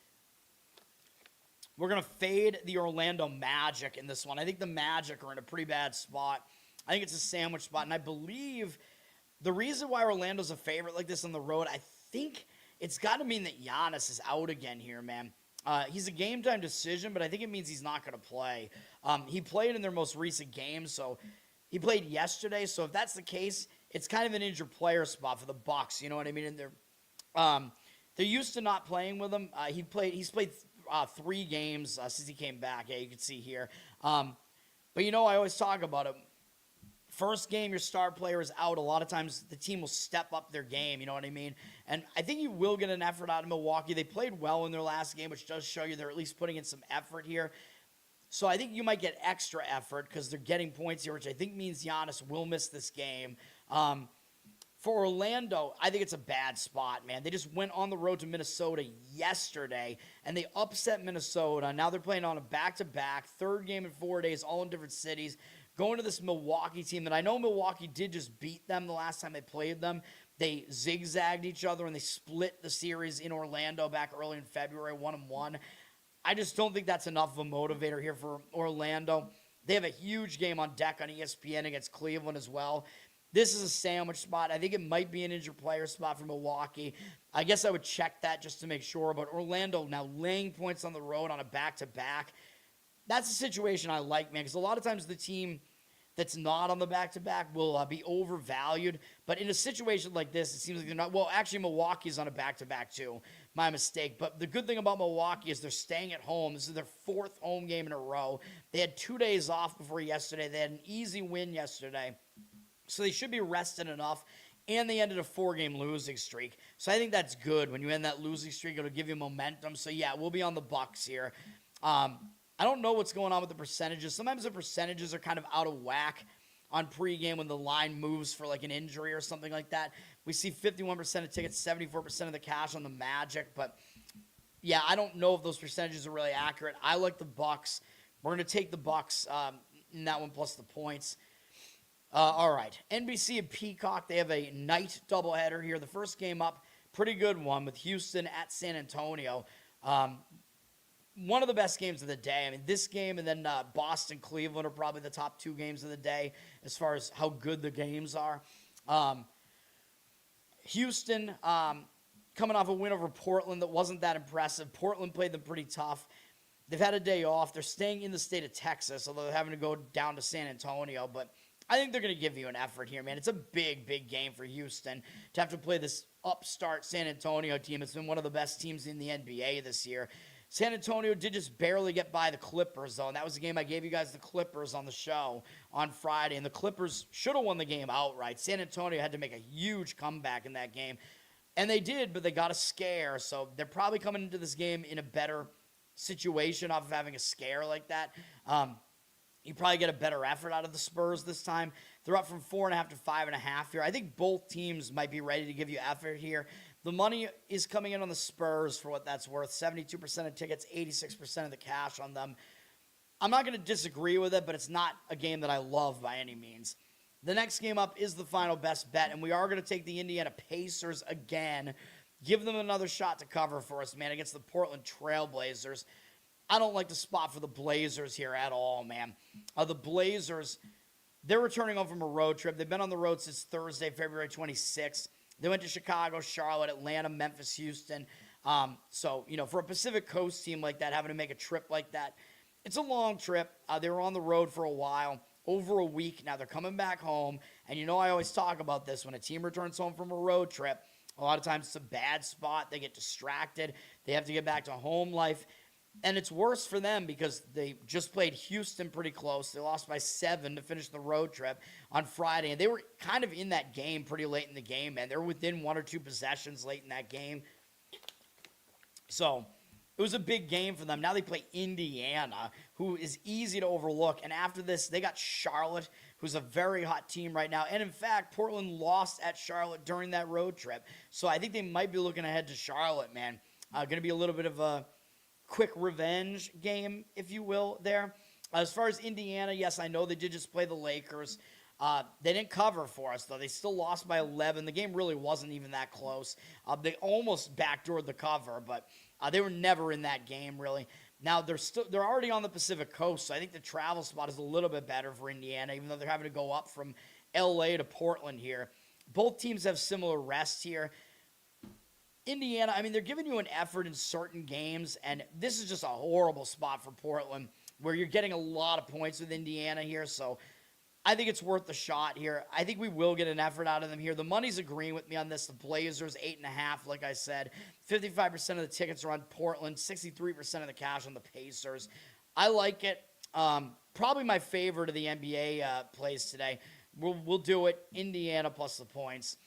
We're gonna fade the Orlando Magic in this one. I think the Magic are in a pretty bad spot. I think it's a sandwich spot, and I believe the reason why Orlando's a favorite like this on the road, I think it's got to mean that Giannis is out again here, man. He's a game-time decision, but I think it means he's not going to play. He played in their most recent game, so he played yesterday. So if that's the case, it's kind of an injured player spot for the Bucks. You know what I mean? And they're used to not playing with him. He's played 3 games since he came back. Yeah, you can see here. But I always talk about it. First game, your star player is out. A lot of times the team will step up their game, you know what I mean? And I think you will get an effort out of Milwaukee. They played well in their last game, which does show you they're at least putting in some effort here. So I think you might get extra effort because they're getting points here, which I think means Giannis will miss this game. For Orlando, I think it's a bad spot, man. They just went on the road to Minnesota yesterday, and they upset Minnesota. Now they're playing on a back-to-back, 3rd game in 4 days, all in different cities. Going to this Milwaukee team that I know Milwaukee did just beat them the last time they played them. They zigzagged each other, and they split the series in Orlando back early in February, 1-1. I just don't think that's enough of a motivator here for Orlando. They have a huge game on deck on ESPN against Cleveland as well. This is a sandwich spot. I think it might be an injured player spot for Milwaukee. I guess I would check that just to make sure. But Orlando now laying points on the road on a back-to-back. That's a situation I like, man, because a lot of times the team that's not on the back-to-back will be overvalued. But in a situation like this, it seems like they're not. Well, actually, Milwaukee's on a back-to-back too. My mistake. But the good thing about Milwaukee is they're staying at home. This is their 4th home game in a row. They had 2 days off before yesterday. They had an easy win yesterday. So they should be rested enough. And they ended a 4-game losing streak. So I think that's good. When you end that losing streak, it'll give you momentum. So, yeah, we'll be on the Bucks here. I don't know what's going on with the percentages. Sometimes the percentages are kind of out of whack on pregame when the line moves for like an injury or something like that. We see 51% of tickets, 74% of the cash on the Magic, but yeah, I don't know if those percentages are really accurate. I like the Bucks. We're going to take the Bucks in that one plus the points. All right, NBC and Peacock, they have a night doubleheader here. The first game up, pretty good one with Houston at San Antonio. One of the best games of the day. I mean, this game and then Boston, Cleveland are probably the top two games of the day as far as how good the games are. Houston, coming off a win over Portland that wasn't that impressive. Portland played them pretty tough. They've had a day off. They're staying in the state of Texas, although they're having to go down to San Antonio. But I think they're going to give you an effort here, man. It's a big, big game for Houston to have to play this upstart San Antonio team. It's been one of the best teams in the NBA this year. San Antonio did just barely get by the Clippers, though, and that was the game I gave you guys the Clippers on the show on Friday, and the Clippers should have won the game outright. San Antonio had to make a huge comeback in that game, and they did, but they got a scare, so they're probably coming into this game in a better situation off of having a scare like that. You probably get a better effort out of the Spurs this time. They're up from 4.5 to 5.5 here. I think both teams might be ready to give you effort here. The money is coming in on the Spurs for what that's worth. 72% of tickets, 86% of the cash on them. I'm not going to disagree with it, but it's not a game that I love by any means. The next game up is the final best bet, and we are going to take the Indiana Pacers again. Give them another shot to cover for us, man, against the Portland Trail Blazers. I don't like the spot for the Blazers here at all, man. The Blazers, they're returning home from a road trip. They've been on the road since Thursday, February 26th. They went to Chicago, Charlotte, Atlanta, Memphis, Houston. So, for a Pacific Coast team like that, having to make a trip like that, it's a long trip. They were on the road for a while, over a week. Now they're coming back home. And I always talk about this. When a team returns home from a road trip, a lot of times it's a bad spot. They get distracted. They have to get back to home life. And it's worse for them because they just played Houston pretty close. They lost by 7 to finish the road trip on Friday. And they were kind of in that game pretty late in the game, man. They were within 1 or 2 possessions late in that game. So it was a big game for them. Now they play Indiana, who is easy to overlook. And after this, they got Charlotte, who's a very hot team right now. And in fact, Portland lost at Charlotte during that road trip. So I think they might be looking ahead to Charlotte, man. Going to be a little bit of a quick revenge game, if you will, there. As far as Indiana, yes, I know they did just play the Lakers. They didn't cover for us, though. They still lost by 11. The game really wasn't even that close. They almost backdoored the cover, but they were never in that game, really. Now, they're already on the Pacific Coast, so I think the travel spot is a little bit better for Indiana, even though they're having to go up from L.A. to Portland here. Both teams have similar rest here. Indiana, I mean, they're giving you an effort in certain games, and this is just a horrible spot for Portland where you're getting a lot of points with Indiana here, so I think it's worth the shot here. I think we will get an effort out of them here. The money's agreeing with me on this. The Blazers, 8.5, like I said. 55% of the tickets are on Portland, 63% of the cash on the Pacers. I like it. Probably my favorite of the NBA plays today. We'll do it. Indiana plus the points.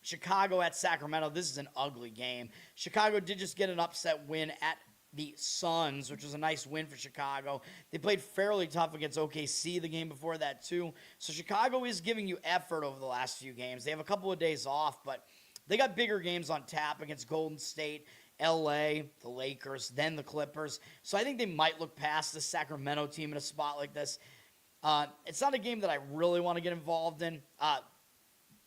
Chicago at Sacramento. This is an ugly game. Chicago did just get an upset win at the Suns, which was a nice win for Chicago. They played fairly tough against OKC the game before that, too. So Chicago is giving you effort over the last few games. They have a couple of days off, but they got bigger games on tap against Golden State, LA, the Lakers, then the Clippers. So I think they might look past the Sacramento team in a spot like this. It's not a game that I really want to get involved in.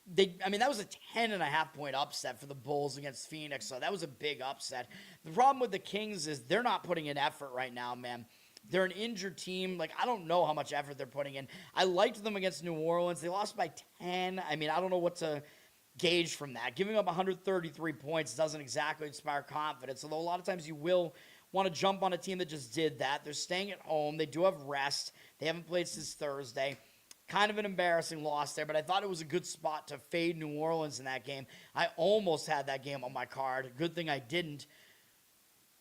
That was a 10.5 point upset for the Bulls against Phoenix, so that was a big upset. The problem with the Kings is they're not putting in effort right now, man. They're an injured team. I don't know how much effort they're putting in. I liked them against New Orleans. They lost by 10. I don't know what to gauge from that. Giving up 133 points doesn't exactly inspire confidence, although a lot of times you will want to jump on a team that just did that. They're staying at home. They do have rest. They haven't played since Thursday. Kind of an embarrassing loss there, but I thought it was a good spot to fade New Orleans in that game. I almost had that game on my card. Good thing I didn't.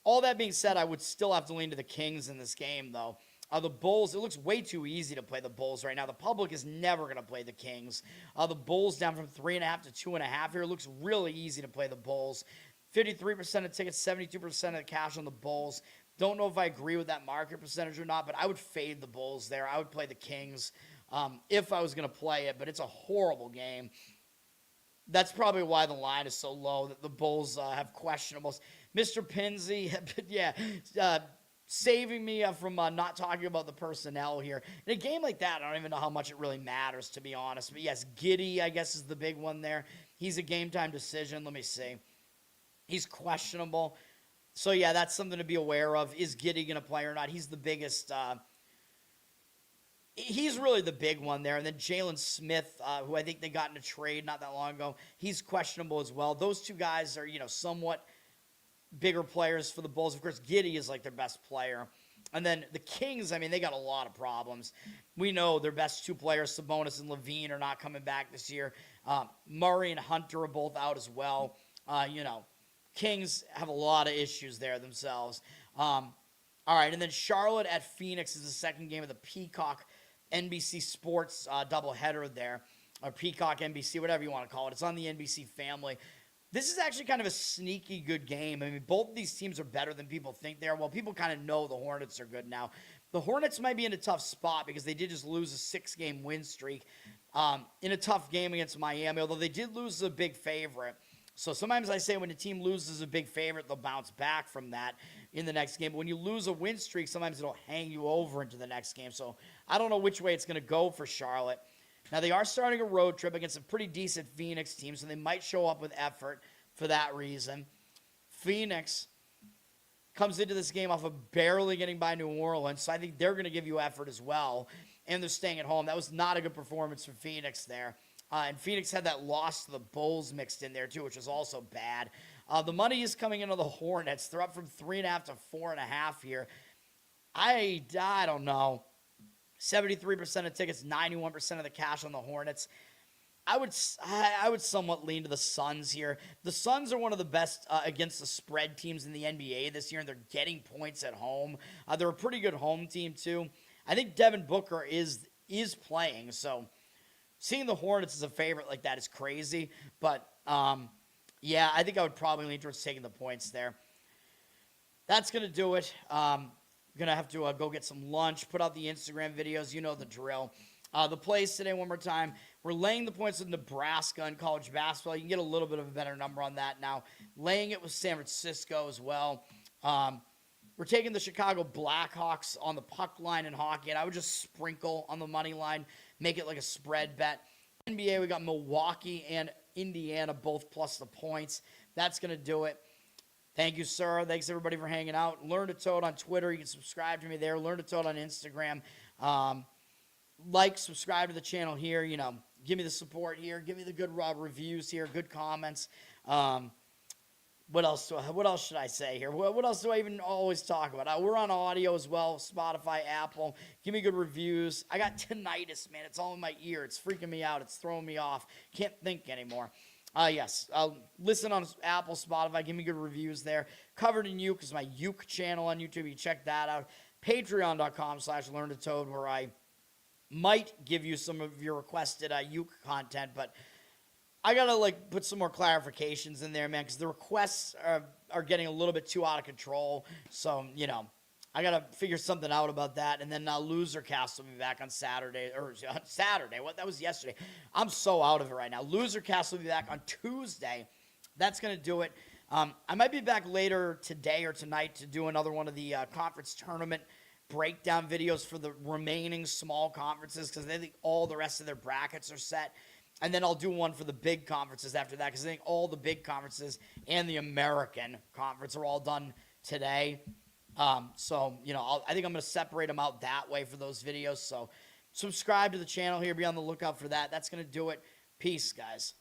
All that being said, I would still have to lean to the Kings in this game, though. The Bulls, it looks way too easy to play the Bulls right now. The public is never going to play the Kings. The Bulls down from 3.5 to 2.5 here. It looks really easy to play the Bulls. 53% of tickets, 72% of the cash on the Bulls. Don't know if I agree with that market percentage or not, but I would fade the Bulls there. I would play the Kings. if I was going to play it, but it's a horrible game. That's probably why the line is so low, that the Bulls have questionables. Mr. Pinsey, yeah, saving me from not talking about the personnel here. In a game like that, I don't even know how much it really matters, to be honest. But yes, Giddey, I guess, is the big one there. He's a game-time decision. Let me see. He's questionable. So, yeah, that's something to be aware of. Is Giddey going to play or not? He's the biggest he's really the big one there. And then Jalen Smith, who I think they got in a trade not that long ago, he's questionable as well. Those two guys are, somewhat bigger players for the Bulls. Of course, Giddey is like their best player. And then the Kings, I mean, they got a lot of problems. We know their best two players, Sabonis and Levine, are not coming back this year. Murray and Hunter are both out as well. Kings have a lot of issues there themselves. All right, and then Charlotte at Phoenix is the second game of the Peacock NBC Sports doubleheader there, or Peacock NBC, whatever you want to call it. It's on the NBC family. This is actually kind of a sneaky good game. I mean, both of these teams are better than people think they are. Well, people kind of know the Hornets are good now. The Hornets might be in a tough spot because they did just lose a 6-game win streak in a tough game against Miami, although they did lose a big favorite. So sometimes I say when a team loses a big favorite, they'll bounce back from that in the next game. But when you lose a win streak, sometimes it'll hang you over into the next game. So I don't know which way it's going to go for Charlotte. Now, they are starting a road trip against a pretty decent Phoenix team, so they might show up with effort for that reason. Phoenix comes into this game off of barely getting by New Orleans, so I think they're going to give you effort as well. And they're staying at home. That was not a good performance from Phoenix there. And Phoenix had that loss to the Bulls mixed in there, too, which was also bad. The money is coming into the Hornets. They're up from 3.5 to 4.5 here. I don't know. 73% of tickets, 91% of the cash on the Hornets. I would somewhat lean to the Suns here. The Suns are one of the best against the spread teams in the NBA this year, and they're getting points at home. They're a pretty good home team, too. I think Devin Booker is playing, so seeing the Hornets as a favorite like that is crazy. But, yeah, I think I would probably lean towards taking the points there. That's going to do it. I'm going to have to go get some lunch, put out the Instagram videos. You know the drill. The plays today, one more time. We're laying the points with Nebraska in college basketball. You can get a little bit of a better number on that now. Laying it with San Francisco as well. We're taking the Chicago Blackhawks on the puck line in hockey, and I would just sprinkle on the money line, make it like a spread bet. NBA, we got Milwaukee and Indiana both plus the points. That's going to do it. Thank you, sir. Thanks, everybody, for hanging out. Learn to Toad on Twitter. You can subscribe to me there. Learn to Toad on Instagram. Subscribe to the channel here. Give me the support here. Give me the good reviews here, good comments. What else should I say here? What else do I even always talk about? We're on audio as well, Spotify, Apple. Give me good reviews. I got tinnitus, man. It's all in my ear. It's freaking me out. It's throwing me off. Can't think anymore. Yes, listen on Apple, Spotify. Give me good reviews there. Covered in Uke is my Uke channel on YouTube. You check that out. Patreon.com/LearnToToad, where I might give you some of your requested Uke content, but I gotta put some more clarifications in there, man, because the requests are getting a little bit too out of control. So I gotta figure something out about that. And then Losercast will be back on Saturday. What? That was yesterday. I'm so out of it right now. Losercast will be back on Tuesday. That's gonna do it. I might be back later today or tonight to do another one of the conference tournament breakdown videos for the remaining small conferences, because I think all the rest of their brackets are set. And then I'll do one for the big conferences after that, because I think all the big conferences and the American Conference are all done today. I think I'm going to separate them out that way for those videos. So subscribe to the channel here. Be on the lookout for that. That's going to do it. Peace, guys.